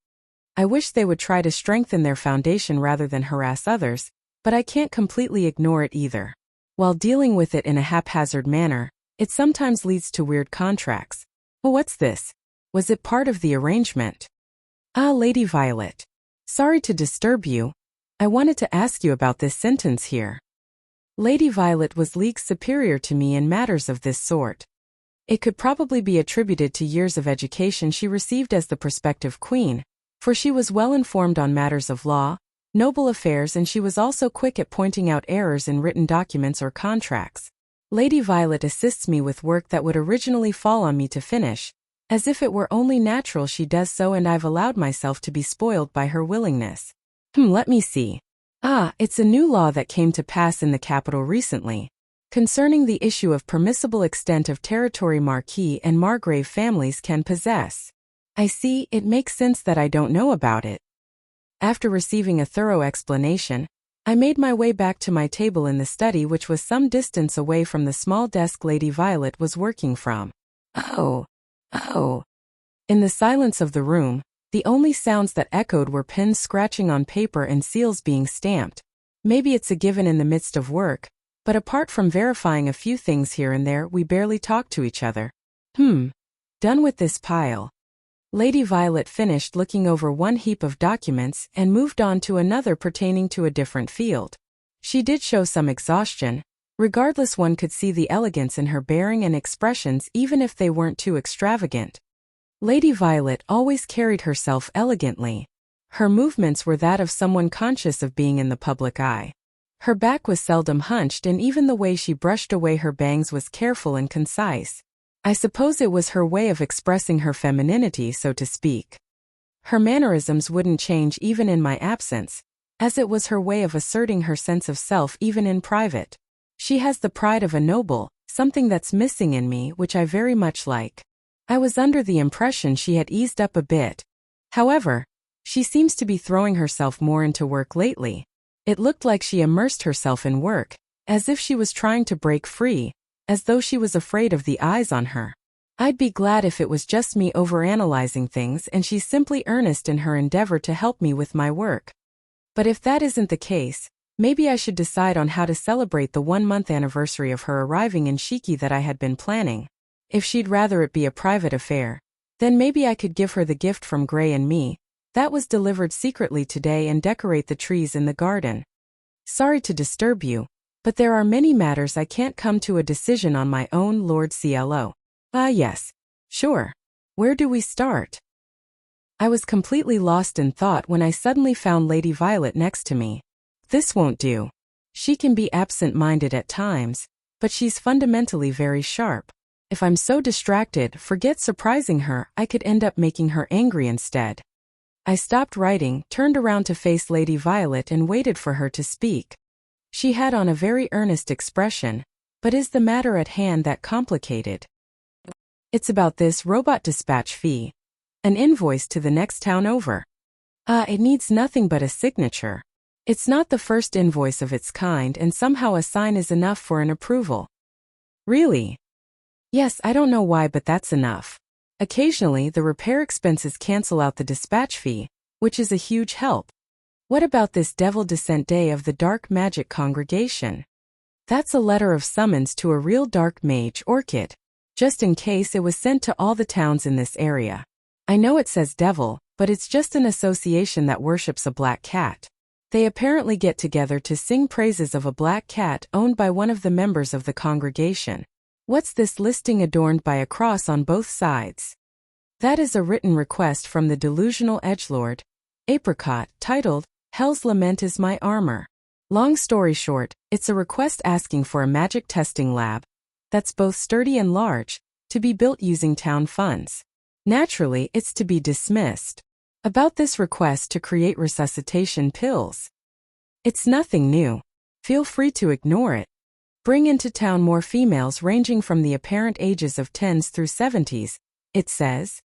I wish they would try to strengthen their foundation rather than harass others, but I can't completely ignore it either. While dealing with it in a haphazard manner, it sometimes leads to weird contracts. Oh, what's this? Was it part of the arrangement? Ah, Lady Violet. Sorry to disturb you. I wanted to ask you about this sentence here. Lady Violet was leagues superior to me in matters of this sort. It could probably be attributed to years of education she received as the prospective queen, for she was well informed on matters of law, noble affairs, and she was also quick at pointing out errors in written documents or contracts. Lady Violet assists me with work that would originally fall on me to finish, as if it were only natural she does so, and I've allowed myself to be spoiled by her willingness. Let me see. Ah, it's a new law that came to pass in the capital recently, concerning the issue of permissible extent of territory Marquis and Margrave families can possess. I see, it makes sense that I don't know about it. After receiving a thorough explanation, I made my way back to my table in the study, which was some distance away from the small desk Lady Violet was working from. Oh. In the silence of the room, the only sounds that echoed were pens scratching on paper and seals being stamped. Maybe it's a given in the midst of work, but apart from verifying a few things here and there, we barely talk to each other. Done with this pile. Lady Violet finished looking over one heap of documents and moved on to another pertaining to a different field. She did show some exhaustion. Regardless, one could see the elegance in her bearing and expressions even if they weren't too extravagant. Lady Violet always carried herself elegantly. Her movements were that of someone conscious of being in the public eye. Her back was seldom hunched, and even the way she brushed away her bangs was careful and concise. I suppose it was her way of expressing her femininity, so to speak. Her mannerisms wouldn't change even in my absence, as it was her way of asserting her sense of self even in private. She has the pride of a noble, something that's missing in me, which I very much like. I was under the impression she had eased up a bit. However, she seems to be throwing herself more into work lately. It looked like she immersed herself in work, as if she was trying to break free, as though she was afraid of the eyes on her. I'd be glad if it was just me overanalyzing things and she's simply earnest in her endeavor to help me with my work. But if that isn't the case, maybe I should decide on how to celebrate the 1-month anniversary of her arriving in Shiki that I had been planning. If she'd rather it be a private affair, then maybe I could give her the gift from Gray and me, that was delivered secretly today, and decorate the trees in the garden. Sorry to disturb you, but there are many matters I can't come to a decision on my own, Lord Cielo. Ah yes. Sure. Where do we start? I was completely lost in thought when I suddenly found Lady Violet next to me. This won't do. She can be absent-minded at times, but she's fundamentally very sharp. If I'm so distracted, forget surprising her, I could end up making her angry instead. I stopped writing, turned around to face Lady Violet and waited for her to speak. She had on a very earnest expression. But is the matter at hand that complicated? It's about this robot dispatch fee. An invoice to the next town over. It needs nothing but a signature. It's not the first invoice of its kind and somehow a sign is enough for an approval. Really? Yes, I don't know why, but that's enough. Occasionally, the repair expenses cancel out the dispatch fee, which is a huge help. What about this Devil Descent Day of the Dark Magic Congregation? That's a letter of summons to a real dark mage Orchid, just in case it was sent to all the towns in this area. I know it says devil, but it's just an association that worships a black cat. They apparently get together to sing praises of a black cat owned by one of the members of the congregation. What's this listing adorned by a cross on both sides? That is a written request from the delusional edgelord, Apricot, titled, Hell's Lament is My Armor. Long story short, it's a request asking for a magic testing lab that's both sturdy and large, to be built using town funds. Naturally, it's to be dismissed. About this request to create resuscitation pills. It's nothing new. Feel free to ignore it. Bring into town more females ranging from the apparent ages of 10s through 70s, it says.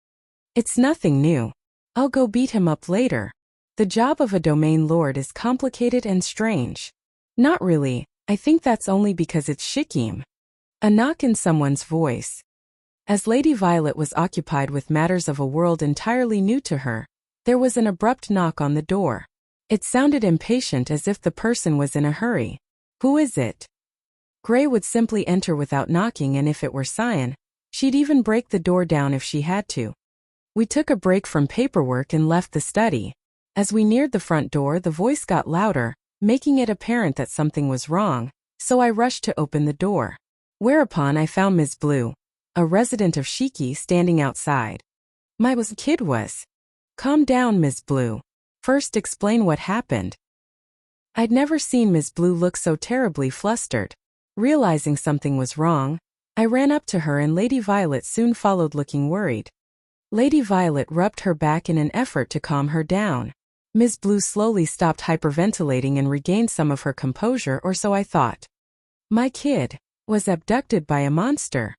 It's nothing new. I'll go beat him up later. The job of a domain lord is complicated and strange. Not really, I think that's only because it's Shikim. A knock in someone's voice. As Lady Violet was occupied with matters of a world entirely new to her, there was an abrupt knock on the door. It sounded impatient, as if the person was in a hurry. Who is it? Gray would simply enter without knocking, and if it were Cyan, she'd even break the door down if she had to. We took a break from paperwork and left the study. As we neared the front door, the voice got louder, making it apparent that something was wrong, so I rushed to open the door. Whereupon I found Ms. Blue, a resident of Shiki, standing outside. My kid was. Calm down, Ms. Blue. First explain what happened. I'd never seen Ms. Blue look so terribly flustered. Realizing something was wrong, I ran up to her and Lady Violet soon followed, looking worried. Lady Violet rubbed her back in an effort to calm her down. Ms. Blue slowly stopped hyperventilating and regained some of her composure, or so I thought. My kid was abducted by a monster,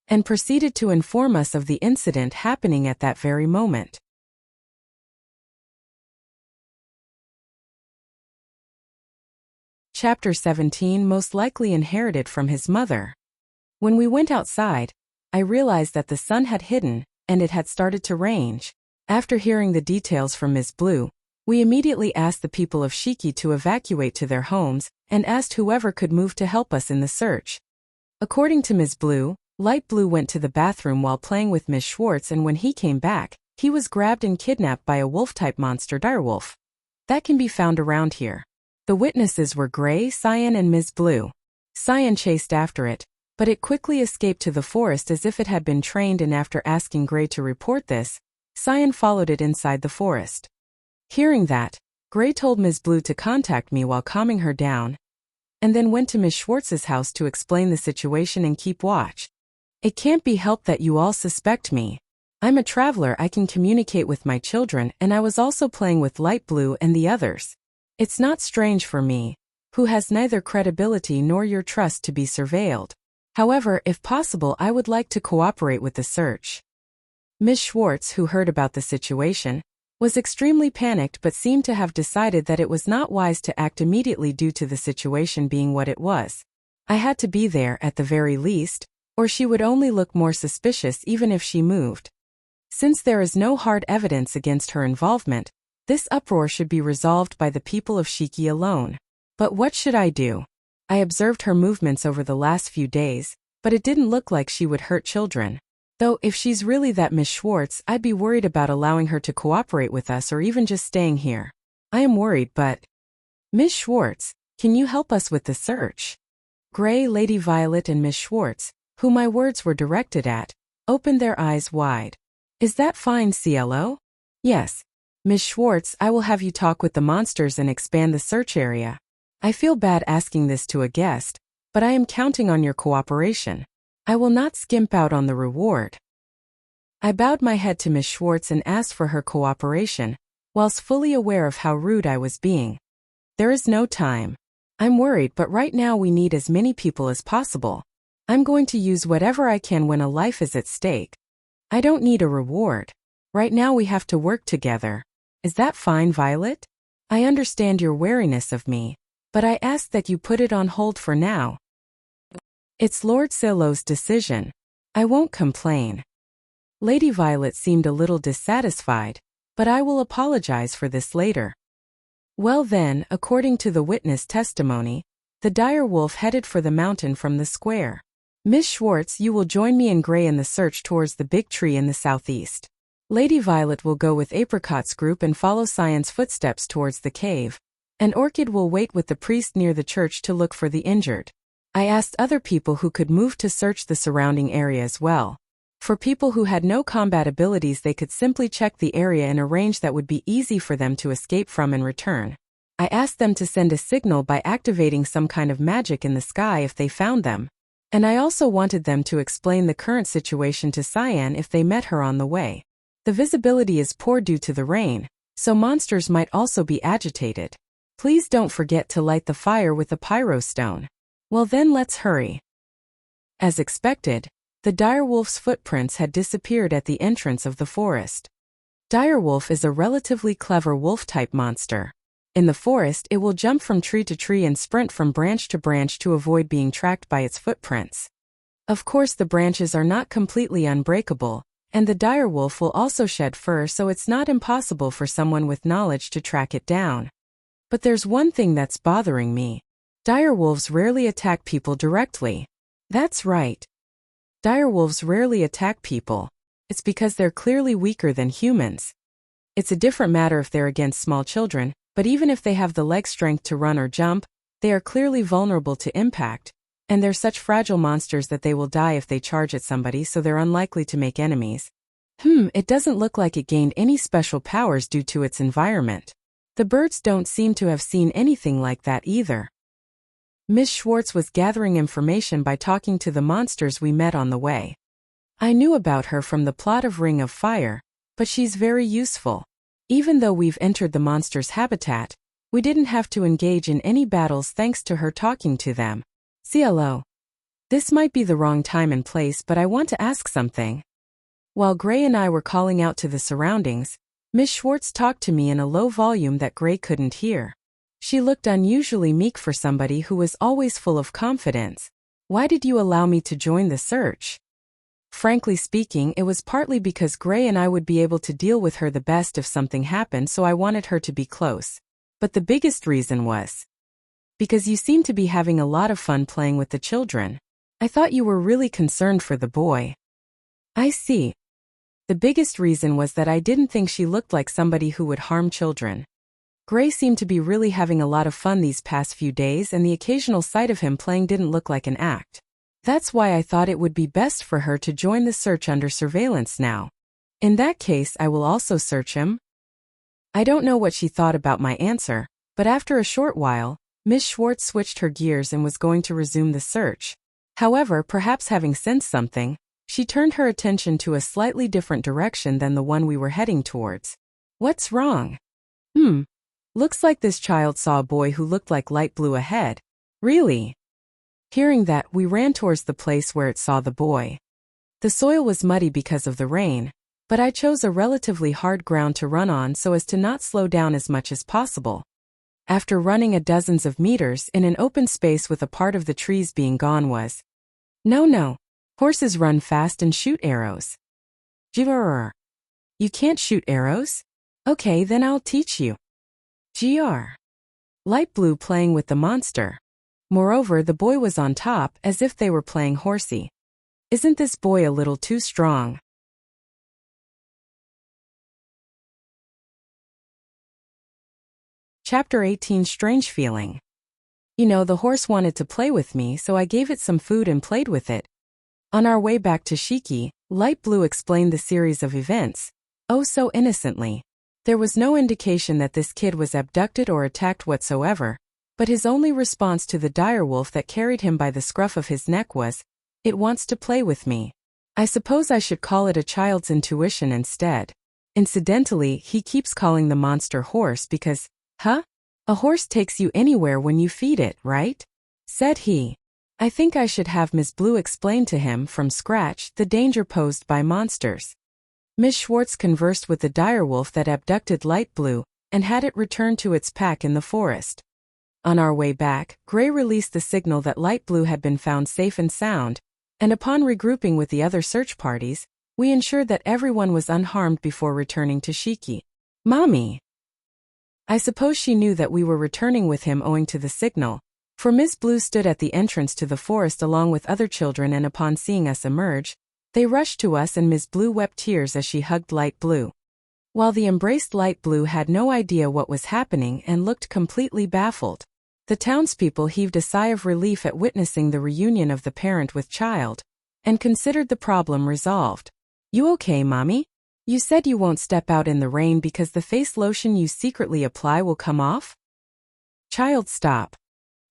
and proceeded to inform us of the incident happening at that very moment. Chapter 17. Most likely inherited from his mother. When we went outside, I realized that the sun had hidden, and it had started to rain. After hearing the details from Ms. Blue, we immediately asked the people of Shiki to evacuate to their homes, and asked whoever could move to help us in the search. According to Ms. Blue, Light Blue went to the bathroom while playing with Ms. Schwartz, and when he came back, he was grabbed and kidnapped by a wolf-type monster direwolf. That can be found around here. The witnesses were Gray, Cyan, and Ms. Blue. Cyan chased after it, but it quickly escaped to the forest as if it had been trained, and after asking Gray to report this, Cyan followed it inside the forest. Hearing that, Gray told Ms. Blue to contact me while calming her down, and then went to Ms. Schwartz's house to explain the situation and keep watch. It can't be helped that you all suspect me. I'm a traveler, I can communicate with my children, and I was also playing with Light Blue and the others. It's not strange for me, who has neither credibility nor your trust, to be surveilled. However, if possible, I would like to cooperate with the search. Ms. Schwartz, who heard about the situation, was extremely panicked but seemed to have decided that it was not wise to act immediately due to the situation being what it was. I had to be there at the very least, or she would only look more suspicious even if she moved. Since there is no hard evidence against her involvement, this uproar should be resolved by the people of Shiki alone. But what should I do? I observed her movements over the last few days, but it didn't look like she would hurt children. Though if she's really that Miss Schwartz, I'd be worried about allowing her to cooperate with us or even just staying here. I am worried, but... Miss Schwartz, can you help us with the search? Gray, Lady Violet, and Miss Schwartz, who my words were directed at, opened their eyes wide. Is that fine, CLO? Yes. Ms. Schwartz, I will have you talk with the monsters and expand the search area. I feel bad asking this to a guest, but I am counting on your cooperation. I will not skimp out on the reward. I bowed my head to Ms. Schwartz and asked for her cooperation, whilst fully aware of how rude I was being. There is no time. I'm worried, but right now we need as many people as possible. I'm going to use whatever I can when a life is at stake. I don't need a reward. Right now we have to work together. Is that fine, Violet? I understand your wariness of me, but I ask that you put it on hold for now. It's Lord Ciello's decision. I won't complain. Lady Violet seemed a little dissatisfied, but I will apologize for this later. Well then, according to the witness testimony, the dire wolf headed for the mountain from the square. Miss Schwartz, you will join me and Gray in the search towards the big tree in the southeast. Lady Violet will go with Apricot's group and follow Cyan's footsteps towards the cave, and Orchid will wait with the priest near the church to look for the injured. I asked other people who could move to search the surrounding area as well. For people who had no combat abilities, they could simply check the area in a range that would be easy for them to escape from and return. I asked them to send a signal by activating some kind of magic in the sky if they found them. And I also wanted them to explain the current situation to Cyan if they met her on the way. The visibility is poor due to the rain, so monsters might also be agitated. Please don't forget to light the fire with a pyro stone. Well then, let's hurry. As expected, the direwolf's footprints had disappeared at the entrance of the forest. Direwolf is a relatively clever wolf-type monster. In the forest, it will jump from tree to tree and sprint from branch to branch to avoid being tracked by its footprints. Of course, the branches are not completely unbreakable, and the direwolf will also shed fur, so it's not impossible for someone with knowledge to track it down. But there's one thing that's bothering me. Direwolves rarely attack people directly. That's right. Direwolves rarely attack people. It's because they're clearly weaker than humans. It's a different matter if they're against small children, but even if they have the leg strength to run or jump, they are clearly vulnerable to impact, and they're such fragile monsters that they will die if they charge at somebody, so they're unlikely to make enemies. It doesn't look like it gained any special powers due to its environment. The birds don't seem to have seen anything like that either. Miss Schwartz was gathering information by talking to the monsters we met on the way. I knew about her from the plot of Ring of Fire, but she's very useful. Even though we've entered the monster's habitat, we didn't have to engage in any battles thanks to her talking to them. Cielo. This might be the wrong time and place, but I want to ask something. While Gray and I were calling out to the surroundings, Miss Schwartz talked to me in a low volume that Gray couldn't hear. She looked unusually meek for somebody who was always full of confidence. Why did you allow me to join the search? Frankly speaking, it was partly because Gray and I would be able to deal with her the best if something happened, so I wanted her to be close. But the biggest reason was because you seem to be having a lot of fun playing with the children. I thought you were really concerned for the boy. I see. The biggest reason was that I didn't think she looked like somebody who would harm children. Gray seemed to be really having a lot of fun these past few days, and the occasional sight of him playing didn't look like an act. That's why I thought it would be best for her to join the search under surveillance now. In that case, I will also search him. I don't know what she thought about my answer, but after a short while, Miss Schwartz switched her gears and was going to resume the search. However, perhaps having sensed something, she turned her attention to a slightly different direction than the one we were heading towards. What's wrong? Looks like this child saw a boy who looked like light blue ahead. Really? Hearing that, we ran towards the place where it saw the boy. The soil was muddy because of the rain, but I chose a relatively hard ground to run on so as to not slow down as much as possible. After running a dozens of meters in an open space with a part of the trees being gone was. No. Horses run fast and shoot arrows. Grr. You can't shoot arrows? Okay, then I'll teach you. Gr. Light blue playing with the monster. Moreover, the boy was on top, as if they were playing horsey. Isn't this boy a little too strong? Chapter 18. Strange feeling. The horse wanted to play with me, so I gave it some food and played with it. On our way back to Shiki, Light Blue explained the series of events, oh so innocently. There was no indication that this kid was abducted or attacked whatsoever, but his only response to the direwolf that carried him by the scruff of his neck was, "It wants to play with me." I suppose I should call it a child's intuition instead. Incidentally, he keeps calling the monster horse because, a horse takes you anywhere when you feed it, right? Said he. I think I should have Ms. Blue explain to him from scratch the danger posed by monsters. Ms. Schwartz conversed with the direwolf that abducted Light Blue and had it returned to its pack in the forest. On our way back, Gray released the signal that Light Blue had been found safe and sound, and upon regrouping with the other search parties, we ensured that everyone was unharmed before returning to Shiki. Mommy! I suppose she knew that we were returning with him owing to the signal, for Ms. Blue stood at the entrance to the forest along with other children, and upon seeing us emerge, they rushed to us and Ms. Blue wept tears as she hugged Light Blue. While the embraced Light Blue had no idea what was happening and looked completely baffled, the townspeople heaved a sigh of relief at witnessing the reunion of the parent with child, and considered the problem resolved. You okay, Mommy? You said you won't step out in the rain because the face lotion you secretly apply will come off? Child, stop.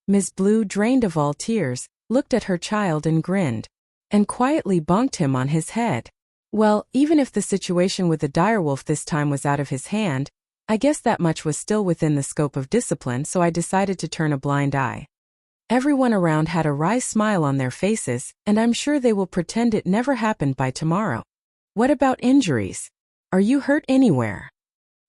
Ms. Blue, drained of all tears, looked at her child and grinned, and quietly bonked him on his head. Well, even if the situation with the direwolf this time was out of his hand, I guess that much was still within the scope of discipline, so I decided to turn a blind eye. Everyone around had a wry smile on their faces, and I'm sure they will pretend it never happened by tomorrow. What about injuries? Are you hurt anywhere?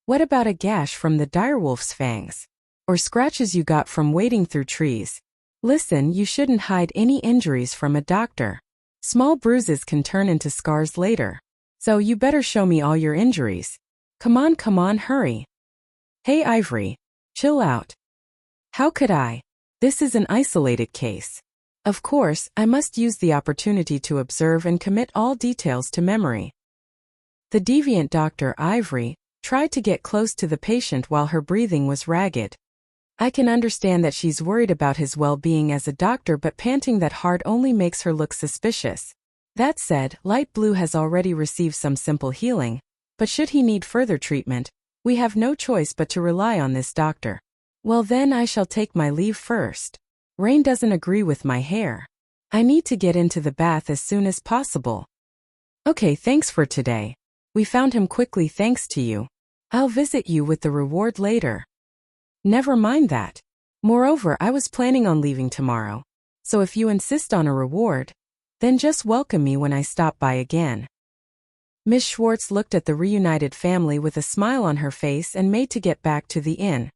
What about a gash from the direwolf's fangs? Or scratches you got from wading through trees? Listen, you shouldn't hide any injuries from a doctor. Small bruises can turn into scars later. So you better show me all your injuries. Come on, hurry. Hey Ivory, chill out. How could I? This is an isolated case. Of course, I must use the opportunity to observe and commit all details to memory. The deviant Dr. Ivory tried to get close to the patient while her breathing was ragged. I can understand that she's worried about his well-being as a doctor, but panting that hard only makes her look suspicious. That said, Light Blue has already received some simple healing, but should he need further treatment, we have no choice but to rely on this doctor. Well then, I shall take my leave first. Rain doesn't agree with my hair. I need to get into the bath as soon as possible. Okay, thanks for today. We found him quickly thanks to you. I'll visit you with the reward later. Never mind that. Moreover, I was planning on leaving tomorrow, so if you insist on a reward, then just welcome me when I stop by again. Miss Schwartz looked at the reunited family with a smile on her face and made to get back to the inn.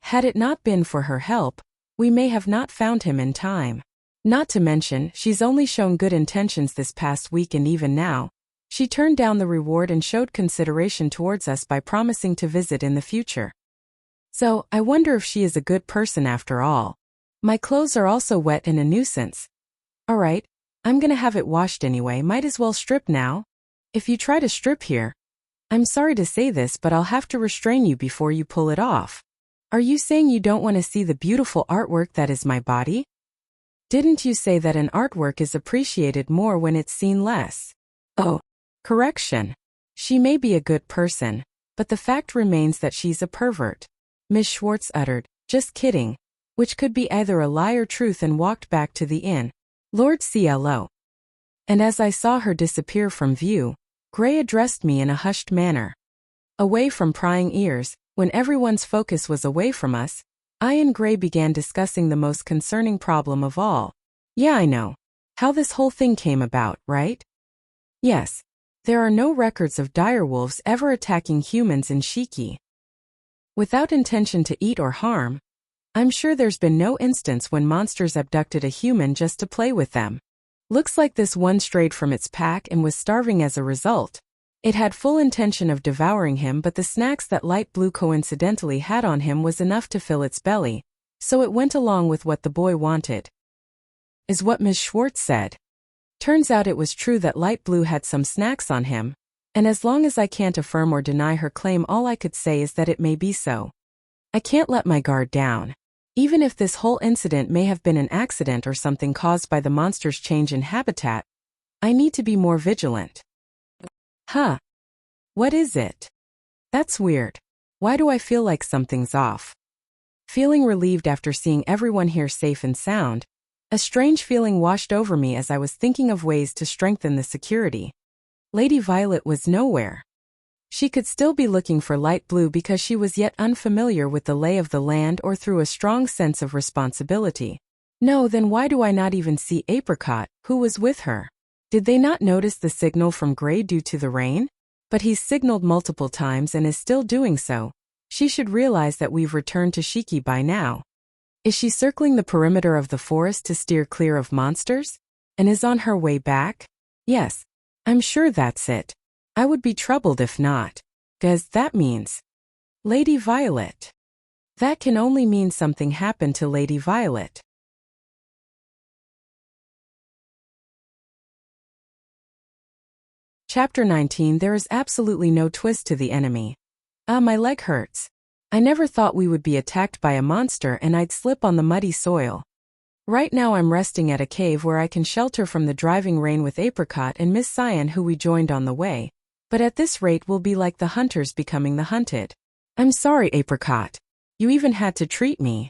Had it not been for her help, we may have not found him in time. Not to mention, she's only shown good intentions this past week, and even now, she turned down the reward and showed consideration towards us by promising to visit in the future. So, I wonder if she is a good person after all. My clothes are also wet and a nuisance. Alright, I'm gonna have it washed anyway, might as well strip now. If you try to strip here, I'm sorry to say this, but I'll have to restrain you before you pull it off. Are you saying you don't want to see the beautiful artwork that is my body? Didn't you say that an artwork is appreciated more when it's seen less? Oh, correction. She may be a good person, but the fact remains that she's a pervert. Miss Schwartz uttered, just kidding, which could be either a lie or truth, and walked back to the inn. Lord CLO. And as I saw her disappear from view, Gray addressed me in a hushed manner. Away from prying ears, when everyone's focus was away from us, I and Gray began discussing the most concerning problem of all. Yeah, I know. How this whole thing came about, right? Yes. There are no records of direwolves ever attacking humans in Shiki. Without intention to eat or harm, I'm sure there's been no instance when monsters abducted a human just to play with them. Looks like this one strayed from its pack and was starving as a result. It had full intention of devouring him, but the snacks that Light Blue coincidentally had on him was enough to fill its belly, so it went along with what the boy wanted. Is what Ms. Schwartz said. Turns out it was true that Light Blue had some snacks on him, and as long as I can't affirm or deny her claim, all I could say is that it may be so. I can't let my guard down. Even if this whole incident may have been an accident or something caused by the monster's change in habitat, I need to be more vigilant. Huh. What is it? That's weird. Why do I feel like something's off? Feeling relieved after seeing everyone here safe and sound, a strange feeling washed over me as I was thinking of ways to strengthen the security. Lady Violet was nowhere. She could still be looking for Light Blue because she was yet unfamiliar with the lay of the land or through a strong sense of responsibility. No, then why do I not even see Apricot, who was with her? Did they not notice the signal from Gray due to the rain? But he's signaled multiple times and is still doing so. She should realize that we've returned to Shiki by now. Is she circling the perimeter of the forest to steer clear of monsters? And is on her way back? Yes, I'm sure that's it. I would be troubled if not. Guess that means Lady Violet. That can only mean something happened to Lady Violet. Chapter 19. There is absolutely no twist to the enemy. My leg hurts. I never thought we would be attacked by a monster and I'd slip on the muddy soil. Right now I'm resting at a cave where I can shelter from the driving rain with Apricot and Miss Cyan, who we joined on the way. But at this rate we'll be like the hunters becoming the hunted. I'm sorry, Apricot. You even had to treat me.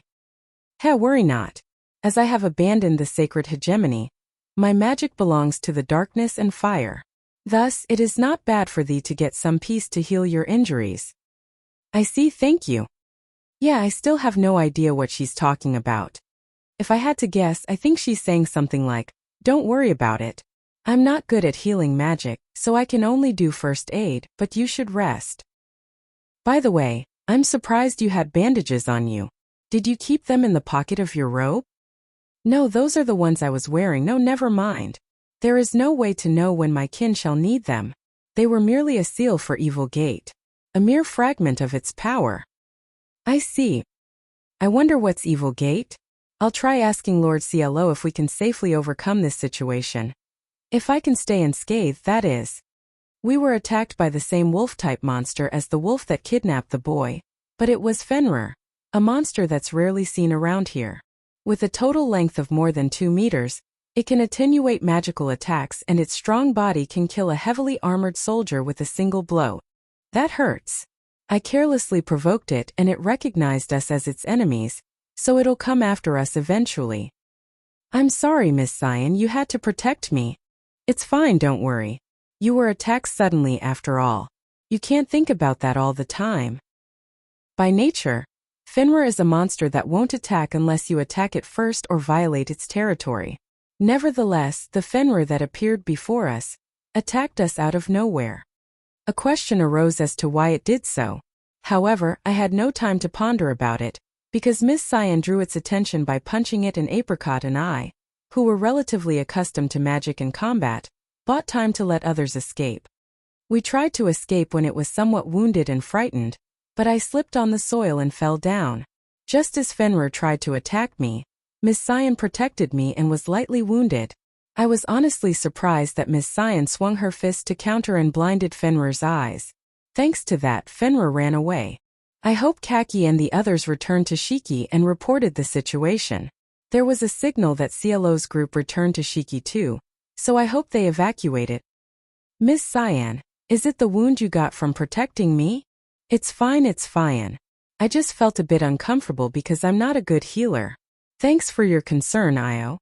Worry not. As I have abandoned the sacred hegemony, my magic belongs to the darkness and fire. Thus, it is not bad for thee to get some peace to heal your injuries. I see, thank you. Yeah, I still have no idea what she's talking about. If I had to guess, I think she's saying something like, don't worry about it. I'm not good at healing magic, so I can only do first aid, but you should rest. By the way, I'm surprised you had bandages on you. Did you keep them in the pocket of your robe? No, those are the ones I was wearing. No, never mind. There is no way to know when my kin shall need them. They were merely a seal for Evil Gate. A mere fragment of its power. I see. I wonder what's Evil Gate? I'll try asking Lord CLO if we can safely overcome this situation. If I can stay unscathed, that is. We were attacked by the same wolf-type monster as the wolf that kidnapped the boy, but it was Fenrir, a monster that's rarely seen around here. With a total length of more than 2 meters, it can attenuate magical attacks and its strong body can kill a heavily armored soldier with a single blow. That hurts. I carelessly provoked it and it recognized us as its enemies, so it'll come after us eventually. I'm sorry, Miss Cyan, you had to protect me. It's fine, don't worry. You were attacked suddenly after all. You can't think about that all the time. By nature, Fenrir is a monster that won't attack unless you attack it first or violate its territory. Nevertheless, the Fenrir that appeared before us attacked us out of nowhere. A question arose as to why it did so. However, I had no time to ponder about it, because Miss Cyan drew its attention by punching it, and Apricot and I, who were relatively accustomed to magic and combat, bought time to let others escape. We tried to escape when it was somewhat wounded and frightened, but I slipped on the soil and fell down. Just as Fenrir tried to attack me, Miss Cyan protected me and was lightly wounded. I was honestly surprised that Miss Cyan swung her fist to counter and blinded Fenrir's eyes. Thanks to that, Fenrir ran away. I hope Kaki and the others returned to Shiki and reported the situation. There was a signal that CLO's group returned to Shiki too, so I hope they evacuated. Miss Cyan, is it the wound you got from protecting me? It's fine, it's fine. I just felt a bit uncomfortable because I'm not a good healer. Thanks for your concern, Io.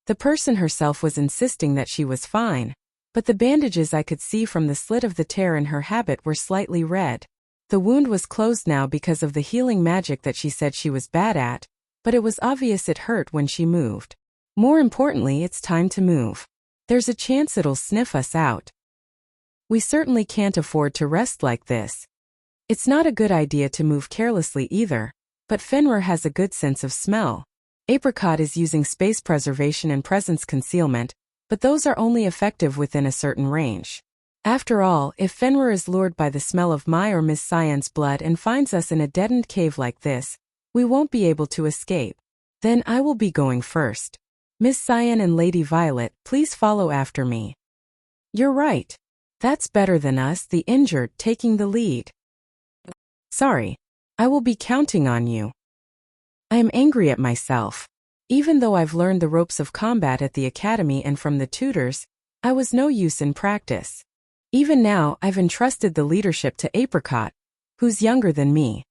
The person herself was insisting that she was fine, but the bandages I could see from the slit of the tear in her habit were slightly red. The wound was closed now because of the healing magic that she said she was bad at, but it was obvious it hurt when she moved. More importantly, it's time to move. There's a chance it'll sniff us out. We certainly can't afford to rest like this. It's not a good idea to move carelessly either, but Fenrir has a good sense of smell. Apricot is using space preservation and presence concealment, but those are only effective within a certain range. After all, if Fenrir is lured by the smell of my or Miss Cyan's blood and finds us in a deadened cave like this, we won't be able to escape. Then I will be going first. Miss Cyan and Lady Violet, please follow after me. You're right. That's better than us, the injured, taking the lead. Sorry. I will be counting on you. I am angry at myself. Even though I've learned the ropes of combat at the academy and from the tutors, I was no use in practice. Even now, I've entrusted the leadership to Apricot, who's younger than me.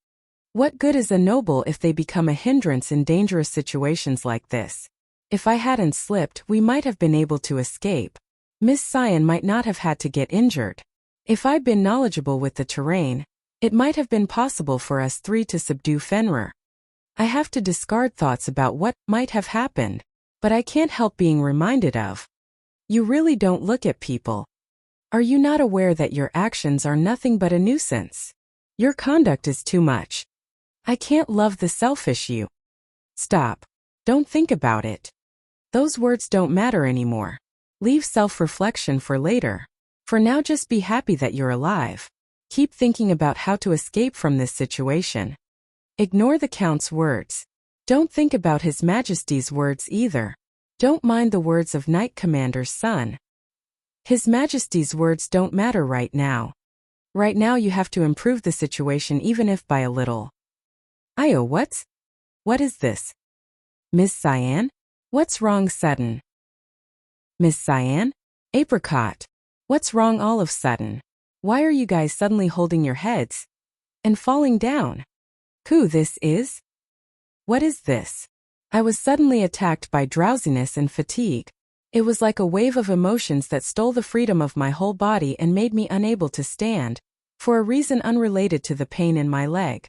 What good is a noble if they become a hindrance in dangerous situations like this? If I hadn't slipped, we might have been able to escape. Miss Cyan might not have had to get injured. If I'd been knowledgeable with the terrain, it might have been possible for us three to subdue Fenrir. I have to discard thoughts about what might have happened, but I can't help being reminded of. You really don't look at people. Are you not aware that your actions are nothing but a nuisance? Your conduct is too much. I can't love the selfish you. Stop. Don't think about it. Those words don't matter anymore. Leave self-reflection for later. For now, just be happy that you're alive. Keep thinking about how to escape from this situation. Ignore the Count's words. Don't think about His Majesty's words either. Don't mind the words of Knight Commander's son. His Majesty's words don't matter right now. Right now you have to improve the situation even if by a little. Io, what is this? Miss Cyan? What's wrong sudden? Miss Cyan? Apricot. What's wrong all of sudden? Why are you guys suddenly holding your heads? And falling down? Who this is? What is this? I was suddenly attacked by drowsiness and fatigue. It was like a wave of emotions that stole the freedom of my whole body and made me unable to stand, for a reason unrelated to the pain in my leg.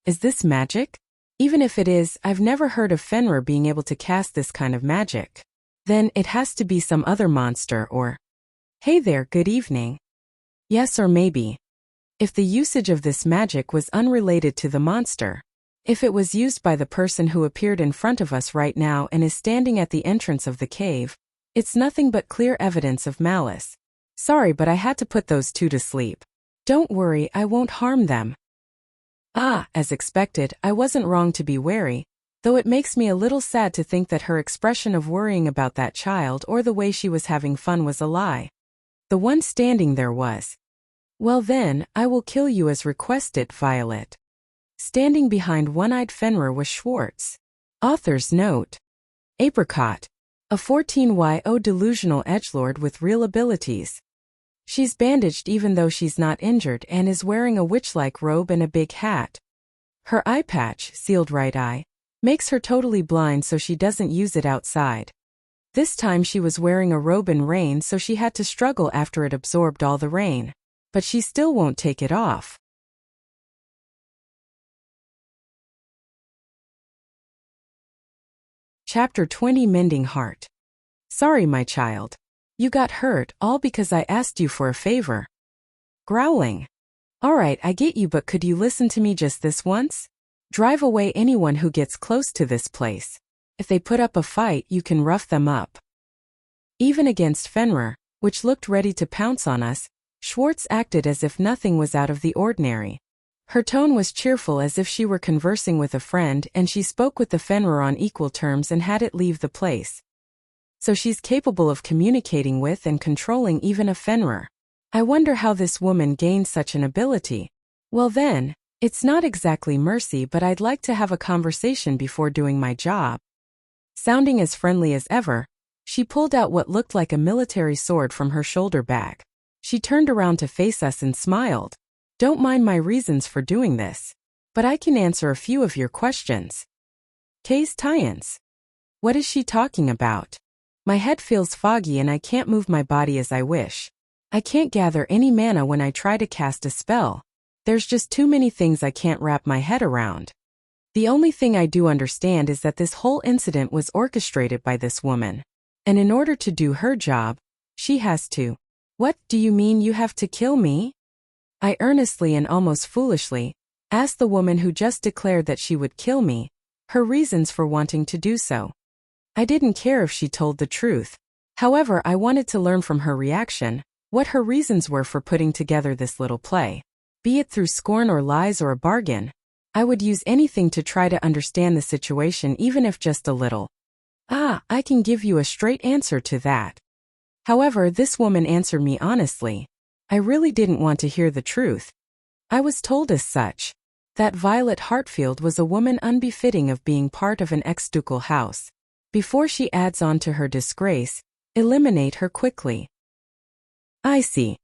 Is this magic? Even if it is, I've never heard of Fenrir being able to cast this kind of magic. Then it has to be some other monster or... Hey there, good evening. Yes, or maybe. If the usage of this magic was unrelated to the monster, if it was used by the person who appeared in front of us right now and is standing at the entrance of the cave, it's nothing but clear evidence of malice. Sorry, but I had to put those two to sleep. Don't worry, I won't harm them. As expected, I wasn't wrong to be wary, though it makes me a little sad to think that her expression of worrying about that child or the way she was having fun was a lie. The one standing there was. Well then, I will kill you as requested, Violet. Standing behind one-eyed Fenrir was Schwartz. Author's note. Apricot. A 14YO delusional edgelord with real abilities. She's bandaged even though she's not injured and is wearing a witch-like robe and a big hat. Her eye patch, sealed right eye, makes her totally blind so she doesn't use it outside. This time she was wearing a robe in rain so she had to struggle after it absorbed all the rain. But she still won't take it off. Chapter 20 Mending Heart. Sorry, my child. You got hurt, all because I asked you for a favor. Growling. Alright, I get you, but could you listen to me just this once? Drive away anyone who gets close to this place. If they put up a fight, you can rough them up. Even against Fenrir, which looked ready to pounce on us, Schwartz acted as if nothing was out of the ordinary. Her tone was cheerful as if she were conversing with a friend, and she spoke with the Fenrir on equal terms and had it leave the place. So she's capable of communicating with and controlling even a Fenrir. I wonder how this woman gained such an ability. Well then, it's not exactly mercy, but I'd like to have a conversation before doing my job. Sounding as friendly as ever, she pulled out what looked like a military sword from her shoulder bag. She turned around to face us and smiled. Don't mind my reasons for doing this, but I can answer a few of your questions. Case Tyans. What is she talking about? My head feels foggy and I can't move my body as I wish. I can't gather any mana when I try to cast a spell. There's just too many things I can't wrap my head around. The only thing I do understand is that this whole incident was orchestrated by this woman. And in order to do her job, she has to. What do you mean you have to kill me? I earnestly and almost foolishly asked the woman who just declared that she would kill me, her reasons for wanting to do so. I didn't care if she told the truth. However, I wanted to learn from her reaction what her reasons were for putting together this little play. Be it through scorn or lies or a bargain, I would use anything to try to understand the situation, even if just a little. I can give you a straight answer to that. However, this woman answered me honestly. I really didn't want to hear the truth. I was told as such. That Violet Hartfield was a woman unbefitting of being part of an ex-ducal house. Before she adds on to her disgrace, eliminate her quickly. I see.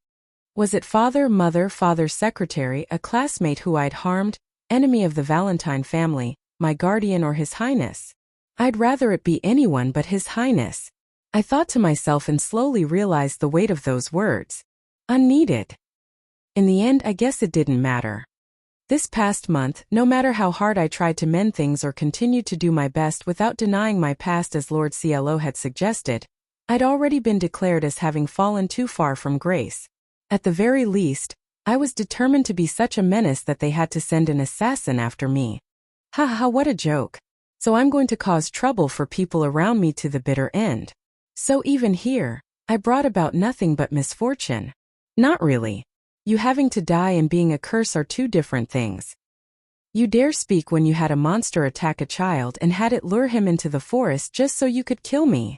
Was it father, mother, father's secretary, a classmate who I'd harmed, enemy of the Valentine family, my guardian, or His Highness? I'd rather it be anyone but His Highness. I thought to myself and slowly realized the weight of those words. Unneeded. In the end, I guess it didn't matter. This past month, no matter how hard I tried to mend things or continued to do my best without denying my past as Lord CLO had suggested, I'd already been declared as having fallen too far from grace. At the very least, I was determined to be such a menace that they had to send an assassin after me. Ha ha, what a joke. So I'm going to cause trouble for people around me to the bitter end. So even here, I brought about nothing but misfortune. Not really. You having to die and being a curse are two different things. You dare speak when you had a monster attack a child and had it lure him into the forest just so you could kill me.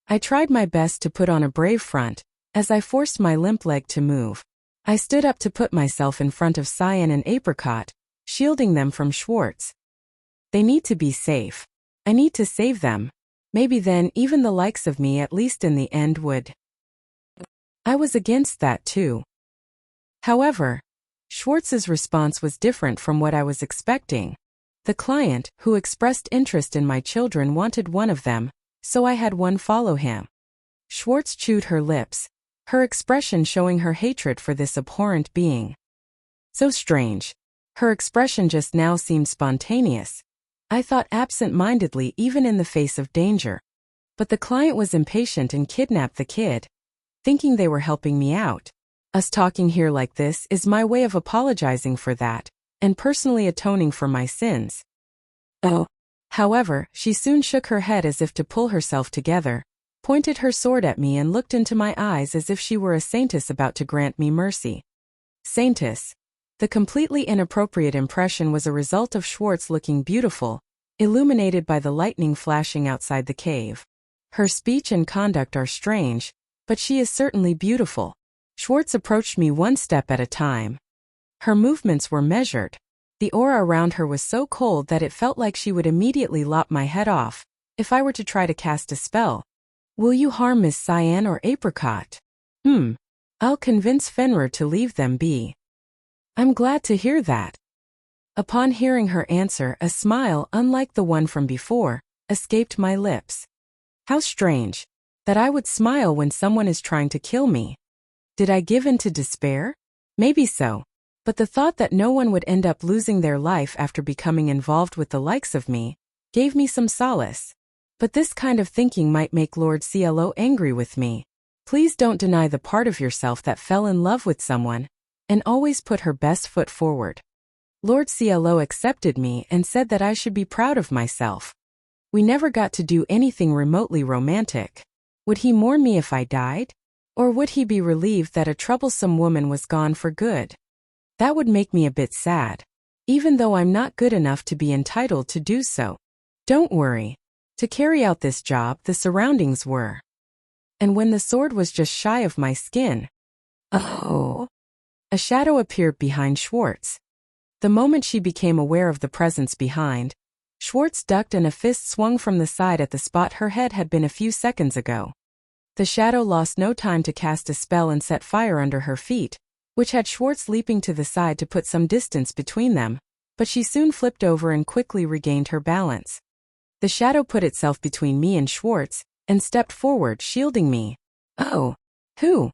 I tried my best to put on a brave front, as I forced my limp leg to move. I stood up to put myself in front of Cyan and Apricot, shielding them from Schwartz. They need to be safe. I need to save them. Maybe then even the likes of me, at least in the end, would. I was against that too. However, Schwartz's response was different from what I was expecting. The client, who expressed interest in my children, wanted one of them, so I had one follow him. Schwartz chewed her lips, her expression showing her hatred for this abhorrent being. So strange. Her expression just now seemed spontaneous. I thought absent-mindedly even in the face of danger. But the client was impatient and kidnapped the kid, thinking they were helping me out. Us talking here like this is my way of apologizing for that, and personally atoning for my sins. Oh. However, she soon shook her head as if to pull herself together, pointed her sword at me and looked into my eyes as if she were a saintess about to grant me mercy. Saintess. The completely inappropriate impression was a result of Schwartz looking beautiful, illuminated by the lightning flashing outside the cave. Her speech and conduct are strange, but she is certainly beautiful. Schwartz approached me one step at a time. Her movements were measured. The aura around her was so cold that it felt like she would immediately lop my head off, if I were to try to cast a spell. Will you harm Miss Cyan or Apricot? I'll convince Fenrir to leave them be. I'm glad to hear that. Upon hearing her answer, a smile unlike the one from before escaped my lips. How strange, that I would smile when someone is trying to kill me. Did I give in to despair? Maybe so. But the thought that no one would end up losing their life after becoming involved with the likes of me gave me some solace. But this kind of thinking might make Lord CLO angry with me. Please don't deny the part of yourself that fell in love with someone, and always put her best foot forward. Lord CLO accepted me and said that I should be proud of myself. We never got to do anything remotely romantic. Would he mourn me if I died? Or would he be relieved that a troublesome woman was gone for good? That would make me a bit sad, even though I'm not good enough to be entitled to do so. Don't worry. To carry out this job, the surroundings were. And when the sword was just shy of my skin. Oh. A shadow appeared behind Schwartz. The moment she became aware of the presence behind, Schwartz ducked and a fist swung from the side at the spot her head had been a few seconds ago. The shadow lost no time to cast a spell and set fire under her feet, which had Schwartz leaping to the side to put some distance between them, but she soon flipped over and quickly regained her balance. The shadow put itself between me and Schwartz, and stepped forward, shielding me. Oh. Who?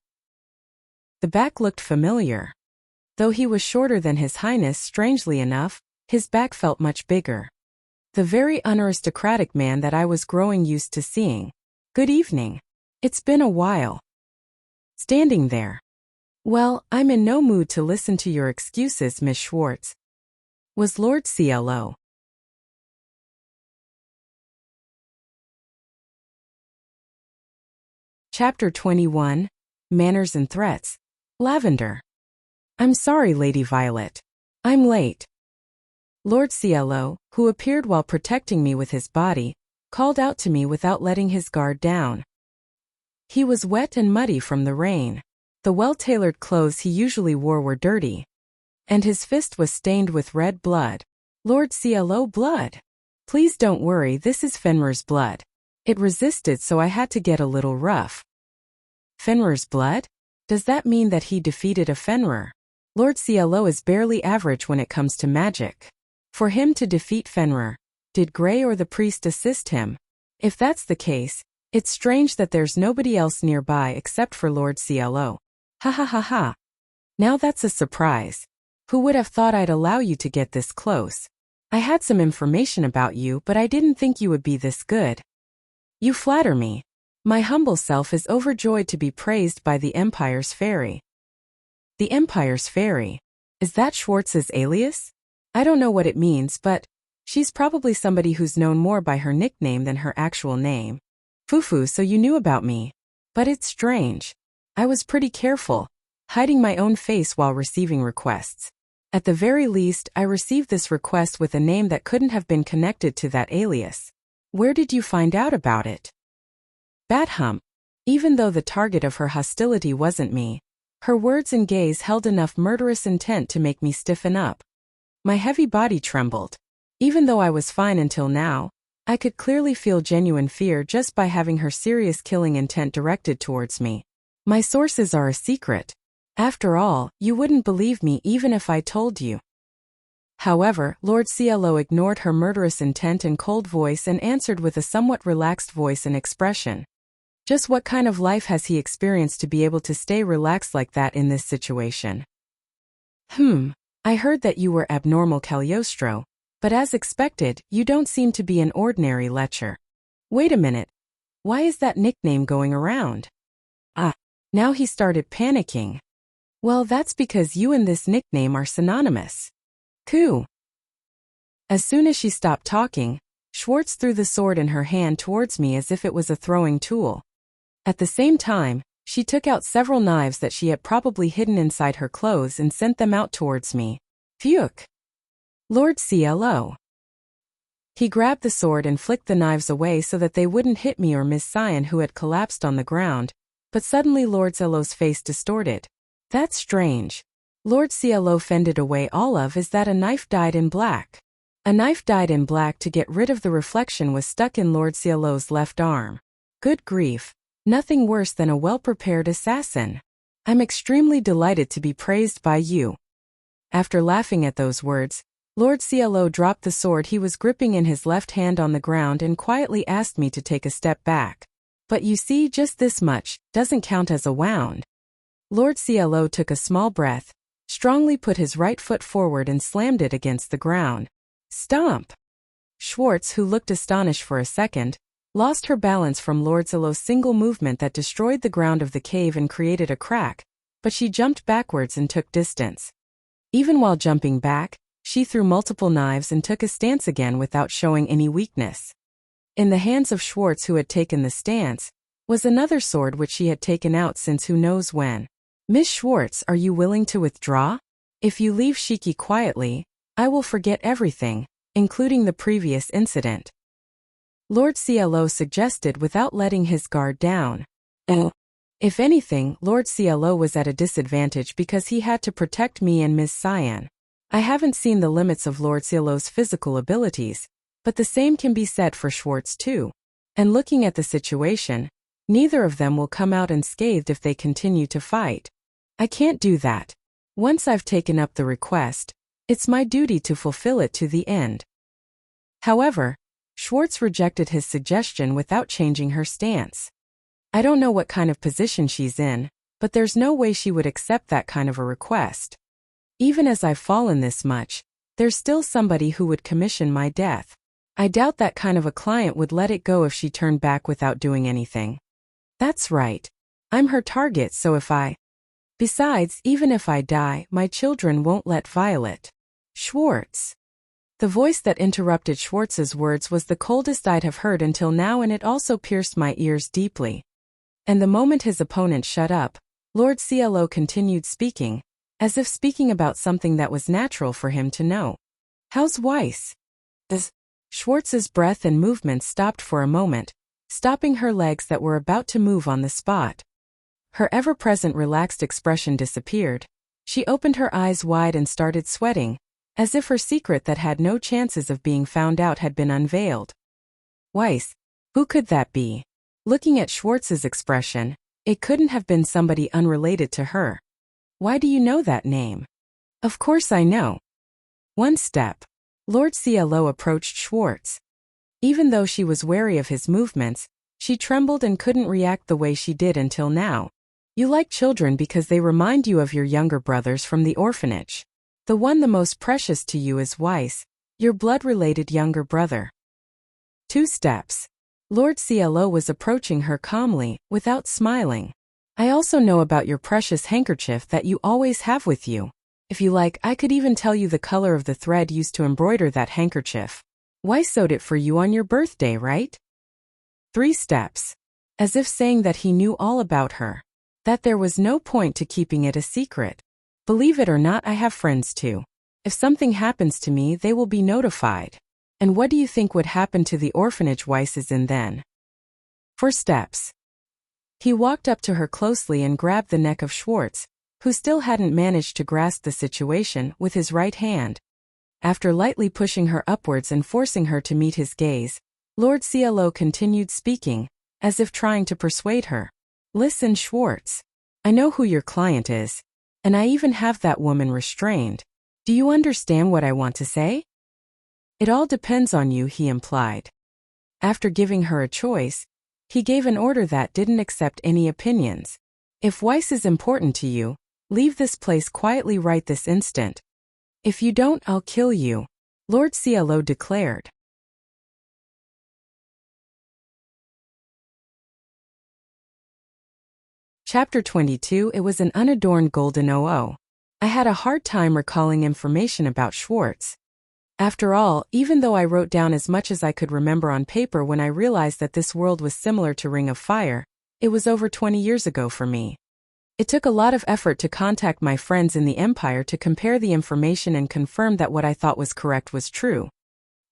The back looked familiar. Though he was shorter than His Highness, strangely enough, his back felt much bigger. The very unaristocratic man that I was growing used to seeing. Good evening. It's been a while. Standing there. Well, I'm in no mood to listen to your excuses, Miss Schwartz. Was Lord CLO. Chapter 21, Manners and Threats. Lavender. I'm sorry, Lady Violet. I'm late. Lord CLO, who appeared while protecting me with his body, called out to me without letting his guard down. He was wet and muddy from the rain. The well-tailored clothes he usually wore were dirty, and his fist was stained with red blood. Lord CLO blood. Please don't worry, this is Fenrir's blood. It resisted, so I had to get a little rough. Fenrir's blood? Does that mean that he defeated a Fenrir? Lord CLO is barely average when it comes to magic. For him to defeat Fenrir, did Grey or the priest assist him? If that's the case, it's strange that there's nobody else nearby except for Lord CLO. Ha ha ha ha. Now that's a surprise. Who would have thought I'd allow you to get this close? I had some information about you, but I didn't think you would be this good. You flatter me. My humble self is overjoyed to be praised by the Empire's Fairy. The Empire's Fairy? Is that Schwartz's alias? I don't know what it means, but she's probably somebody who's known more by her nickname than her actual name. Fufu, so you knew about me. But it's strange. I was pretty careful, hiding my own face while receiving requests. At the very least, I received this request with a name that couldn't have been connected to that alias. Where did you find out about it? Bathump. Even though the target of her hostility wasn't me, her words and gaze held enough murderous intent to make me stiffen up. My heavy body trembled. Even though I was fine until now, I could clearly feel genuine fear just by having her serious killing intent directed towards me. My sources are a secret. After all, you wouldn't believe me even if I told you. However, Lord CLO ignored her murderous intent and cold voice and answered with a somewhat relaxed voice and expression. Just what kind of life has he experienced to be able to stay relaxed like that in this situation? I heard that you were abnormal Cagliostro, but as expected, you don't seem to be an ordinary lecher. Wait a minute. Why is that nickname going around? Now he started panicking. Well, that's because you and this nickname are synonymous. Coo. As soon as she stopped talking, Schwartz threw the sword in her hand towards me as if it was a throwing tool. At the same time, she took out several knives that she had probably hidden inside her clothes and sent them out towards me. Phew! Lord CLO. He grabbed the sword and flicked the knives away so that they wouldn't hit me or Miss Cyan, who had collapsed on the ground, but suddenly Lord CLO's face distorted. That's strange. Lord CLO fended away all of is that a knife dyed in black. A knife dyed in black to get rid of the reflection was stuck in Lord CLO's left arm. Good grief. Nothing worse than a well-prepared assassin. I'm extremely delighted to be praised by you. After laughing at those words, Lord CLO dropped the sword he was gripping in his left hand on the ground and quietly asked me to take a step back. But you see, just this much doesn't count as a wound. Lord CLO took a small breath, strongly put his right foot forward and slammed it against the ground. Stomp! Schwartz, who looked astonished for a second, lost her balance from Lord CLO's single movement that destroyed the ground of the cave and created a crack, but she jumped backwards and took distance. Even while jumping back, she threw multiple knives and took a stance again without showing any weakness. In the hands of Schwartz, who had taken the stance, was another sword which she had taken out since who knows when. Miss Schwartz, are you willing to withdraw? If you leave Shiki quietly, I will forget everything, including the previous incident. Lord CLO suggested without letting his guard down. If anything, Lord CLO was at a disadvantage because he had to protect me and Miss Cyan. I haven't seen the limits of Lord CLO's physical abilities, but the same can be said for Schwartz too. And looking at the situation, neither of them will come out unscathed if they continue to fight. I can't do that. Once I've taken up the request, it's my duty to fulfill it to the end. However, Schwartz rejected his suggestion without changing her stance. I don't know what kind of position she's in, but there's no way she would accept that kind of a request. Even as I've fallen this much, there's still somebody who would commission my death. I doubt that kind of a client would let it go if she turned back without doing anything. That's right. I'm her target, so if I... Besides, even if I die, my children won't let Violet. Schwartz. The voice that interrupted Schwartz's words was the coldest I'd have heard until now, and it also pierced my ears deeply. And the moment his opponent shut up, Lord CLO continued speaking, as if speaking about something that was natural for him to know. How's Weiss? Schwartz's breath and movements stopped for a moment, stopping her legs that were about to move on the spot. Her ever-present relaxed expression disappeared. She opened her eyes wide and started sweating, as if her secret that had no chances of being found out had been unveiled. Weiss, who could that be? Looking at Schwartz's expression, It couldn't have been somebody unrelated to her. Why do you know that name? Of course I know. One step. Lord CLO approached Schwartz. Even though she was wary of his movements, she trembled and couldn't react the way she did until now. You like children because they remind you of your younger brothers from the orphanage. The one the most precious to you is Weiss, your blood-related younger brother. 2 steps. Lord CLO was approaching her calmly, without smiling. I also know about your precious handkerchief that you always have with you. If you like, I could even tell you the color of the thread used to embroider that handkerchief. Weiss sewed it for you on your birthday, right? 3 steps. As if saying that he knew all about her. That there was no point to keeping it a secret. Believe it or not, I have friends too. If something happens to me, they will be notified. And what do you think would happen to the orphanage Weiss is in then? 4 steps. He walked up to her closely and grabbed the neck of Schwartz, who still hadn't managed to grasp the situation, with his right hand. After lightly pushing her upwards and forcing her to meet his gaze, Lord CLO continued speaking, as if trying to persuade her. Listen, Schwartz. I know who your client is. And I even have that woman restrained. Do you understand what I want to say? It all depends on you, he implied. After giving her a choice, he gave an order that didn't accept any opinions. If Weiss is important to you, leave this place quietly right this instant. If you don't, I'll kill you, Lord CLO declared. Chapter 22. It was an unadorned golden OO. I had a hard time recalling information about Schwartz. After all, even though I wrote down as much as I could remember on paper when I realized that this world was similar to Ring of Fire, it was over 20 years ago for me. It took a lot of effort to contact my friends in the Empire to compare the information and confirm that what I thought was correct was true.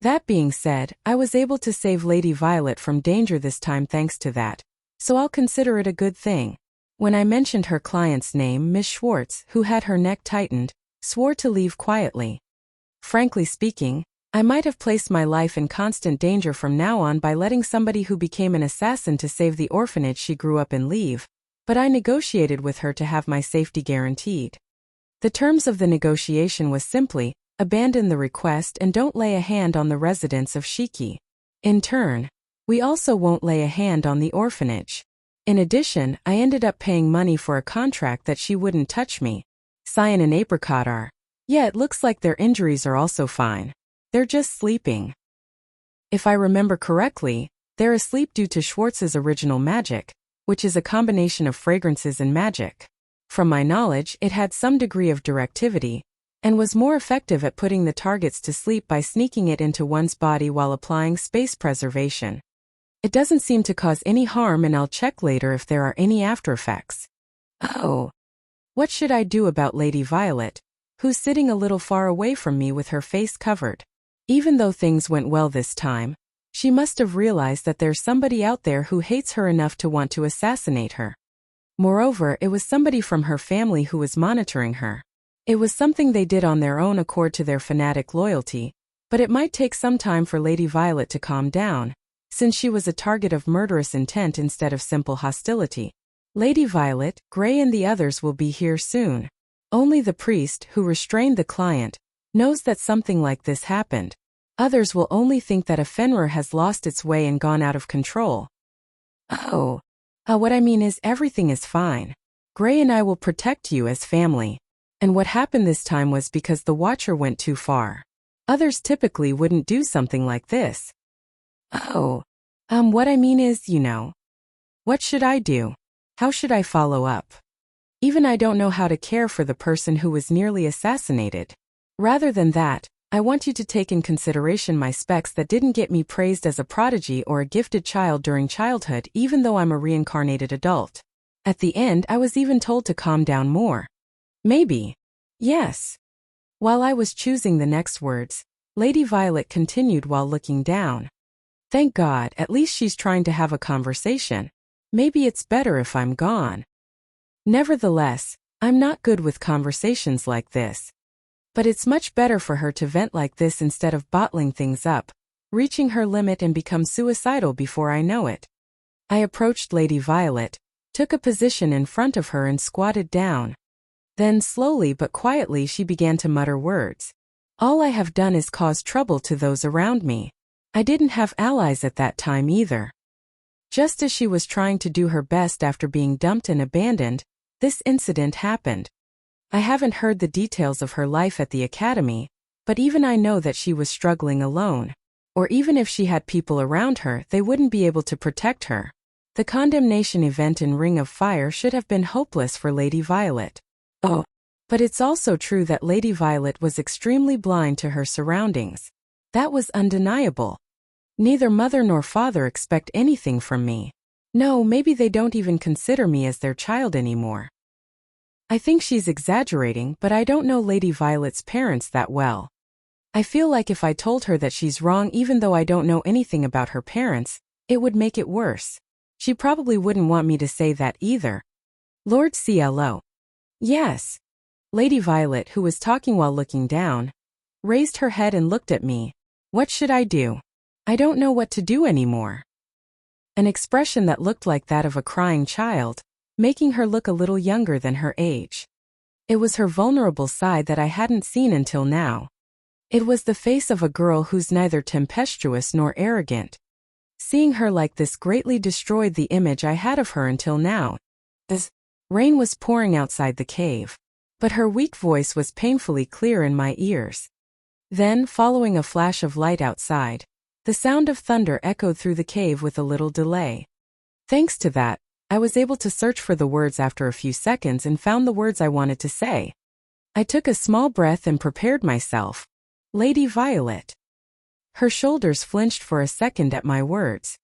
That being said, I was able to save Lady Violet from danger this time thanks to that, so I'll consider it a good thing. When I mentioned her client's name, Miss Schwartz, who had her neck tightened, swore to leave quietly. Frankly speaking, I might have placed my life in constant danger from now on by letting somebody who became an assassin to save the orphanage she grew up in leave, but I negotiated with her to have my safety guaranteed. The terms of the negotiation was simply, abandon the request and don't lay a hand on the residents of Shiki. In turn, we also won't lay a hand on the orphanage. In addition, I ended up paying money for a contract that she wouldn't touch me. Cyan and Apricot are. Yeah, it looks like their injuries are also fine. They're just sleeping. If I remember correctly, they're asleep due to Schwartz's original magic, which is a combination of fragrances and magic. From my knowledge, it had some degree of directivity, and was more effective at putting the targets to sleep by sneaking it into one's body while applying space preservation. It doesn't seem to cause any harm, and I'll check later if there are any after effects. Oh. What should I do about Lady Violet, who's sitting a little far away from me with her face covered? Even though things went well this time, she must have realized that there's somebody out there who hates her enough to want to assassinate her. Moreover, it was somebody from her family who was monitoring her. It was something they did on their own accord to their fanatic loyalty, but it might take some time for Lady Violet to calm down, since she was a target of murderous intent instead of simple hostility. Lady Violet, Gray and the others will be here soon. Only the priest, who restrained the client, knows that something like this happened. Others will only think that a Fenrir has lost its way and gone out of control. Oh. What I mean is everything is fine. Gray and I will protect you as family. And what happened this time was because the Watcher went too far. Others typically wouldn't do something like this. Oh. What I mean is, you know. What should I do? How should I follow up? Even I don't know how to care for the person who was nearly assassinated. Rather than that, I want you to take in consideration my specs that didn't get me praised as a prodigy or a gifted child during childhood, even though I'm a reincarnated adult. At the end, I was even told to calm down more. Maybe. Yes. While I was choosing the next words, Lady Violet continued while looking down. Thank God, at least she's trying to have a conversation. Maybe it's better if I'm gone. Nevertheless, I'm not good with conversations like this. But it's much better for her to vent like this instead of bottling things up, reaching her limit and become suicidal before I know it. I approached Lady Violet, took a position in front of her and squatted down. Then slowly but quietly she began to mutter words. All I have done is cause trouble to those around me. I didn't have allies at that time either. Just as she was trying to do her best after being dumped and abandoned, this incident happened. I haven't heard the details of her life at the academy, but even I know that she was struggling alone. Or even if she had people around her, they wouldn't be able to protect her. The condemnation event in Ring of Fire should have been hopeless for Lady Violet. Oh, but it's also true that Lady Violet was extremely blind to her surroundings. That was undeniable. Neither mother nor father expect anything from me. No, maybe they don't even consider me as their child anymore. I think she's exaggerating, but I don't know Lady Violet's parents that well. I feel like if I told her that she's wrong even though I don't know anything about her parents, it would make it worse. She probably wouldn't want me to say that either. Lord CLO. Yes. Lady Violet, who was talking while looking down, raised her head and looked at me. What should I do? I don't know what to do anymore. An expression that looked like that of a crying child, making her look a little younger than her age. It was her vulnerable side that I hadn't seen until now. It was the face of a girl who's neither tempestuous nor arrogant. Seeing her like this greatly destroyed the image I had of her until now. As rain was pouring outside the cave, but her weak voice was painfully clear in my ears. Then, following a flash of light outside, the sound of thunder echoed through the cave with a little delay. Thanks to that, I was able to search for the words after a few seconds and found the words I wanted to say. I took a small breath and prepared myself. Lady Violet. Her shoulders flinched for a second at my words.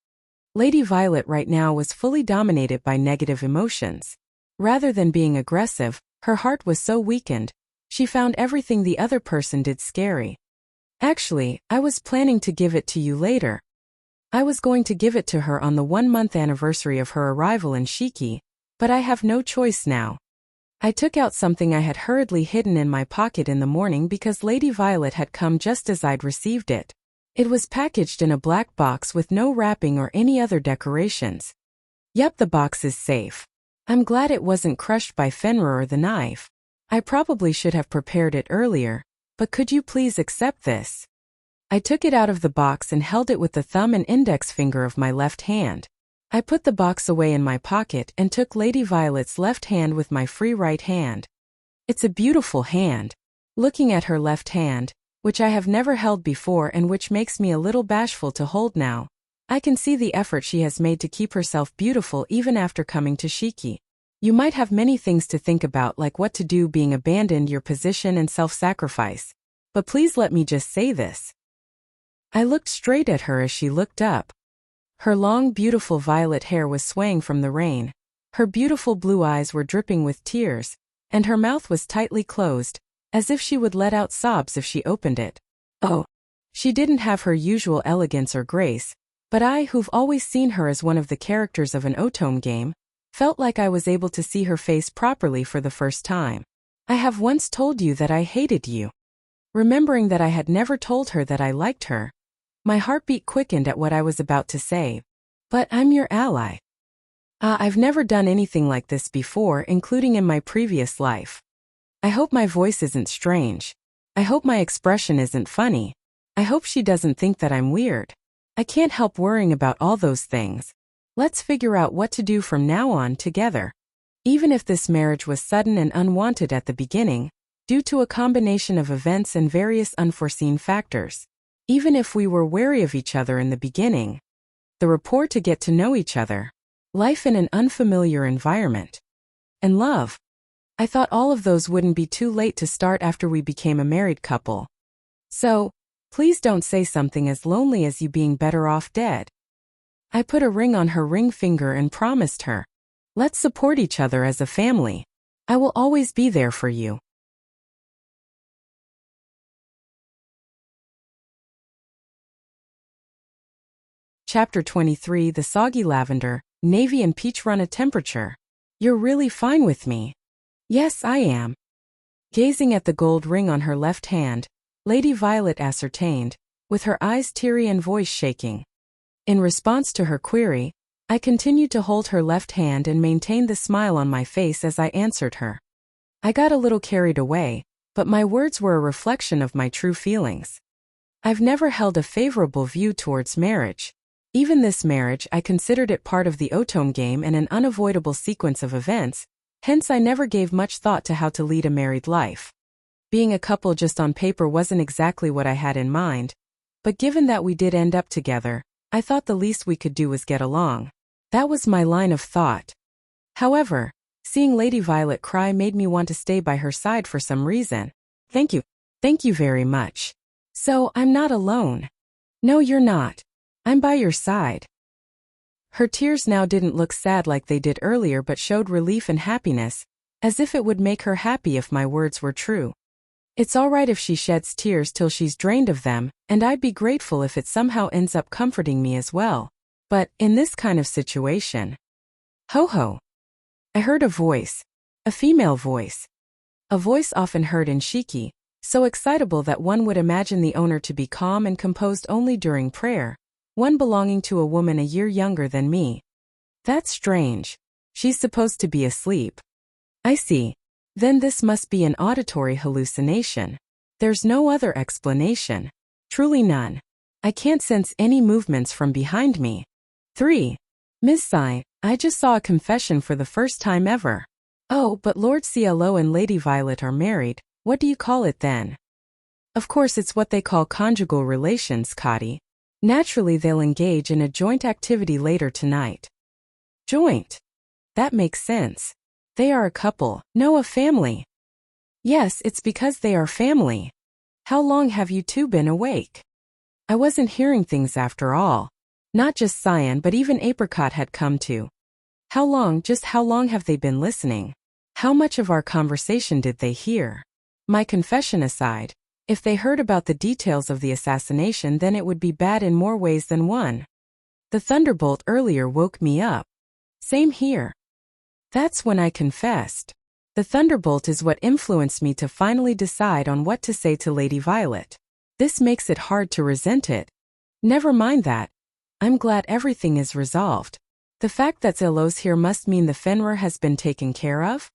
Lady Violet right now was fully dominated by negative emotions. Rather than being aggressive, her heart was so weakened, she found everything the other person did scary. Actually, I was planning to give it to you later. I was going to give it to her on the 1-month anniversary of her arrival in Shiki, but I have no choice now. I took out something I had hurriedly hidden in my pocket in the morning because Lady Violet had come just as I'd received it. It was packaged in a black box with no wrapping or any other decorations. Yep, the box is safe. I'm glad it wasn't crushed by Fenrir or the knife. I probably should have prepared it earlier, but could you please accept this? I took it out of the box and held it with the thumb and index finger of my left hand. I put the box away in my pocket and took Lady Violet's left hand with my free right hand. It's a beautiful hand. Looking at her left hand, which I have never held before and which makes me a little bashful to hold now, I can see the effort she has made to keep herself beautiful even after coming to Shiki. You might have many things to think about, like what to do, being abandoned, your position and self-sacrifice. But please let me just say this. I looked straight at her as she looked up. Her long, beautiful violet hair was swaying from the rain. Her beautiful blue eyes were dripping with tears, and her mouth was tightly closed, as if she would let out sobs if she opened it. Oh, she didn't have her usual elegance or grace, but I, who've always seen her as one of the characters of an otome game, felt like I was able to see her face properly for the first time. I have once told you that I hated you. Remembering that I had never told her that I liked her, my heartbeat quickened at what I was about to say. But I'm your ally. I've never done anything like this before, including in my previous life. I hope my voice isn't strange. I hope my expression isn't funny. I hope she doesn't think that I'm weird. I can't help worrying about all those things. Let's figure out what to do from now on together. Even if this marriage was sudden and unwanted at the beginning, due to a combination of events and various unforeseen factors. Even if we were wary of each other in the beginning, the rapport to get to know each other, life in an unfamiliar environment, and love. I thought all of those wouldn't be too late to start after we became a married couple. So, please don't say something as lonely as you being better off dead. I put a ring on her ring finger and promised her, let's support each other as a family. I will always be there for you. Chapter 23, The Soggy Lavender, Navy and Peach Run a Temperature. You're really fine with me. Yes, I am. Gazing at the gold ring on her left hand, Lady Violet ascertained, with her eyes teary and voice shaking. In response to her query, I continued to hold her left hand and maintain the smile on my face as I answered her. I got a little carried away, but my words were a reflection of my true feelings. I've never held a favorable view towards marriage. Even this marriage, I considered it part of the Otome game and an unavoidable sequence of events, hence I never gave much thought to how to lead a married life. Being a couple just on paper wasn't exactly what I had in mind, but given that we did end up together, I thought the least we could do was get along. That was my line of thought. However, seeing Lady Violet cry made me want to stay by her side for some reason. Thank you. Thank you very much. So, I'm not alone. No, you're not. I'm by your side. Her tears now didn't look sad like they did earlier but showed relief and happiness, as if it would make her happy if my words were true. It's alright if she sheds tears till she's drained of them, and I'd be grateful if it somehow ends up comforting me as well. But, in this kind of situation... Ho-ho! I heard a voice. A female voice. A voice often heard in Shiki, so excitable that one would imagine the owner to be calm and composed only during prayer, one belonging to a woman a year younger than me. That's strange. She's supposed to be asleep. I see. Then this must be an auditory hallucination. There's no other explanation. Truly none. I can't sense any movements from behind me. 3. Miss Sai, I just saw a confession for the first time ever. Oh, but Lord CLO and Lady Violet are married. What do you call it then? Of course it's what they call conjugal relations, Kati. Naturally they'll engage in a joint activity later tonight. Joint? That makes sense. They are a couple, no, a family. Yes, it's because they are family. How long have you two been awake? I wasn't hearing things after all. Not just Cyan but even Apricot had come to. How long, just how long have they been listening? How much of our conversation did they hear? My confession aside, if they heard about the details of the assassination then it would be bad in more ways than one. The thunderbolt earlier woke me up. Same here. That's when I confessed. The thunderbolt is what influenced me to finally decide on what to say to Lady Violet. This makes it hard to resent it. Never mind that. I'm glad everything is resolved. The fact that Zelos here must mean the Fenrir has been taken care of?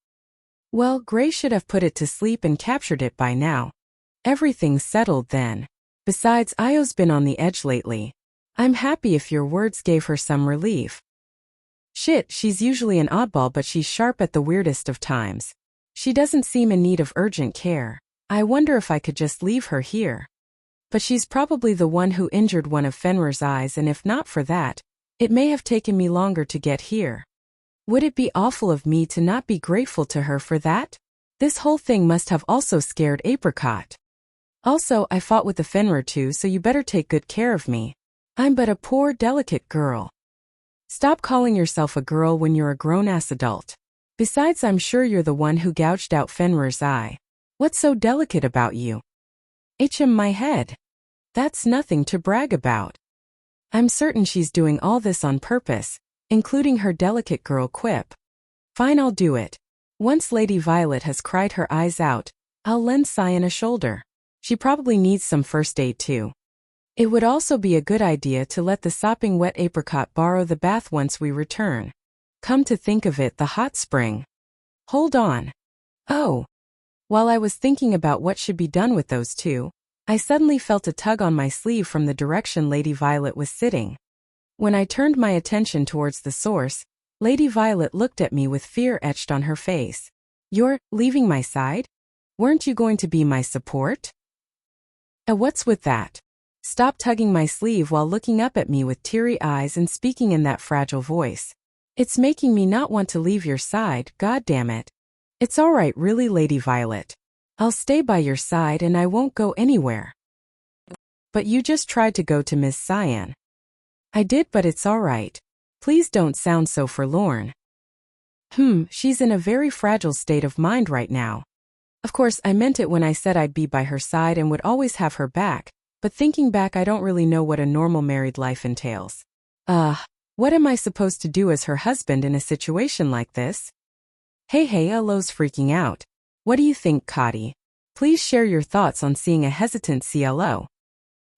Well, Gray should have put it to sleep and captured it by now. Everything's settled then. Besides, Io's been on the edge lately. I'm happy if your words gave her some relief. Shit, she's usually an oddball but she's sharp at the weirdest of times. She doesn't seem in need of urgent care. I wonder if I could just leave her here. But she's probably the one who injured one of Fenrir's eyes, and if not for that, it may have taken me longer to get here. Would it be awful of me to not be grateful to her for that? This whole thing must have also scared Apricot. Also, I fought with the Fenrir too, so you better take good care of me. I'm but a poor, delicate girl. Stop calling yourself a girl when you're a grown-ass adult. Besides, I'm sure you're the one who gouged out Fenrir's eye. What's so delicate about you? My head. That's nothing to brag about. I'm certain she's doing all this on purpose, including her delicate girl quip. Fine, I'll do it. Once Lady Violet has cried her eyes out, I'll lend Cyan a shoulder. She probably needs some first aid too. It would also be a good idea to let the sopping wet apricot borrow the bath once we return. Come to think of it, the hot spring. Hold on. Oh. While I was thinking about what should be done with those two, I suddenly felt a tug on my sleeve from the direction Lady Violet was sitting. When I turned my attention towards the source, Lady Violet looked at me with fear etched on her face. You're leaving my side? Weren't you going to be my support? What's with that? Stop tugging my sleeve while looking up at me with teary eyes and speaking in that fragile voice. It's making me not want to leave your side, goddammit. It's alright really, Lady Violet. I'll stay by your side and I won't go anywhere. But you just tried to go to Miss Cyan. I did, but it's alright. Please don't sound so forlorn. She's in a very fragile state of mind right now. Of course, I meant it when I said I'd be by her side and would always have her back, but thinking back I don't really know what a normal married life entails. What am I supposed to do as her husband in a situation like this? Hey, Alo's freaking out. What do you think, Kati? Please share your thoughts on seeing a hesitant CLO.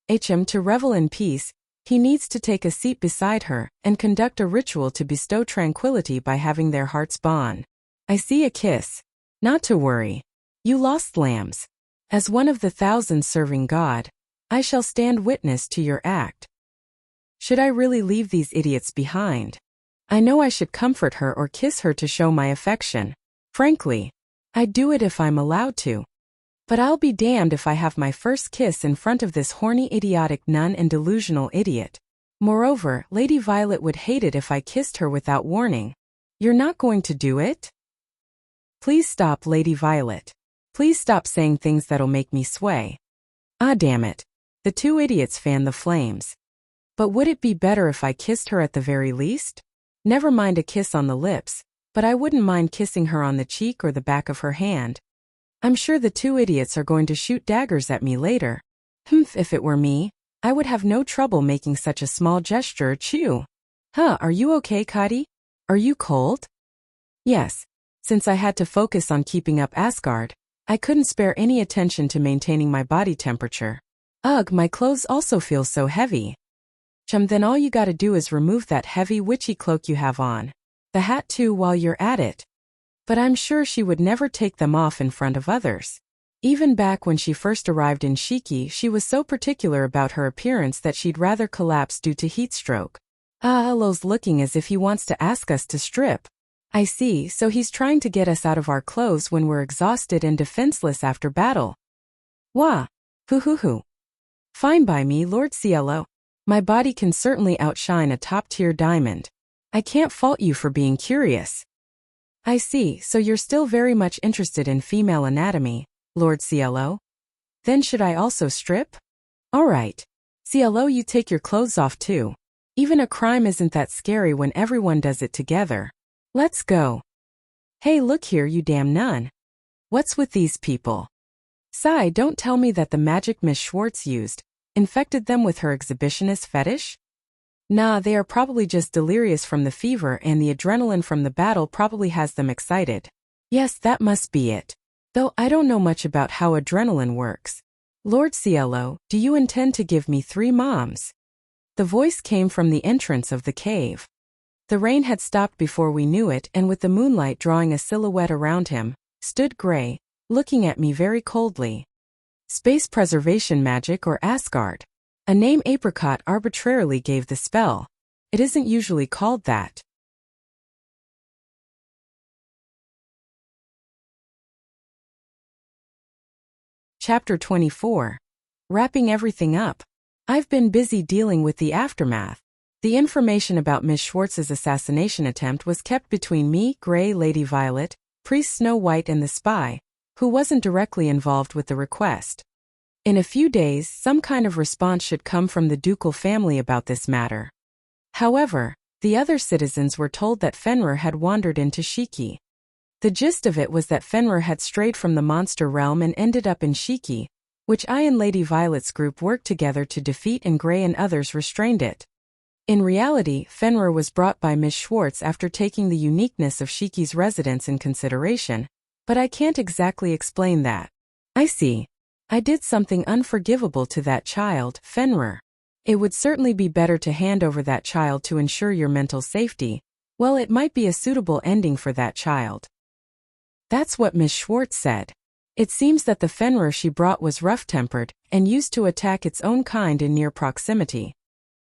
To revel in peace, He needs to take a seat beside her and conduct a ritual to bestow tranquility by having their hearts bond. I see a kiss. Not to worry. You lost lambs. As one of the thousands serving God, I shall stand witness to your act. Should I really leave these idiots behind? I know I should comfort her or kiss her to show my affection. Frankly, I'd do it if I'm allowed to. But I'll be damned if I have my first kiss in front of this horny idiotic nun and delusional idiot. Moreover, Lady Violet would hate it if I kissed her without warning. You're not going to do it? Please stop, Lady Violet. Please stop saying things that'll make me sway. Ah, damn it. The two idiots fan the flames. But would it be better if I kissed her at the very least? Never mind a kiss on the lips, but I wouldn't mind kissing her on the cheek or the back of her hand. I'm sure the two idiots are going to shoot daggers at me later. If it were me, I would have no trouble making such a small gesture. Chew. Are you okay, Kadi? Are you cold? Yes. Since I had to focus on keeping up Asgard, I couldn't spare any attention to maintaining my body temperature. Ugh, my clothes also feel so heavy. Then all you gotta do is remove that heavy witchy cloak you have on. The hat too while you're at it. But I'm sure she would never take them off in front of others. Even back when she first arrived in Shiki, she was so particular about her appearance that she'd rather collapse due to heat stroke. Hello's looking as if he wants to ask us to strip. I see, so he's trying to get us out of our clothes when we're exhausted and defenseless after battle. Wah! Hoo. Fine by me, Lord Cielo. My body can certainly outshine a top-tier diamond. I can't fault you for being curious. I see, so you're still very much interested in female anatomy, Lord Cielo. Then should I also strip? Alright. Cielo, you take your clothes off too. Even a crime isn't that scary when everyone does it together. Let's go. Hey, look here, you damn nun. What's with these people? Sigh, don't tell me that the magic Miss Schwartz used infected them with her exhibitionist fetish? Nah, they are probably just delirious from the fever and the adrenaline from the battle probably has them excited. Yes, that must be it. Though I don't know much about how adrenaline works. Lord Cielo, do you intend to give me 3 moms? The voice came from the entrance of the cave. The rain had stopped before we knew it, and with the moonlight drawing a silhouette around him, stood Gray, looking at me very coldly. Space preservation magic or Asgard. A name Apricot arbitrarily gave the spell. It isn't usually called that. Chapter 24. Wrapping everything up. I've been busy dealing with the aftermath. The information about Miss Schwartz's assassination attempt was kept between me, Gray, Lady Violet, Priest Snow White and the spy, who wasn't directly involved with the request. In a few days, some kind of response should come from the ducal family about this matter. However, the other citizens were told that Fenrir had wandered into Shiki. The gist of it was that Fenrir had strayed from the monster realm and ended up in Shiki, which I and Lady Violet's group worked together to defeat, and Gray and others restrained it. In reality, Fenrir was brought by Miss Schwartz after taking the uniqueness of Shiki's residence in consideration, but I can't exactly explain that. I see. I did something unforgivable to that child, Fenrir. It would certainly be better to hand over that child to ensure your mental safety. Well, it might be a suitable ending for that child. That's what Miss Schwartz said. It seems that the Fenrir she brought was rough-tempered and used to attack its own kind in near proximity.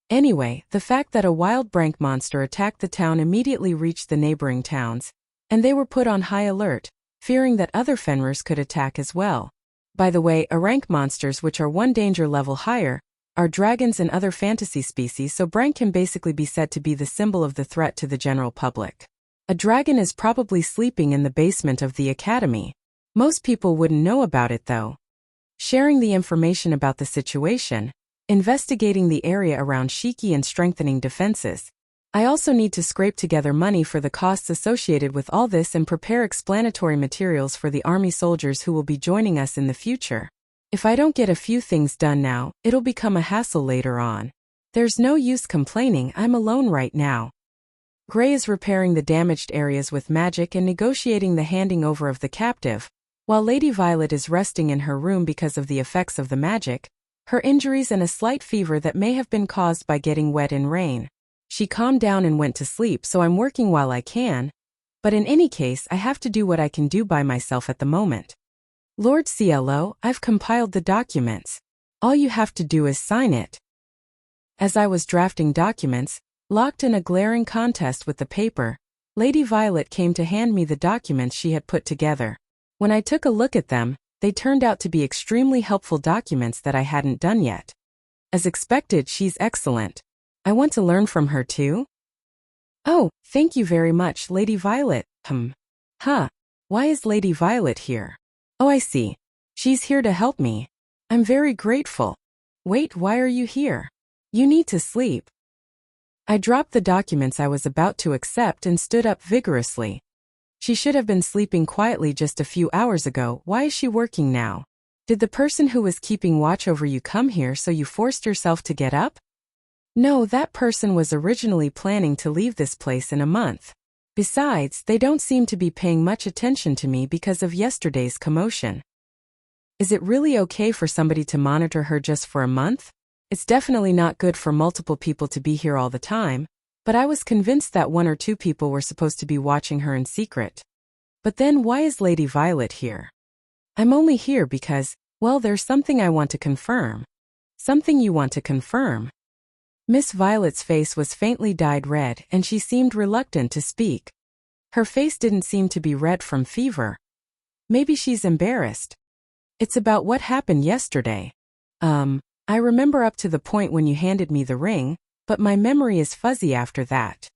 Anyway, the fact that a wild brank monster attacked the town immediately reached the neighboring towns, and they were put on high alert, fearing that other Fenrirs could attack as well. By the way, rank monsters, which are one danger level higher, are dragons and other fantasy species, so brank can basically be said to be the symbol of the threat to the general public. A dragon is probably sleeping in the basement of the academy. Most people wouldn't know about it though. Sharing the information about the situation, investigating the area around Shiki and strengthening defenses. I also need to scrape together money for the costs associated with all this and prepare explanatory materials for the army soldiers who will be joining us in the future. If I don't get a few things done now, it'll become a hassle later on. There's no use complaining, I'm alone right now. Gray is repairing the damaged areas with magic and negotiating the handing over of the captive, while Lady Violet is resting in her room because of the effects of the magic. her injuries and a slight fever that may have been caused by getting wet in rain. She calmed down and went to sleep, so I'm working while I can. But in any case, I have to do what I can do by myself at the moment. Lord CLO, I've compiled the documents. All you have to do is sign it. As I was drafting documents, locked in a glaring contest with the paper, Lady Violet came to hand me the documents she had put together. When I took a look at them, they turned out to be extremely helpful documents that I hadn't done yet. As expected, she's excellent. I want to learn from her too. Oh, thank you very much, Lady Violet. Why is Lady Violet here? Oh, I see. She's here to help me. I'm very grateful. Wait, why are you here? You need to sleep. I dropped the documents I was about to accept and stood up vigorously. She should have been sleeping quietly just a few hours ago. Why is she working now? Did the person who was keeping watch over you come here so you forced yourself to get up? No, that person was originally planning to leave this place in a month. Besides, they don't seem to be paying much attention to me because of yesterday's commotion. Is it really okay for somebody to monitor her just for a month? It's definitely not good for multiple people to be here all the time, but I was convinced that 1 or 2 people were supposed to be watching her in secret. But then why is Lady Violet here? I'm only here because, well, there's something I want to confirm. Something you want to confirm? Miss Violet's face was faintly dyed red and she seemed reluctant to speak. Her face didn't seem to be red from fever. Maybe she's embarrassed. It's about what happened yesterday. I remember up to the point when you handed me the ring, but my memory is fuzzy after that.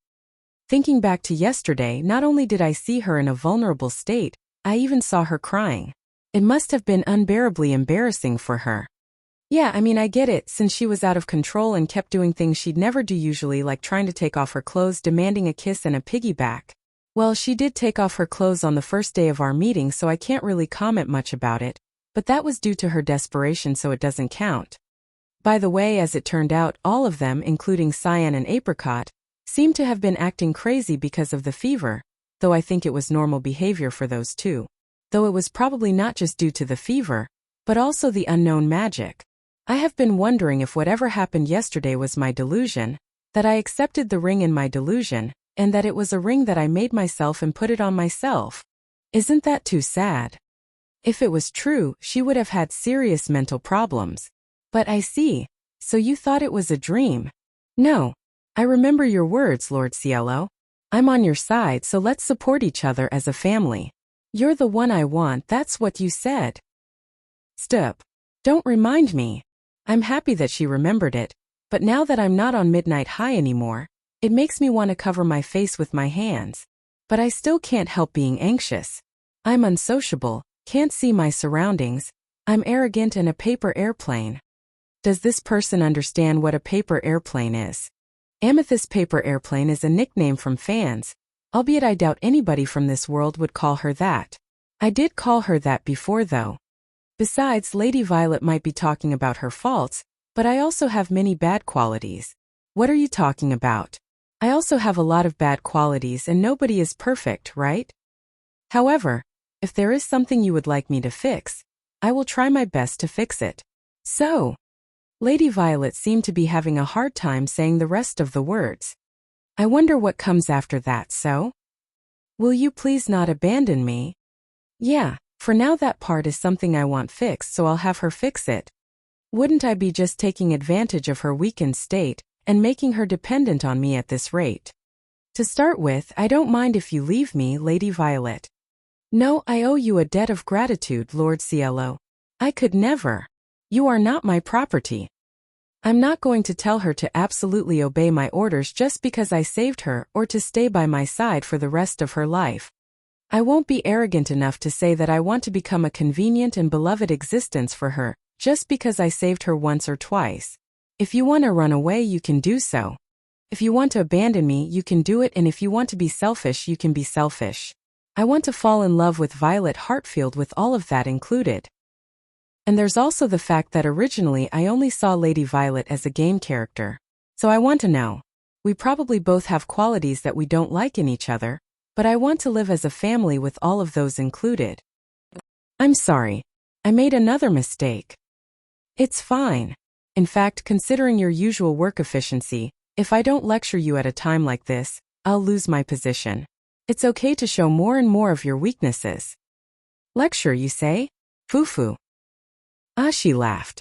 Thinking back to yesterday, not only did I see her in a vulnerable state, I even saw her crying. It must have been unbearably embarrassing for her. Yeah, I get it, since she was out of control and kept doing things she'd never do usually, like trying to take off her clothes, demanding a kiss and a piggyback. Well, she did take off her clothes on the first day of our meeting, so I can't really comment much about it, but that was due to her desperation, so it doesn't count. By the way, as it turned out, all of them, including Cyan and Apricot, seemed to have been acting crazy because of the fever, though I think it was normal behavior for those two. Though it was probably not just due to the fever, but also the unknown magic. I have been wondering if whatever happened yesterday was my delusion, that I accepted the ring in my delusion, and that it was a ring that I made myself and put it on myself. Isn't that too sad? If it was true, she would have had serious mental problems. But I see. So you thought it was a dream? No. I remember your words, Lord CLO. I'm on your side, so let's support each other as a family. You're the one I want, that's what you said. Stop. Don't remind me. I'm happy that she remembered it, but now that I'm not on midnight high anymore, it makes me want to cover my face with my hands. But I still can't help being anxious. I'm unsociable, can't see my surroundings, I'm arrogant and a paper airplane. Does this person understand what a paper airplane is? Amethyst Paper Airplane is a nickname from fans, albeit I doubt anybody from this world would call her that. I did call her that before though. Besides, Lady Violet might be talking about her faults, but I also have many bad qualities. What are you talking about? I also have a lot of bad qualities and nobody is perfect, right? However, if there is something you would like me to fix, I will try my best to fix it. So, Lady Violet seemed to be having a hard time saying the rest of the words. I wonder what comes after that, so? Will you please not abandon me? Yeah, for now that part is something I want fixed, so I'll have her fix it. Wouldn't I be just taking advantage of her weakened state and making her dependent on me at this rate? To start with, I don't mind if you leave me, Lady Violet. No, I owe you a debt of gratitude, Lord CLO. I could never. You are not my property. I'm not going to tell her to absolutely obey my orders just because I saved her or to stay by my side for the rest of her life. I won't be arrogant enough to say that I want to become a convenient and beloved existence for her just because I saved her once or twice. If you want to run away, you can do so. If you want to abandon me, you can do it, and if you want to be selfish, you can be selfish. I want to fall in love with Violet Hartfield with all of that included. And there's also the fact that originally I only saw Lady Violet as a game character. So I want to know. We probably both have qualities that we don't like in each other, but I want to live as a family with all of those included. I'm sorry. I made another mistake. It's fine. In fact, considering your usual work efficiency, if I don't lecture you at a time like this, I'll lose my position. It's okay to show more and more of your weaknesses. Lecture, you say? Foo-foo. Ah, she laughed.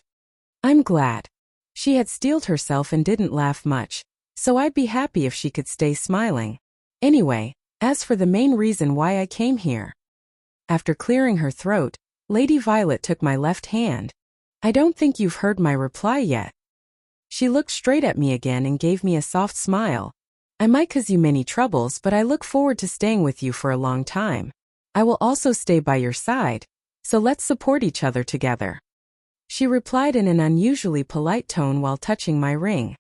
I'm glad. She had steeled herself and didn't laugh much, so I'd be happy if she could stay smiling. Anyway, as for the main reason why I came here. After clearing her throat, Lady Violet took my left hand. I don't think you've heard my reply yet. She looked straight at me again and gave me a soft smile. I might cause you many troubles, but I look forward to staying with you for a long time. I will also stay by your side, so let's support each other together. She replied in an unusually polite tone while touching my ring.